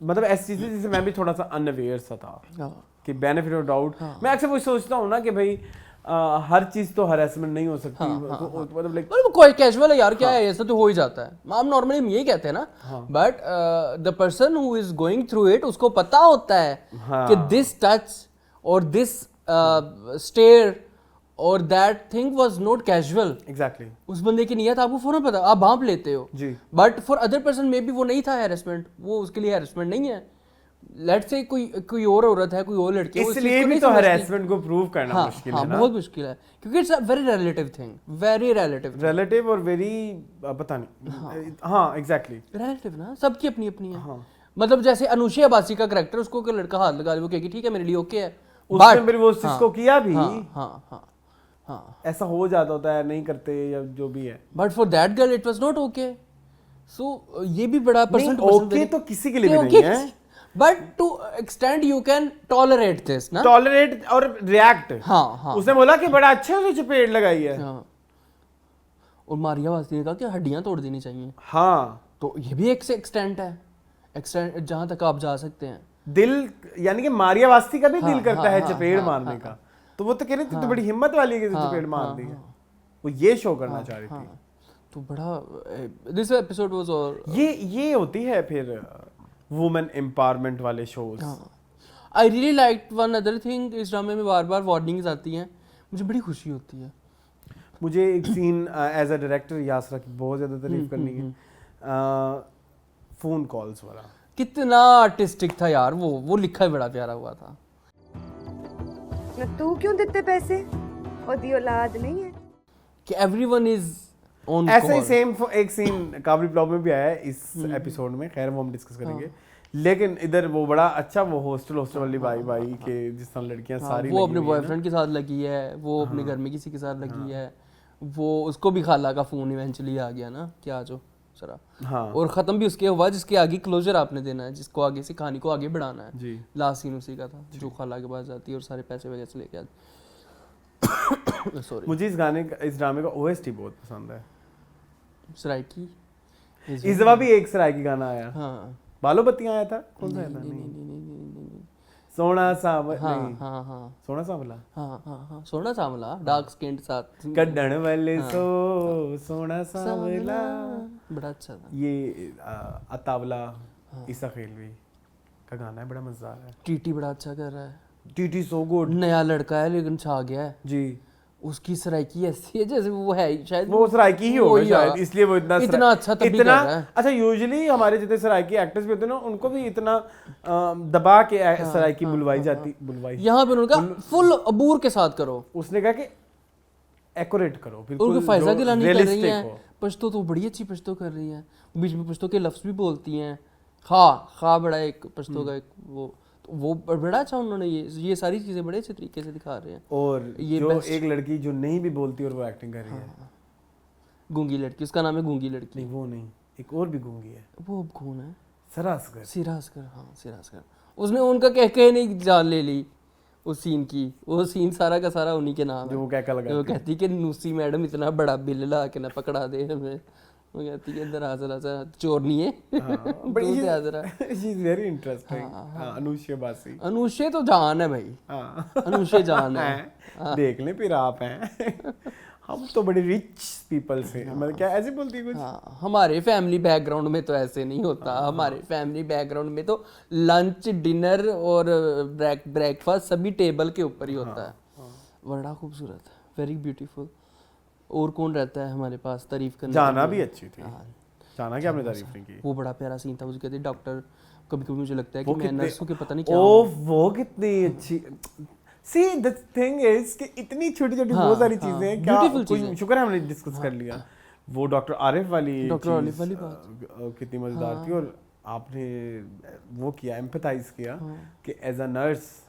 मतलब ऐसी चीजें जिससे मैं भी थोड़ा सा अनअवेयर सा था कि बेनिफिट ऑफ डाउट। मैं अक्सर वो सोचता हूँ ना कि भाई हर चीज तो हरेसमेंट नहीं हो सकती, मतलब लाइक कोई कैजुअल है यार, क्या है, ऐसा तो हो ही जाता है। हम नॉर्मली यही कहते हैं ना, but the person who is going through it, उसको पता होता है कि दिस टच और दिस स्टेयर और that thing was not casual. Exactly उस बंदे की नियत आपको फौरन पता, आप भांप लेते हो जी। But for other person maybe वो नहीं था हैरेसमेंट, वो उसके लिए हैरेसमेंट नहीं है। लेट्स से कोई और औरत है, कोई और लड़की है, इसलिए भी तो हैरेसमेंट को प्रूव करना मुश्किल है ना, बहुत मुश्किल है, क्योंकि it's a very relative thing, very relative और वेरी पता नहीं। हाँ एग्जैक्टली रिलेटिव ना, सबकी अपनी अपनी है। मतलब जैसे अनुषा अब्बासी का कैरेक्टर, उसको कोई लड़का हाथ लगा दे, वो कहेगी ठीक है मेरे लिए ओके है, उसने फिर वो इसको किया भी। हाँ ऐसा हो जाता होता है, नहीं करते या जो भी है। But for that girl it was not okay. So ये भी बड़ा पर्सन ओके तो किसी के लिए भी नहीं है, but to extend you can tolerate this ना, टॉलरेट और रिएक्ट। हाँ उसने बोला कि बड़ा अच्छा है, चपेट लगाई है। हाँ। और मारिया वास्ती ने कहा कि हड्डियां तोड़ देनी चाहिए। हाँ, तो ये भी एक से एक्सटेंट है, एक्सटेंट जहां तक आप जा सकते हैं। दिल यानी कि मारिया वास्ती का भी हाँ, दिल करता हाँ, है हाँ, चपेट हाँ, मारने हाँ, का। तो वो तो कह रही थी तो बड़ी हिम्मत वाली है कि चपेट मार दी है, वो ये शो करना चाह रही थी। तो बड़ा दिस एपिसोड वाज और ये होती है फिर वुमेन एम्पावरमेंट वाले शोज। आई really like one other thing, इस ड्रामे में बार बार वार्निंग्स आती हैं, मुझे बड़ी खुशी होती है। मुझे एक seen as a director Yasra की बहुत ज्यादा तारीफ करनी है, फोन कॉल्स वाला। कितना आर्टिस्टिक था यार, वो लिखा ही बड़ा प्यारा हुआ था। तू क्यों देते पैसे, ओदी औलाद नहीं है कि एवरीवन इज ऑन ऐसा ही सेम एक सीन काबली ब्लॉग में भी आया है इस एपिसोड में, खैर वो हम डिस्कस करेंगे। लेकिन इधर वो बड़ा अच्छा, वो हॉस्टल वाली बाई के जिस तरह लड़कियां सारी वो अपने बॉयफ्रेंड के साथ लगी है, वो अपने घर में किसी के साथ लगी है, वो उसको भी खाला का फोन इवेंचुअली आ गया ना, क्या जो सरा। हाँ, और खत्म भी उसके हुआ जिसके आगे क्लोजर आपने देना है, जिसको आगे से कहानी को आगे बढ़ाना है। जी। लास्ट सीन उसी का था, जो खाला के पास जाती है और सारे पैसे वगैरह से लेके आती। सॉरी, मुझे इस ड्रामे का ओएसटी बहुत पसंद है। सराइकी इस दफा भी एक सराइकी गाना आया, हाँ बालो बत्तियां आया था, कौन सा आया था? सोना सावला, नहीं हाँ हाँ सोना सावला, हाँ हाँ हाँ सोना सावला, डार्क स्किन साथ कड्डण वाले सोना सावला, बड़ा अच्छा था। ये अतावला ईसा खेलवी का गाना है, बड़ा मजेदार है। टीटी बड़ा अच्छा कर रहा है, टीटी सो गुड। नया लड़का है लेकिन छा गया है जी, उसकी सराइकी ऐसी है जैसे वो है शायद वो सराइकी ही होगा शायद, इसलिए वो इतना अच्छा तभी कर रहा है। अच्छा, यूजुअली हमारे जितने सराइकी एक्टर्स भी होते हैं ना, उनको भी इतना दबा के सराइकी बुलवाई जाती, यहाँ पे उनका फुल अबूर के साथ करो। उसने कहा कि एक्यूरेट करो, बिल्कुल उनको फायजा गिलानी कर रही realistic हैं, हो। पश्तो तो बड़ी अच्छी पश्तो कर रही हैं, बीच में पश्तो के लफ्ज भी बोलती हैं। खा बड़ा एक पश्तो का एक वो बड़ा अच्छा उन्होंने ये सारी चीजें बड़े अच्छे तरीके से दिखा रहे हैं। और ये जो एक लड़की जो नहीं भी बोलती और वो एक्टिंग कर रही है, गूंगी लड़की, उसका नाम है गूंगी लड़की। नहीं वो नहीं, एक और भी गूंगी है, वो अब कौन है? सरासकर। सिराजकर, हाँ सिराजकर। उसने उनका कह नहीं जान ले ली उस सीन की, वो सीन सारा का सारा उन्हीं के नाम है। जो वो क्या लगा, वो कहती कि नूसी मैडम इतना बड़ा बिल ला के ना पकड़ा दे हमें, वो कहती है इधर जरा सा चोर नहीं है शी इज वेरी इंटरेस्टिंग। अनुष्या बासी, अनुष्य तो जान है भाई, अनुष्य जान है। देख लें फिर आप हैं हम तो बड़े रिच पीपल से, मतलब क्या ऐसे बोलती है कुछ? हाँ, हमारे फैमिली बैकग्राउंड में तो ऐसे नहीं होता। हमारे फैमिली बैकग्राउंड में तो लंच डिनर और ब्रेकफास्ट सभी टेबल के ऊपर ही होता है। बड़ा खूबसूरत, वेरी ब्यूटीफुल। और कौन रहता है हमारे पास तारीफ करने? जाना भी अच्छी थी, जाना क्या आपने तारीफ नहीं की? वो बड़ा प्यारा सीन था, मुझे कहते डॉक्टर, कभी कभी मुझे लगता है कि मैं नर्सों के पता नहीं क्या वो कितनी अच्छी। See, the thing is कि इतनी छोटी छोटी बहुत सारी चीजें हैं, क्या शुक्र है हमने डिस्कस कर लिया। वो डॉक्टर आरिफ वाली बात कितनी मजेदार थी, और आपने वो किया, एम्पैथाइज किया कि एज अ नर्स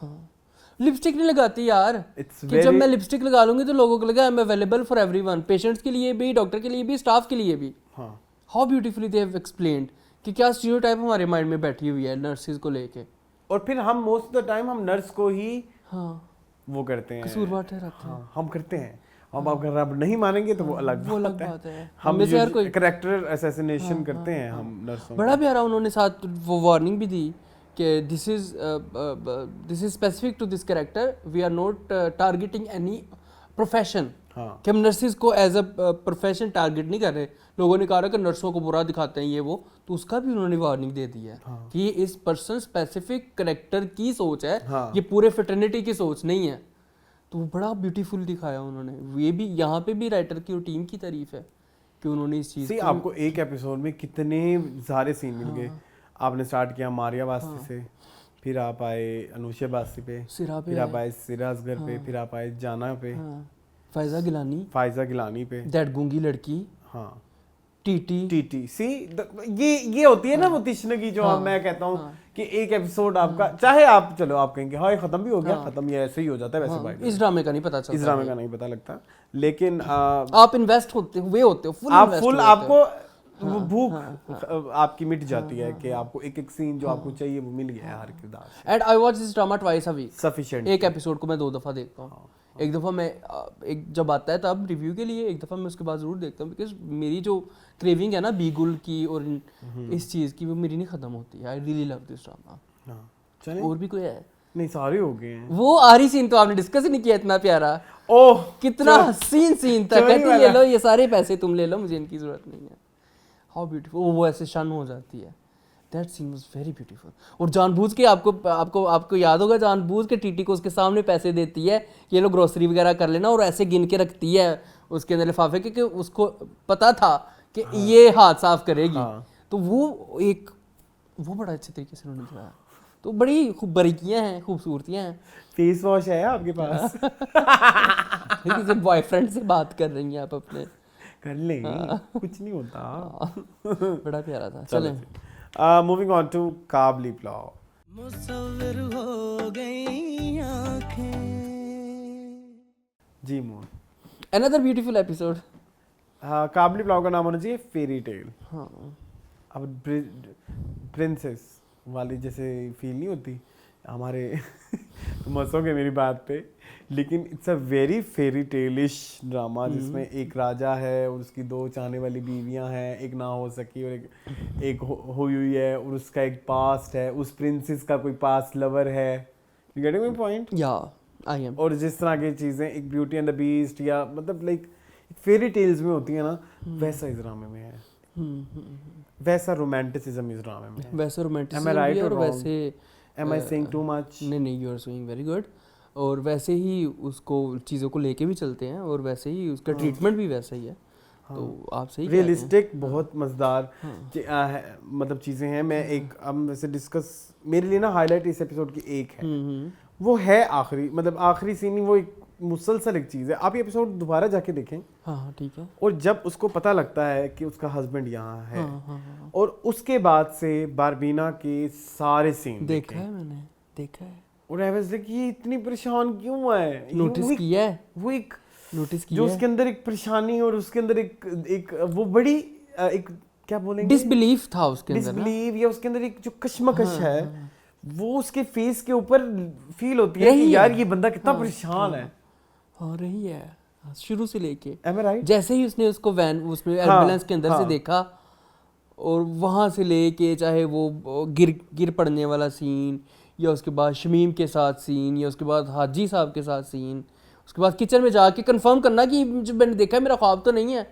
लिपस्टिक नहीं लगाती यार, कि जब मैं लिपस्टिक लगा लूंगी तो लोगों को लगा I am available for everyone, patients के लिए भी, डॉक्टर के लिए भी, स्टाफ के लिए भी। How beautifully they have explained कि क्या स्टीरियोटाइप हमारे माइंड में बैठी हुई है नर्सेज को लेके, और फिर हम मोस्ट ऑफ द टाइम हम नर्स को ही वो करते हैं, कसूरवार ठहराते हैं। हम करते हैं। हम अगर आप नहीं मानेंगे तो वो अलग बात है। हम कैरेक्टर असैसिनेशन करते हैं हम नर्सों। बड़ा प्यारा उन्होंने साथ वो वार्निंग भी दी कि this is specific to this character, we are not targeting any profession, कि हम नर्सिस को एज अ प्रोफेशन टारगेट नहीं कर रहे। लोगों ने कहा कि नर्सों को बुरा दिखाते हैं ये वो, तो उसका भी उन्होंने वार्निंग दे दी है कि ये इस पर्सन स्पेसिफिक कैरेक्टर की सोच है, ये पूरे फ्रेटर्निटी की सोच नहीं है। तो बड़ा ब्यूटीफुल दिखाया उन्होंने। ये भी यहाँ पे भी राइटर की और टीम की तारीफ है कि उन्होंने इस चीज़ आपको एक एपिसोड में कितने सारे सीन मिल गए। आपने स्टार्ट किया मारिया बास्ती से, फिर आप आए अनुष्या बास्ती पे, फिर आप आए सिराजगर पे, फिर आप आए जाना पे, फायजा गिलानी पे, दैट गूंगी लड़की, टीटी सी ये होती है ना वो तिश्नगी जो मैं कहता हूँ कि एक एपिसोड आपका चाहे आप चलो आप कहेंगे हाँ ये खत्म भी हो गया, खत्म, ये ऐसे ही हो जाता है वैसे भाई इस ड्रामे का नहीं पता चलता, इस ड्रामे का नहीं पता लगता, लेकिन आप इन्वेस्ट होते हो फुल, आप फुल आपको वो भूख आपकी मिट जाती है कि आपको एक एक सीन जो आपको चाहिए वो मिल गया है हर किरदार से। And I watch this drama twice a week, sufficient. एक एपिसोड को मैं 2 दफा देखता हूँ। एक दफा मैं एक जब आता है तब रिव्यू के लिए, एक दफा मैं उसके बाद जरूर देखता हूँ, बिकॉज मेरी जो क्रेविंग है ना बीगुल की और इस चीज की, वो मेरी नहीं खत्म होती। आई रियली लव दिस ड्रामा। चलिए और भी कोई है? नहीं सारे हो गए हैं। वो आरी सीन तो आपने डिस्कस ही नहीं किया, इतना प्यारा, ओह कितना हसीन सीन था। कहती ले लो ये सारे पैसे तुम ले लो, मुझे इनकी जरूरत नहीं है। हाउ ब्यूटीफुल, वो ऐसे शन हो जाती है। That scene was very beautiful. और जानबूझ के आपको याद होगा, जानबूझ के टीटी को उसके सामने पैसे देती है कि ये लोग ग्रोसरी वगैरह कर लेना, और ऐसे गिन के रखती है उसके अंदर लिफाफे, क्योंकि उसको पता था कि ये हाथ साफ करेगी। तो वो बड़ा अच्छे तरीके से उन्होंने दिखाया। तो बड़ी खूब बारीकियां हैं, खूबसूरतियां हैं। फेस वॉश है आपके पास? किसी बॉयफ्रेंड से बात कर रही हैं आप अपने? कर ले, कुछ नहीं होता। बड़ा प्यारा था। चलें moving on to Kabli pulao. मुसव्विर हो गई आंखें। जी Mohan, another beautiful episode. Kabli pulao का नाम होना चाहिए फेरी टेल। हाँ, अब प्रिंसेस वाली जैसे फील नहीं होती हमारे मसोगे मेरी बात पे, लेकिन it's a very fairy taleish drama जिसमें एक राजा है और उसकी 2 चाहने वाली बीवियां हैं, एक ना हो सकी और एक हुई हुई है, और उसका एक पास्ट है, उस प्रिंसेस का कोई पास्ट लवर है। You getting my point? या आई एम। और जिस तरह की चीज़ें एक ब्यूटी एंड द बीस्ट या मतलब लाइक फेरी टेल्स में होती है ना, वैसा इस ड्रामे में है। वैसा रोमांटिसिज्म इस ड्रामे में है। वैसे रोमांटिसिज्म Am I right भी है, or और wrong? वैसे Am I saying too much? नहीं, you are doing very good. और वैसे ही उसको चीज़ों को लेके भी चलते हैं, और वैसे ही उसका ट्रीटमेंट भी वैसा ही है। तो आप सही कह रहे हैं। रियलिस्टिक, बहुत मज़ेदार मतलब चीज़ें हैं। मैं एक अब वैसे डिस्कस, मेरे लिए ना हाईलाइट इस एपिसोड की एक है, वो है आखिरी, मतलब आखिरी सीन ही, वो एक मुसलसल एक चीज़ है। आप ये एपिसोड दोबारा जाके देखें। हाँ ठीक है। और जब उसको पता लगता है कि उसका हस्बैंड यहाँ है, और उसके बाद से बारबीना के सारे सीन देखा है मैंने, देखा है। और आई वाज लाइक ये इतनी परेशान क्यों है? नोटिस किया है, वो एक नोटिस किया जो उसके अंदर एक परेशानी और उसके अंदर एक वो बड़ी एक क्या बोलेंगे, डिसबिलीफ था उसके अंदर, डिसबिलीव, या उसके अंदर एक जो कश्मकश है वो उसके फेस के ऊपर फील होती है कि यार ये बंदा कितना परेशान है। हाँ रही है शुरू से लेके। Am I right? जैसे ही उसने उसको वैन उसमें एम्बुलेंस के अंदर से देखा, और वहाँ से लेके चाहे वो गिर पड़ने वाला सीन, या उसके बाद शमीम के साथ सीन, या उसके बाद हाजी साहब के साथ सीन, उसके बाद किचन में जाके कंफर्म करना कि जो मैंने देखा है मेरा ख्वाब तो नहीं है,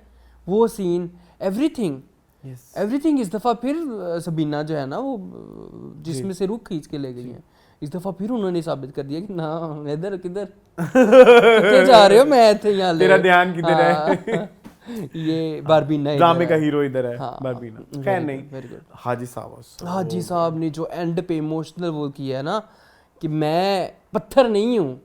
वो सीन, एवरीथिंग इस दफ़ा फिर सबीना जो है ना वो जिसमें से रूह खींच के ले गई है, इस दफ़ा फिर उन्होंने साबित कर दिया कि ना इधर किधर जा रहे हो, मैं थे यहाँ, तेरा ध्यान किधर है? ये बारबीना ड्रामे का हीरो इधर है। हाँ, बारबीना खैर नहीं, वेरी गुड। हाजी साहब, हाजी साहब ने जो एंड पे इमोशनल वो किया है ना कि मैं पत्थर नहीं हूँ,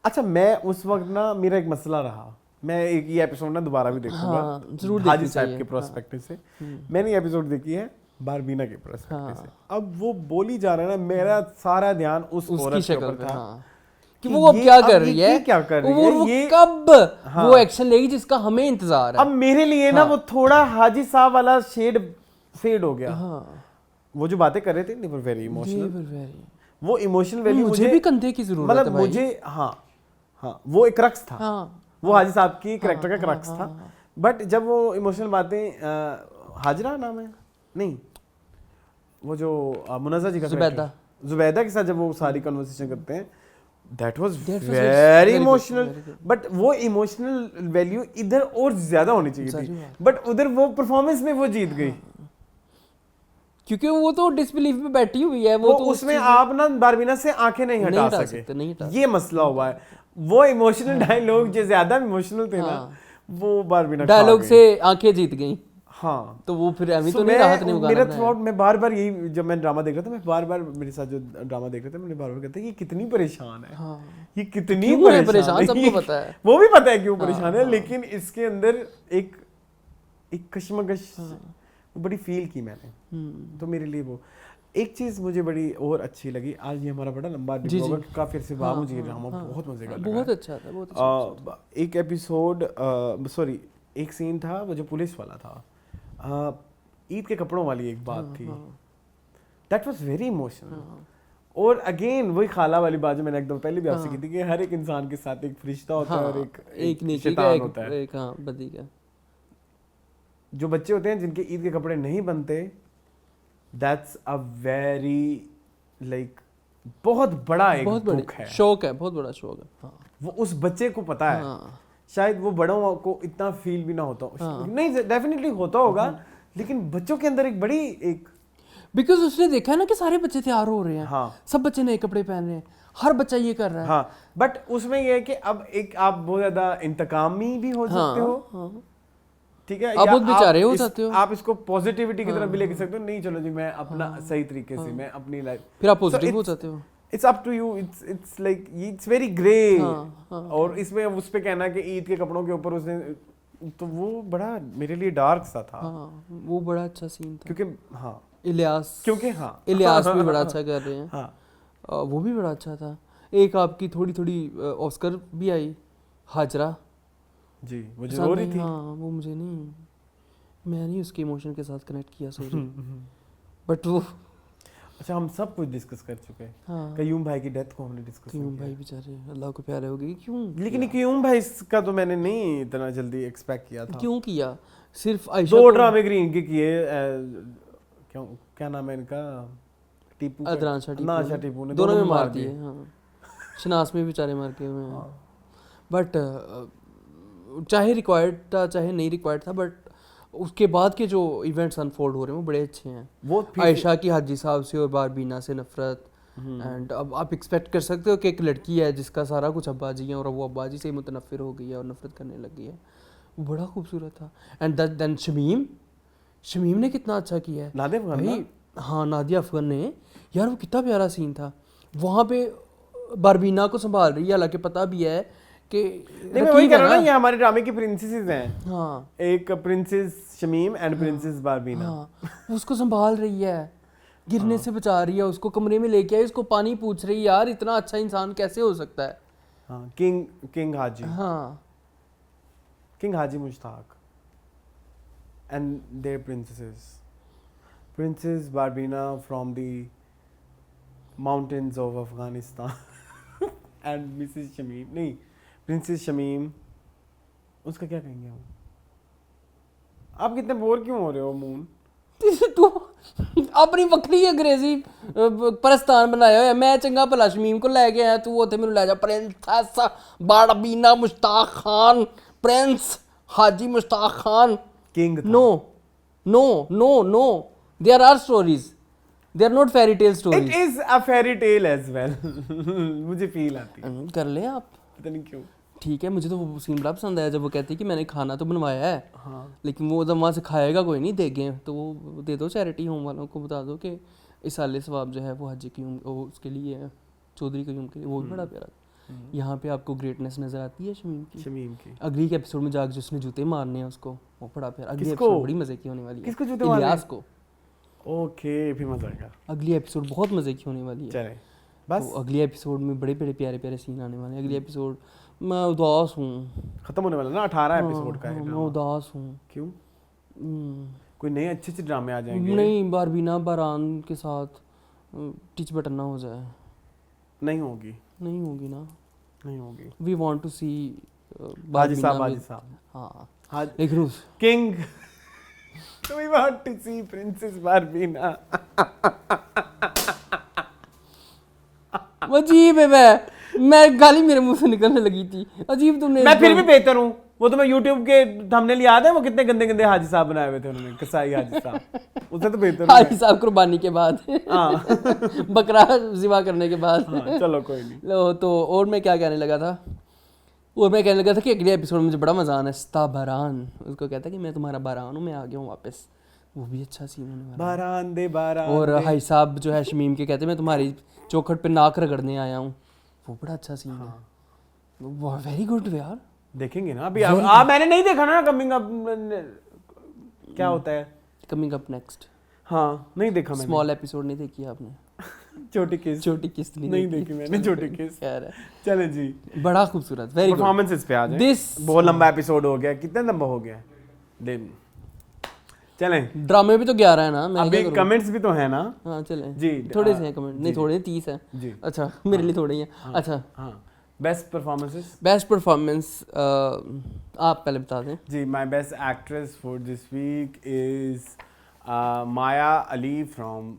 अच्छा मैं उस वक्त ना मेरा एक मसला रहा, मैं एक ये एपिसोड ना दोबारा भी देखूंगा। हाँ, जरूर हाजी देखनी साहब चाहिए। के प्रोस्पेक्टिव से मैंने ये एपिसोड देखी है बारबीना के प्रोस्पेक्टिव से। अब वो बोली जा रहा है ना, मेरा सारा ध्यान उस उसकी औरत के शक्ल ऊपर पे, था हाँ, कि वो अब क्या कर रही है, क्या कर रही वो है, वो ये कब वो एक्शन लेगी जिसका हमें इंतजार है। अब मेरे लिए ना वो थोड़ा हाजी साहब वाला शेड फेड हो गया। वो जो बातें कर रहे थे वो वेरी इमोशनल, वो इमोशनल वैल्यू मुझे भी कंधे की जरूरत है मतलब भाई। मुझे हाँ वो एक क्रक्स था, वो हाजी साहब की कैरेक्टर का क्रक्स था। बट जब वो इमोशनल बातें, हाजरा नाम है नहीं, वो जो मुनज़्ज़ा जी का जुबैदा के साथ जब वो सारी कन्वर्सेशन करते हैं, that was very emotional. But वो इमोशनल वैल्यू इधर और ज्यादा होनी चाहिए थी, बट उधर वो परफॉर्मेंस में वो जीत गई, क्योंकि वो तो डिसबिलीफ में बैठी हुई है। वो तो उसमें आप ना बारबीना से आंखें नहीं हटा सके, ये मसला हुआ है। वो इमोशनल डायलॉग जो ज्यादा इमोशनल थे ना, वो बारबीना डायलॉग से आंखें जीत गई। हाँ, तो वो फिर अभी तो नहीं राहत नहीं मेरा थ्रू मैं बार-बार यही, जब मैं ड्रामा देख रहा था, मैं बार-बार मेरे साथ जो ड्रामा देख रहे थे, मैंने बार-बार कहता ये कितनी परेशान है। हाँ। ये कितनी परेशान सबको पता है। वो भी पता है क्यों परेशान है, लेकिन इसके अंदर एक कशमकश बड़ी फील की मैंने। तो मेरे लिए वो एक चीज मुझे बड़ी और अच्छी लगी। आज ये हमारा बड़ा लंबा डिबेट होगा, काफी अर्से बाद मुझे ये ड्रामा बहुत मजे का लगा। बहुत अच्छा था, बहुत अच्छा। एक एपिसोड सॉरी एक सीन था वो जो पुलिस वाला था, ईद के कपड़ों वाली एक बात थी, दैट वाज वेरी इमोशनल। और अगेन वही खाला वाली बात जो मैंने एकदम पहले भी आपसे की थी कि हर एक इंसान के साथ एक फरिश्ता होता है और एक शैतान होता है, एक बदी का। जो बच्चे होते हैं जिनके ईद के कपड़े नहीं बनते, दैट्स अ वेरी लाइक बहुत बड़ा एक दुख है, शौक है, बहुत बड़ा शौक है। हाँ। वो उस बच्चे को पता है। हाँ। शायद वो बड़ों को इतना फील भी ना होता। हाँ। नहीं, डेफिनेटली होता होगा, लेकिन बच्चों के अंदर एक बड़ी एक, बिकॉज उसने देखा है ना कि सारे बच्चे तैयार हो रहे हैं। हाँ। सब बच्चे नए कपड़े पहन रहे हैं, हर बच्चा ये कर रहा है। हाँ, बट उसमें ये है कि अब एक आप बहुत ज्यादा इंतकामी भी हो सकते हो। हाँ। ठीक है, आप बहुत बेचारे हो जाते हो। आप इसको पॉजिटिविटी की तरफ भी लेके सकते हो। नहीं चलो जी मैं अपना सही तरीके से मैं अपनी लाइफ, फिर आप पॉजिटिव हो जाते हो। It's up to you, it's like it's very grey. और इसमें उस पे कहना कि ईद के कपड़ों के ऊपर उसने, तो वो बड़ा मेरे लिए डार्क सा था। हाँ, वो बड़ा अच्छा सीन था क्योंकि हाँ इलियास, क्योंकि हाँ इलियास भी बड़ा अच्छा कर रहे हैं। हाँ, वो भी बड़ा अच्छा था। एक आपकी थोड़ी थोड़ी ऑस्कर भी आई, हाजरा जी, वो जो रो रही थी। हाँ, वो मुझे नहीं, मैं नहीं उसके इमोशन के साथ कनेक्ट किया, सॉरी। बट वो अच्छा, हम सब कुछ डिस्कस कर चुके हैं। हाँ। कयूम भाई की डेथ को हमने डिस्कस किया। कयूम भाई बेचारे अल्लाह को प्यारे हो गए, क्यों? लेकिन कयूम भाई का तो मैंने नहीं इतना जल्दी एक्सपेक्ट किया था। क्यों किया? सिर्फ आयशा दो ड्रामे ग्रीन के किए, क्यों, क्या नाम है इनका, टीपू, अदनान शाह टीपू ने दोनों में मार दिए। हाँ, शनास में बेचारे मार के हुए हैं। बट चाहे रिक्वायर्ड था चाहे नहीं रिक्वायर्ड था, बट उसके बाद के जो इवेंट्स अनफोल्ड हो रहे हैं वो बड़े अच्छे हैं। वो आयशा की हाजी साहब से और बारबीना से नफरत, एंड अब आप एक्सपेक्ट कर सकते हो कि एक लड़की है जिसका सारा कुछ अब्बाजी है और वो अब्बाजी से ही मुतनफ़िर हो गई है और नफरत करने लगी है, वो बड़ा खूबसूरत था। एंड देन शमीम ने कितना अच्छा किया है भाई। हाँ, नादिया अफगान ने, यार वो कितना प्यारा सीन था। वहाँ पे बारबीना को संभाल रही है, हालांकि पता भी है कि नहीं, मैं वही कह रहा हूं ना, ये हमारे ड्रामे की प्रिंसेसेस हैं। हाँ, एक प्रिंसेस शमीम एंड प्रिंसेस बारबीना। हाँ, उसको संभाल रही है, गिरने से बचा रही है, उसको कमरे में लेके आई, उसको पानी पूछ रही है। यार इतना अच्छा इंसान कैसे हो सकता है? हाँ, किंग हाजी। हाँ, king Haji Mushtaq and their princesses, princess Barbeena from the mountains of Afghanistan and Mrs Shamim, नहीं प्रिंसेस शमीम, उसका क्या कहेंगे हम? आप कितने बोर क्यों हो रहे हो मून? तू अपनी बकरी अंग्रेजी परस्तान बनाया हुआ है। मैं चंगा भला शमीम को लै गया, तू उत्थे मैनू लै जा princess Barbeena Mushtaq Khan, prince Haji Mushtaq Khan, king. No no no no, there are stories, they are not fairy tale stories. It is a fairy tale as well. मुझे फील आती है। कर ले आप, पता नहीं क्यों। ठीक है, मुझे तो वो सीन बड़ा पसंद आया जब वो कहती है कि मैंने खाना तो बनवाया है। हाँ। लेकिन वो जब वहाँ से खाएगा कोई नहीं, देंगे तो वो दे दो चैरिटी होम वालों को, बता दो कि इस साल सवाब जो है वो हज की उसके लिए है, चौधरी कयूम के लिए। वो भी बड़ा प्यारा। यहाँ पे आपको ग्रेटनेस नजर आती है शमीम की। अगली के एपिसोड में जाकर जिसने जूते मारने हैं उसको, वो बड़ा प्यारा। अगली एपिसोड बड़ी मजे की होने वाली है। किसको जूते मारने? इलियास को। ओके, भी मजा आएगा। अगली एपिसोड बहुत मजे की होने वाली है। चले बस, तो अगली एपिसोड में बड़े बड़े प्यारे प्यारे सीन आने वाले हैं। अगली एपिसोड मैं उदास हूँ, खत्म होने वाला ना 18 एपिसोड का है। मैं उदास हूँ। क्यों? कोई नए अच्छे अच्छे ड्रामे आ जाएंगे? नहीं, बारबीना बारान के साथ टिच बटन ना हो जाए। नहीं होगी ना, नहीं होगी। वी वांट टू सी हाजी साहब। हाँ, लेकिन king we want to see princess बारबीना। अजीब है, मैं गाली मेरे मुंह से निकलने लगी थी। अजीब तुमने। मैं फिर भी बेहतर हूँ। वो तो मैं YouTube के थंबनेल याद है, वो कितने गंदे गंदे हाजी साहब बनाए हुए थे उन्होंने, कसाई हाजी साहब, उससे तो बेहतर हाजी साहब कुर्बानी के बाद, हाँ बकरा ज़िबा करने के बाद। हाँ, चलो कोई नहीं। लो तो और मैं क्या कहने लगा था और मैं कहने लगा था कि अगले एपिसोड में मुझे बड़ा मजा आना है, स्ता बारान, उसको कहता है कि मैं तुम्हारा बारान हूँ, मैं आ गया हूँ वापस, वो भी अच्छा सीन होने वाला है। बारान दे बारान और दे। हाई साहब जो है शमीम के कहते हैं मैं तुम्हारी चौखट पे नाक रगड़ने आया हूँ, वो बड़ा अच्छा सीन है, वेरी गुड यार। देखेंगे ना अभी, मैंने नहीं देखा ना कमिंग अप क्या होता है, कमिंग अप नेक्स्ट। हाँ नहीं देखा मैंने, स्मॉल एपिसोड नहीं देखी आपने? छोटी किस्त नहीं देखी मैंने, छोटी किस्त। चले जी, बड़ा खूबसूरत, वेरी गुड। परफॉर्मेंसेस पे आ जाए। दिस बहुत लंबा एपिसोड हो गया, कितना लंबा हो गया दिन। चलें, ड्रामे भी तो 11 है ना, मैं अभी कमेंट्स भी तो है ना। हाँ चलें जी, थोड़े से हैं कमेंट, नहीं थोड़े 30 हैं जी। अच्छा मेरे लिए थोड़े ही हैं। अच्छा हाँ, बेस्ट परफॉर्मेंसेस। बेस्ट परफॉर्मेंस आप पहले बता दें। जी, my best actress for this week is Maya Ali from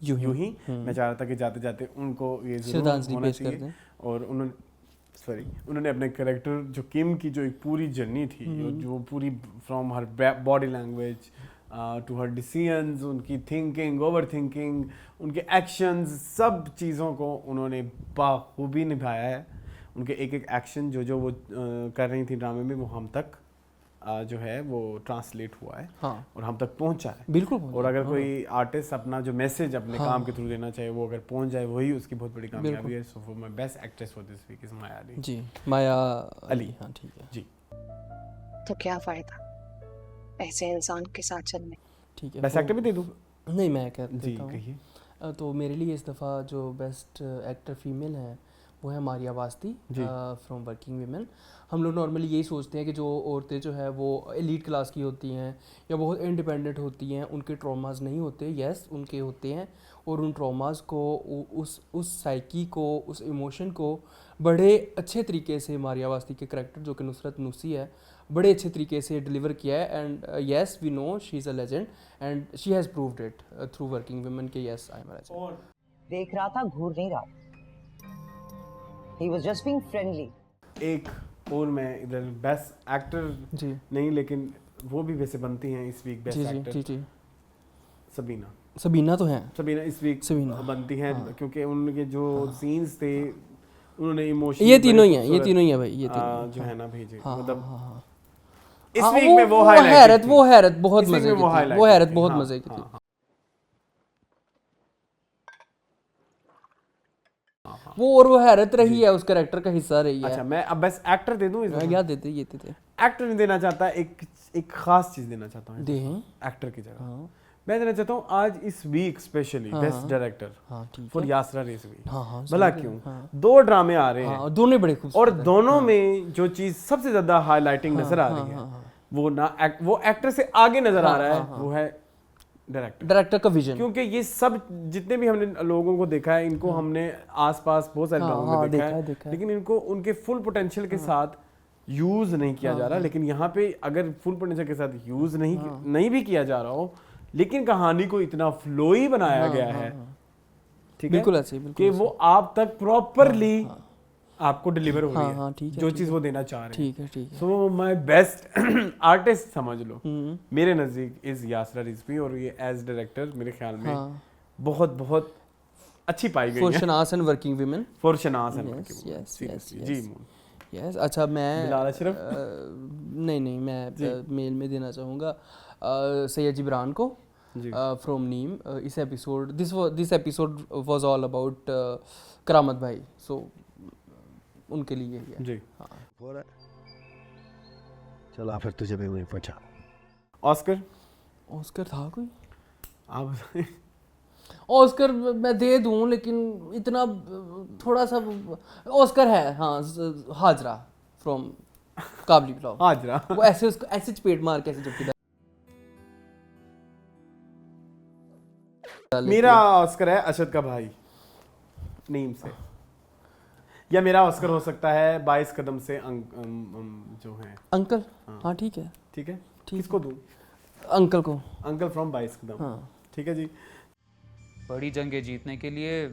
Yunhi. मैं चाह रहा था कि जाते जाते उनको ये श्रद्धांजलि होना पेश कर चाहिए। दें। और उन्होंने अपने कैरेक्टर जो किम की जो एक पूरी जर्नी थी, जो पूरी from her body language to her decisions, उनकी थिंकिंग, ओवर थिंकिंग, उनके एक्शंस, सब चीज़ों को उन्होंने बाखूबी निभाया है। उनके एक एक एक्शन जो वो कर रही थी ड्रामे में, वो हम तक जो है वो ट्रांसलेट हुआ है। हाँ और हम तक पहुंचा है, बिल्कुल। और अगर कोई आर्टिस्ट अपना जो मैसेज अपने काम के थ्रू देना चाहे, वो अगर पहुंच जाए, वही उसकी बहुत बड़ी कामयाबी है। So for my best actress for this week is Maya Ali. जी माया अली। हाँ ठीक है जी, तो क्या फायदा ऐसे इंसान के साथ चलने। ठीक है। बेस्ट एक्टर भी दे दूं? नहीं मैं कह जी देता हूँ। कहिए। तो मेरे लिए इस दफ़ा जो बेस्ट एक्टर फीमेल है वो है मारिया वास्ती फ्रॉम वर्किंग वीमेन। हम लोग नॉर्मली यही सोचते हैं कि जो औरतें जो है वो एलीट क्लास की होती हैं या बहुत इंडिपेंडेंट होती हैं, उनके ट्रॉमास नहीं होते। यस उनके होते हैं, और उन ट्रॉमास को, उस साइकी को, उस इमोशन को बड़े अच्छे तरीके से मारिया वास्ती के करैक्टर जो कि नुसरत नूसी है, बड़े अच्छे तरीके से डिलीवर किया है। And yes we know she is a legend and she has proved it through working women के yes I am a legend. देख रहा था, घूर नहीं रहा। He was just being friendly. एक और मैं इधर बेस्ट एक्टर जी नहीं, लेकिन वो भी वैसे बनती हैं इस वीक बेस्ट जी एक्टर। जी जी सबीना तो है। सबीना इस वीक सबीना बनती हैं, क्योंकि उनके जो सीन्स थे, उन्होंने इमोशन, ये तीनों ही हैं भाई, ये तीनों जो है ना भेजे, हाँ, मतलब हाँ, इस हाँ, वीक में वो हाईलाइट, वो हैरत बहुत इस वीक मजे में की वो थी, highlight वो हैरत थी। बहुत हाँ, मजे की थी। हाँ, वो हैरत रही है, उस कैरेक्टर का हिस्सा रही है। अच्छा, मैं अब बेस्ट एक्टर दे दूं इस बार? क्या देते ये देते एक्टर नहीं देना चाहता, एक खास चीज देना चाहता हूँ दे एक्टर की जगह। मैं देना चाहता हूँ आज इस week specially best director for Yasra Rizvi. भला क्यों? दो ड्रामे आ रहे हैं, दोनों बड़े खूबसूरत, और दोनों में जो चीज सबसे ज्यादा हाईलाइटिंग नजर आ रही है, वो एक्टर से आगे नजर आ रहा है, वो है डायरेक्टर का विजन। क्योंकि ये सब जितने भी हमने लोगों को देखा है, इनको हमने आसपास बहुत सारे लोगों को देखा है, लेकिन इनको उनके फुल पोटेंशियल के साथ यूज नहीं किया जा रहा। लेकिन यहाँ पे अगर फुल पोटेंशियल के साथ यूज नहीं भी किया जा रहा हो, लेकिन कहानी को इतना फ्लोई बनाया गया है, ठीक है, बिल्कुल ऐसे कि वो आप तक प्रॉपरली आपको डिलीवर हो रही है जो चीज वो देना चाह रहे हैं। ठीक है। सो माय बेस्ट आर्टिस्ट समझ लो मेरे नजदीक इज यासरा रिजवी, और ये एज डायरेक्टर मेरे ख्याल में बहुत अच्छी पाई गई है। For Shanaas and working women, for Shanaas and working yes जी मून। यस अच्छा मैं बिलाल अशरफ नहीं मैं मेल में देना चाहूँगा सैयद जिब्रान को फ्रॉम नीम। इस episode this episode was all about Karamat bhai, सो उनके लिए ही है जी। हाँ। चला फिर तुझे भी वही पूछा। ऑस्कर था कोई? आप ऑस्कर मैं दे दूं, लेकिन इतना थोड़ा सा ऑस्कर है। हाँ हाजरा फ्रॉम काबली पुलाव, हाजरा वो ऐसे उसको ऐसे चपेट मार के ऐसे चुपकी। मेरा ऑस्कर है अशद का भाई नीम से, या मेरा ऑस्कर हो सकता है 22 कदम से जो है अंकल। हाँ ठीक है, ठीक है, किसको दूं? अंकल को, अंकल फ्रॉम 22 कदम। हाँ ठीक है जी। बड़ी जंगें जीतने के लिए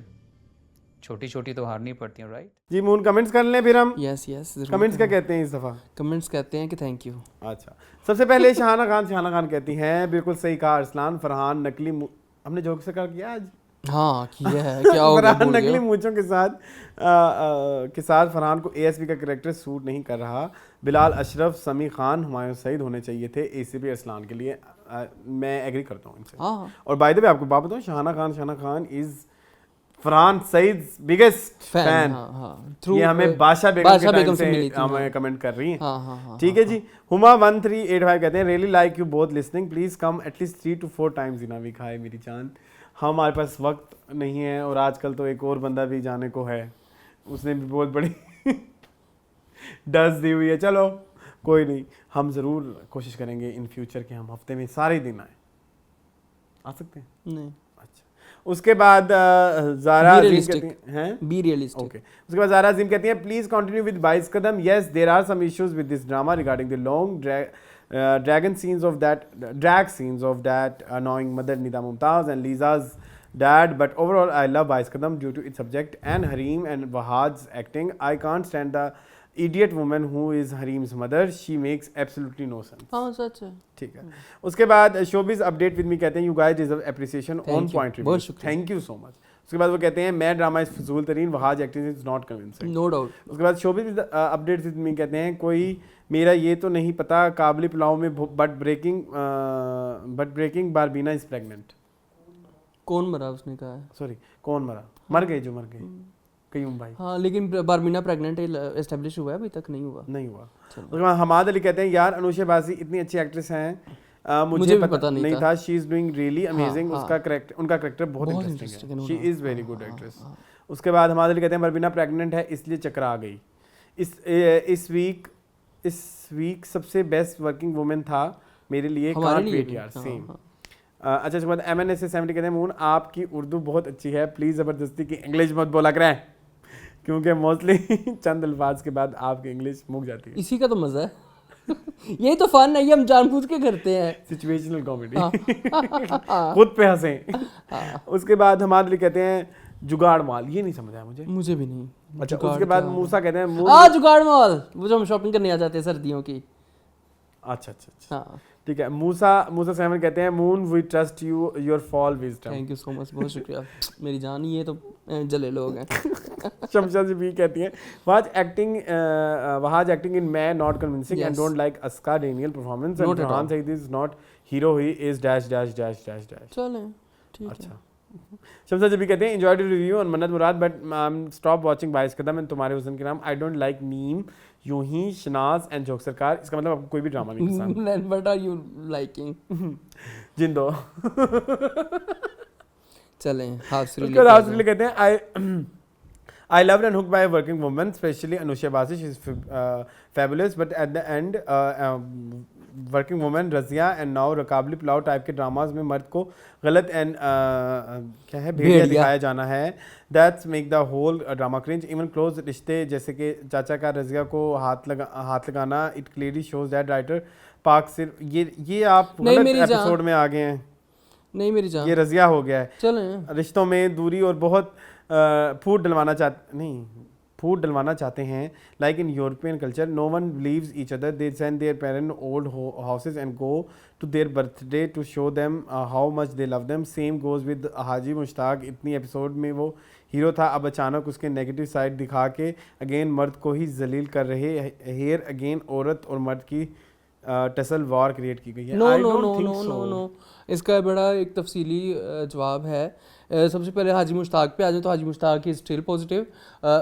छोटी छोटी तो हारनी पड़ती हैं, राइट जी मून, कमेंट्स कर लें फिर हम। यस कमेंट्स क्या कहते हैं इस दफा? कमेंट्स कहते हैं कि थैंक यू। अच्छा, सबसे पहले शहाना खान कहती हैं बिल्कुल सही कहा अरसलान। फरहान नकली हमने जोक से किया आज हाँ किया है, क्या हो गया, फरहान भूल नकली गया। मूंछों के साथ फरहान को एएसपी का कैरेक्टर सूट नहीं कर रहा। बिलाल अशरफ, समी खान, हुमायूं सईद होने चाहिए थे एसीपी अरसलान के लिए। मैं एग्री करता हूँ इनसे। हाँ और बाय द वे आपको बात बताऊँ, Shahana Khan is Farhan Saeed biggest fan. Through ये हमें बादशाह बेगम से मिली थी। हमें कमेंट कर रही हैं। हाँ ठीक है जी। हुमा 1385 कहते हैं really like you both listening, please come at least 3 to 4 times in a week. Hi मेरी जान, हमारे पास वक्त नहीं है और आजकल तो एक और बंदा भी जाने को है, उसने भी बहुत बड़ी डस दी हुई है। चलो कोई नहीं, हम ज़रूर कोशिश करेंगे इन फ्यूचर के हम हफ्ते में सारे दिन आए। आ सकते हैं? नहीं, अच्छा। उसके बाद ज़ारा अजीम कहती हैं बी रियलिस्टिक। ओके। उसके बाद ज़ारा अजीम कहती हैं please continue with 22 Qadam. Yes there are some issues with this drama regarding the long drag scenes of that annoying mother Nida Mumtaz and Liza's dad, but overall I love 22 Kadam due to its subject and Hareem and Wahad's acting. I can't stand the idiot woman who is Hareem's mother. She makes absolutely no sense. हाँ सच है। ठीक है। उसके बाद showbiz update with me कहते हैं you guys deserve appreciation on point review. बहुत शुक्रिया। Thank you so much. उसके बाद वो कहते हैं मैं ड्रामा इज फजूल तरीन, Wahaj acting is not convincing. No doubt. उसके बाद शोबिज अपडेट विद मी कहते हैं कोई मेरा ये तो नहीं पता काबली पुलाव में बट ब्रेकिंग बारबीना इज प्रेग्नेंट। कौन मरा उसने कहा है? सॉरी कौन मरा? मर गए जो मर गए कयूम भाई। हाँ लेकिन बारमीना प्रेग्नेंट एस्टेब्लिश हुआ है, अभी तक नहीं हुआ। नहीं हुआ। उसके बाद हमाद अली कहते हैं यार अनुषा बासी इतनी अच्छी एक्ट्रेस हैं, मुझे भी पता नहीं था। She is doing really amazing. हाँ। उसका करेक्टर, उनका करेक्टर बहुत इंटरेस्टिंग है। She is very good actress. हाँ। उसके बाद हमाद अली कहते हैं बरबीना प्रेग्नेंट है इसलिए चक्कर आ गई। इस वीक सबसे बेस्ट वर्किंग वुमेन था मेरे लिए। कांट वेट यार सेम। अच्छा उसके बाद MNSA 70 कहते हैं मून आपकी उर्दू बहुत अच्छी है, प्लीज़ ज़बरदस्ती की इंग्लिश मत बोला करें क्योंकि मोस्टली चंद अल्फाज के बाद आपकी इंग्लिश मुक जाती है। इसी का तो मज़ा है। यही तो फन है, ये हम जानबूझ के करते हैं। Situational comedy. खुद पे हंसें। उसके बाद हमाद अली कहते हैं जुगाड़ माल, ये नहीं समझ आया मुझे भी नहीं। अच्छा। उसके बाद मूसा कहते हैं जुगाड़ माल, वो जो हम शॉपिंग करने आ जाते हैं सर्दियों की। अच्छा। ठीक है। मूसा 7 कहते हैं moon we trust you your fall wisdom. Thank you so much, बहुत शुक्रिया मेरी जान, ये तो जले लोग हैं। शमशा जी भी कहती हैं वहाज एक्टिंग इन मैं not convincing and don't like Aska Daniel performance and Farhan Saeed is not hero, he is dash dash dash dash dash. चलें ठीक है। अच्छा। शमशा जी भी कहते हैं enjoyed review on Mannat Murad but stop watching 22 Qadam and तुम्हारे हुस्न के नाम। आई डोंट लाइक मीम यूं ही शनाज एंड जोक सरकार। इसका मतलब आपको कोई भी ड्रामा नहीं पसंद। What are you liking? Zindo. चलें हाफ रियली कहते हैं I loved and hooked by a working woman, especially Anusha Basi. She's fabulous, but at the end, working woman Razia and now Rakabli Pulao type के dramas में मर्द को गलत and क्या है भेड़िया दिखाया जाना है। That's make the whole drama cringe. Even close रिश्ते जैसे कि चाचा का रज़िया को हाथ लगाना, it clearly shows that writer पाक सिर्फ ये आप गलत एपिसोड में आ गए हैं। नहीं मेरी जान, ये रज़िया हो गया है। चलें रिश्तों में दूरी और बहुत फूड डलवाना चाहते हैं like in European culture. No one believes each other, they send their parent old houses and go to their birthday to show them how much they love them. Same goes with Haji Mushtaq. इतनी episode में वो hero था, अब अचानक उसके negative side दिखा के again मर्द को ही जलील कर रहे हेयर अगेन औरत और मर्द की टसल वॉर क्रिएट की गई है। नो इसका बड़ा एक तफसीली जवाब है। सबसे पहले हाजी मुश्ताक पे आ जाए तो हाजी मुश्ताक इज स्टिल पॉजिटिव।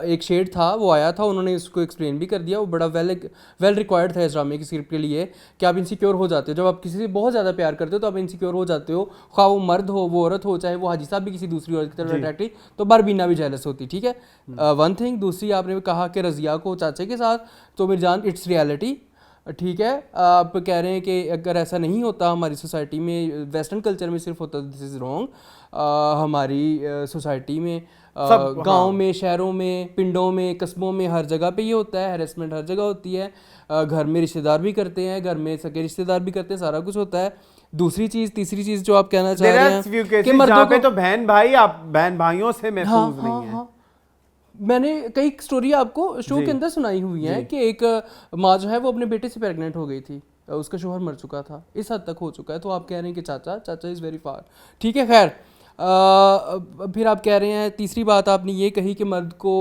एक शेड था वो आया था, उन्होंने इसको एक्सप्लेन भी कर दिया। वो बड़ा वेल रिक्वायर्ड था इस ड्रामे की स्क्रिप्ट के लिए कि आप इनसिक्योर हो जाते हो जब आप किसी से बहुत ज़्यादा प्यार करते हो, तो आप इनसिक्योर हो जाते हो, खा वो मर्द हो वो औरत हो, चाहे वो हाजी साहब भी किसी दूसरी औरत की तरफ अट्रैक्ट, तो बारबीना भी जेलस होती। ठीक है, वन थिंग। दूसरी आपने कहा कि रज़िया को चाचे के साथ, तो मेरी जान इट्स रियलिटी। ठीक है, आप कह रहे हैं कि अगर ऐसा नहीं होता हमारी सोसाइटी में, वेस्टर्न कल्चर में सिर्फ होता, दिस इज़ रॉन्ग। हमारी सोसाइटी में गांव में, शहरों में, पिंडों में, कस्बों में, हर जगह पे ये होता है। हैरेसमेंट हर जगह होती है। घर में रिश्तेदार भी करते हैं, घर में सगे रिश्तेदार भी करते हैं, सारा कुछ होता है। दूसरी चीज़, तीसरी चीज़ जो आप कहना चाह रहे हैं कि मर्दों को तो बहन भाई आप बहन भाइयों से महफूज नहीं है। मैंने कई स्टोरी आपको शो के अंदर सुनाई हुई है कि एक माँ जो है वो अपने बेटे से प्रेग्नेंट हो गई थी, उसका शोहर मर चुका था, इस हद तक हो चुका है। तो आप कह रहे हैं कि चाचा इज़ वेरी फार। ठीक है, खैर फिर आप कह रहे हैं, तीसरी बात आपने ये कही कि मर्द को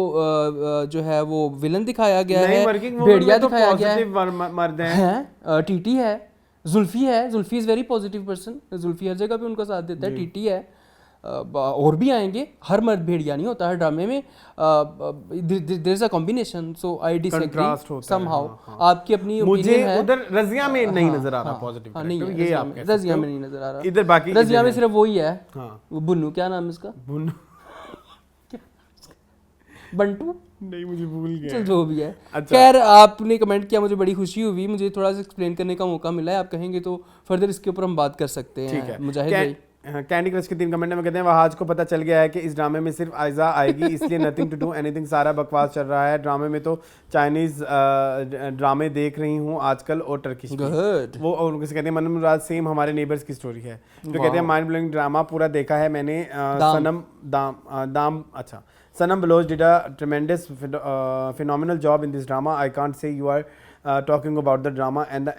जो है वो विलन दिखाया गया है, भेड़िया दिखाया गया है, मर्द हैं, टीटी है, जुल्फी है, Zulfi is very positive person, Zulfi हर जगह पे उनका साथ देता है, टीटी है, और भी आएंगे, हर मर्द भेड़िया नहीं होता है ड्रामे में, there is a combination, so I disagree somehow. आपकी अपनी मुझे ओपिनियन है, उधर रजिया में नहीं नजर आ रहा पॉजिटिव, नहीं है, ये आप रजिया में नहीं नजर आ रहा, इधर बाकी रजिया में सिर्फ वही है, हाँ, वो बुन्नू, क्या नाम है इसका, बुन्नू बंटू, नहीं मुझे भूल गया, चल जो भी है। अच्छा। खैर आपने कमेंट किया, मुझे बड़ी खुशी हुई, मुझे थोड़ा सा एक्सप्लेन करने का मौका मिला है, आप कहेंगे तो फर्दर इसके ऊपर हम बात कर सकते हैं। ठीक है, मुजाहिद भाई कैंडी क्रश के 3 कमेंट में कहते हैं वहाज को पता चल गया है कि इस ड्रामे में सिर्फ आयजा आएगी, इसलिए नथिंग टू डू एनीथिंग, सारा बकवास चल रहा है ड्रामे में, तो चाइनीज ड्रामे देख रही हूँ आजकल और टर्किश गुड, वो, और उनसे कहते हैं मनम मुराद सेम हमारे नेबर्स की स्टोरी है, जो कहते हैं माइंड ब्लोइंग ड्रामा पूरा देखा है मैंने, Sanam Baloch did a tremendous phenomenal job in this drama. I can't say you are talking about the drama and the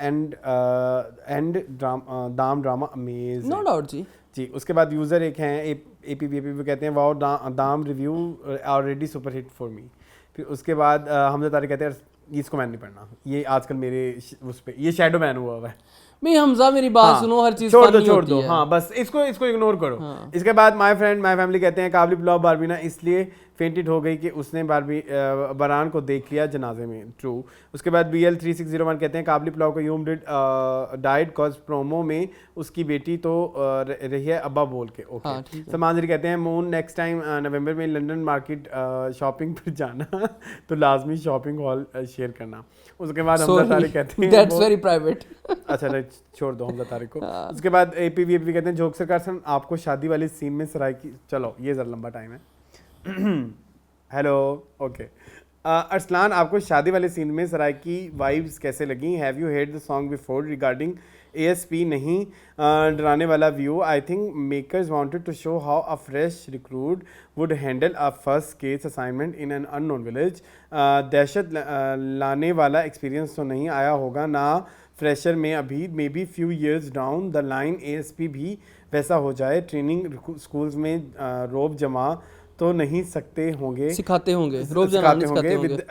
end दाम ड्रामा amazing. नो डाउट जी। उसके बाद यूज़र एक हैं APBAP वो कहते हैं वाओ दाम review already super hit for me. फिर उसके बाद हमजा तारिक कहते हैं इसको मैंने नहीं पढ़ना, ये आजकल मेरे उस पे ये शैडो मैन हुआ है भाई। हमजा मेरी बात हाँ, सुनो, हर चीज छोड़ दो हाँ, बस इसको इग्नोर करो। हाँ। इसके बाद माय फ्रेंड माय फैमिली कहते हैं काबली पुलाव बारबीना इसलिए फेंटेड हो गई कि उसने बरान को देख लिया जनाजे में, ट्रू। उसके बाद BL3601 कहते हैं काबली पुलाव को यूम डाइड कॉज प्रोमो में उसकी बेटी तो रही है अब्बा बोल के, ओके। समांजरी कहते हैं मून नेक्स्ट टाइम नवंबर में लंदन मार्केट शॉपिंग पर जाना तो लाजमी शॉपिंग हॉल शेयर करना। उसके बाद हमजा तारिक कहते हैं दैट्स वेरी प्राइवेट, अच्छा छोड़ दो हमजा तारिक को। उसके बाद APBAP कहते हैं जोक सरकार सन आपको शादी वाली सीन में सराय की, चलो ये ज़रा लंबा टाइम है, हेलो ओके। अरसलान आपको शादी वाले सीन में सराय की वाइब्स कैसे लगी? Have you heard the song before regarding ASP नहीं डराने वाला view? I think makers wanted to show how a fresh recruit would handle a first case assignment in an unknown village. दहशत लाने वाला एक्सपीरियंस तो नहीं आया होगा ना फ्रेशर में अभी, may be few years down the line ASP भी वैसा हो जाए। ट्रेनिंग स्कूल्स में रोब जमा तो नहीं सकते होंगे, सिखाते होंगे,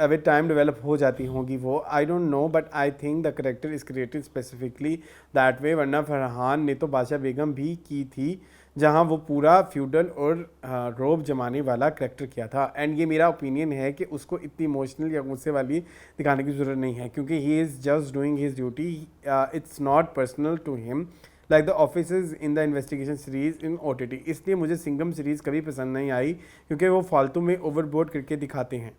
विद टाइम डेवलप हो जाती होंगी वो, I don't know but I think the character is created specifically that way, वरना फरहान ने तो बादशाह बेगम भी की थी जहां वो पूरा फ्यूडल और रोब जमाने वाला करेक्टर किया था। एंड ये मेरा ओपिनियन है कि उसको इतनी इमोशनल या गुस्से वाली दिखाने की ज़रूरत नहीं है क्योंकि he is just doing his duty, it's not personal to him like the officers in the investigation series in OTT। इसलिए मुझे सिंघम सीरीज़ कभी पसंद नहीं आई क्योंकि वो फालतू में ओवरबोर्ड करके दिखाते हैं।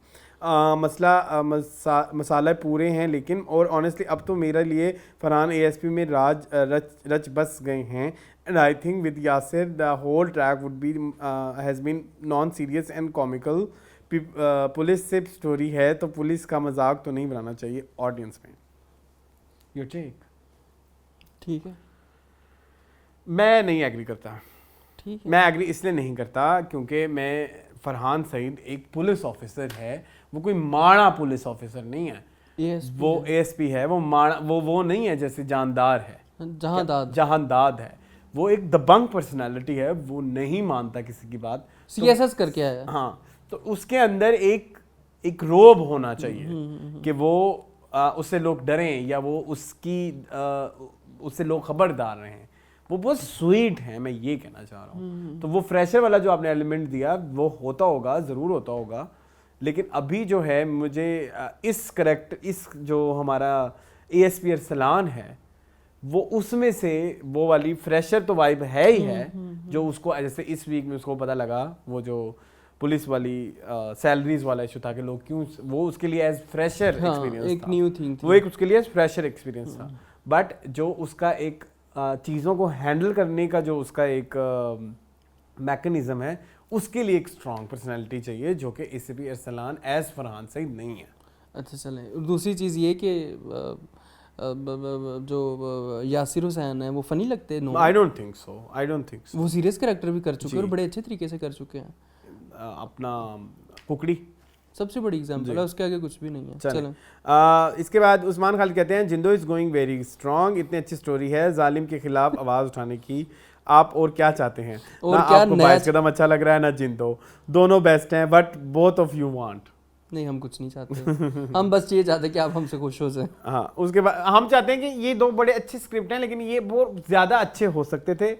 मसाला पूरे हैं लेकिन, और ऑनेस्टली अब तो मेरे लिए फरहान ASP में रच बस गए हैं। And I think with Yasir the whole track would be has been non serious and comical. Police से स्टोरी है तो पुलिस का मजाक तो नहीं बनाना चाहिए ऑडियंस में। Your take? ठीक है, मैं नहीं एग्री करता। ठीक है, मैं एग्री इसलिए नहीं करता क्योंकि मैं फरहान सईद एक पुलिस ऑफिसर है, वो कोई माड़ा पुलिस ऑफिसर नहीं है, वो ASP है, वो माड़ा वो नहीं है जैसे जानदार है, जहांदाद है, वो एक दबंग पर्सनालिटी है, वो नहीं मानता किसी की बात, CSS करके आया। हाँ, तो उसके अंदर एक रोब होना चाहिए कि वो उससे लोग डरें या वो उससे लोग खबरदार रहें। वो बहुत स्वीट है, मैं ये कहना चाह रहा हूँ। तो वो फ्रेशर वाला जो आपने एलिमेंट दिया वो होता होगा, ज़रूर होता होगा, लेकिन अभी जो है मुझे इस जो हमारा ASP अरसलान है वो उसमें से वो वाली फ्रेशर तो वाइब है ही है जो उसको, जैसे इस वीक में उसको पता लगा वो जो पुलिस वाली सैलरीज वाला इशू था कि लोग क्यों, वो उसके लिए एज फ्रेशर एक्सपीरियंस एक न्यू थिंग थी, वो एक उसके लिए एज फ्रेशर एक्सपीरियंस था। बट जो उसका एक चीज़ों को हैंडल करने का जो उसका एक मैकेनिज्म है उसके लिए एक स्ट्रॉन्ग पर्सनालिटी चाहिए जो कि ACP अरसलान एज फरहान सईद नहीं है। अच्छा चलें, दूसरी चीज़ ये कि जो यासिर हुसैन है वो फनी लगते हैं? No, I don't think so. वो सीरियस कैरेक्टर भी कर चुके हैं और बड़े अच्छे तरीके से कर चुके हैं। अपना कुकड़ी सबसे बड़ी एग्जांपल है, उसके आगे कुछ भी नहीं है। चलें। इसके बाद उस्मान खालिद कहते हैं जिंदो इज़ गोइंग वेरी स्ट्रॉन्ग, इतनी अच्छी स्टोरी है, जालिम के खिलाफ आवाज़ उठाने की आप और क्या चाहते हैं? और ना क्या आपको नया बाइस कदम अच्छा लग रहा है ना जिंदो, दोनों बेस्ट हैं, but both of you want. नहीं, हम कुछ नहीं चाहते। हम बस ये चाहते हैं कि आप हमसे खुश हो जाएं। हाँ, उसके बाद हम चाहते हैं कि ये दो बड़े अच्छे स्क्रिप्ट हैं, लेकिन ये बहुत ज़्यादा अच्छे हो सकते थे।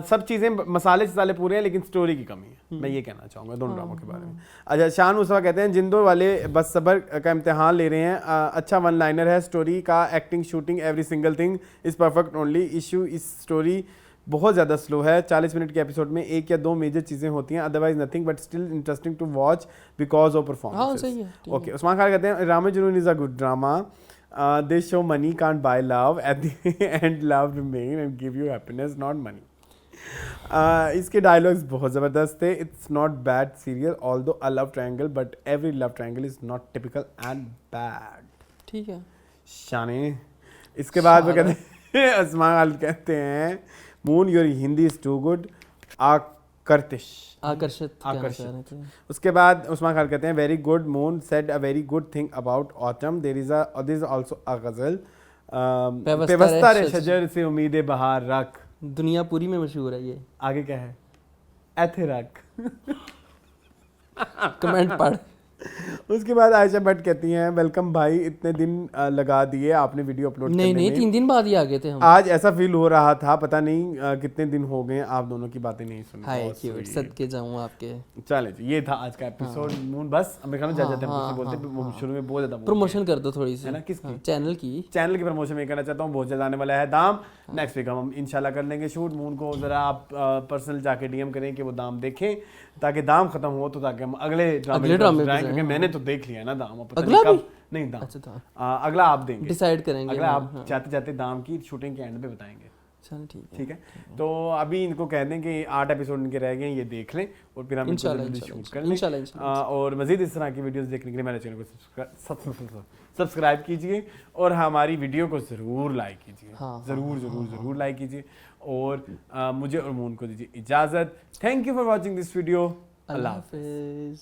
सब चीज़ें मसाले पूरे हैं, लेकिन स्टोरी की कमी है। मैं ये कहना चाहूँगा दोनों ड्रामों के बारे में। अच्छा, शान मुस्तफा कहते हैं जिंदो वाले बस सबर का इम्तिहान ले रहे हैं। अच्छा वन लाइनर है, स्टोरी का acting shooting every single thing is perfect, only issue इस स्टोरी बहुत ज़्यादा स्लो है। 40 मिनट के एपिसोड में 1 या 2 मेजर चीज़ें होती हैं, otherwise nothing but still interesting to watch because of performance. सही है, ओके, उस्मान खान कहते हैं Rama Junoon is a good drama, this show money can't buy love, at the end love remain and give you happiness not money. इसके dialogues बहुत ज़बरदस्त थे। It's not bad serial although a love triangle, but every love triangle is not typical and bad. ठीक है, शाने। इसके बाद वो कहते हैं उस्मान खान कहते हैं Moon your Hindi is too good, Akarshit. उसके बाद उस्मान खान कहते हैं very good Moon said a very good thing about autumn, there is also a ghazal, पेवस्ता रे शजर से उम्मीदें बहार रख। दुनिया पूरी में मशहूर है ये। आगे क्या है? एथे रख। कमेंट पढ़। उसके बाद आयशा भट्ट कहती हैं वेलकम भाई, इतने दिन लगा दिए आपने वीडियो अपलोड करने में। नहीं 3 दिन बाद ही आ गए थे हम। आज ऐसा फील हो रहा था, पता नहीं कितने दिन हो गए आप दोनों की बातें नहीं सुनी। हाय क्यूट, सदके जाऊं आपके। चले जी, ये था आज का एपिसोड मून। बस मेरे ख्याल में जाते हैं बोलते शुरू में बहुत ज्यादा प्रमोशन कर दो थोड़ी सी, है ना? किसकी? चैनल की प्रमोशन मैं करना चाहता हूँ। बहुत जल्द आने वाला है दाम, नेक्स्ट वीक हम इंशाल्लाह कर लेंगे शूट। मून को जरा आप पर्सनल जाके डीएम करें कि वो दाम देखें, ताकि दाम खत्म हो तो ताकि हम अगले ड्रामे जाएं, क्योंकि मैंने तो देख लिया ना दाम। अगला भी नहीं दाम, अच्छा अगला आप देंगे, डिसाइड करेंगे। अगला आप चाहते चाहते दाम की शूटिंग के एंड पे बताएंगे। चल ठीक है। तो अभी इनको कह दें कि 8 एपिसोड इनके रह गए, ये देख लें और फिर हम जल्दी शूट कर लें। और मजीद इस तरह की वीडियोस देखने के लिए मेरे चैनल को सब्सक्राइब कीजिए और हमारी वीडियो को ज़रूर लाइक कीजिए। ज़रूर लाइक कीजिए। और मुझे और मून को दीजिए इजाज़त। Thank you for watching this video. Allah हाफिज़।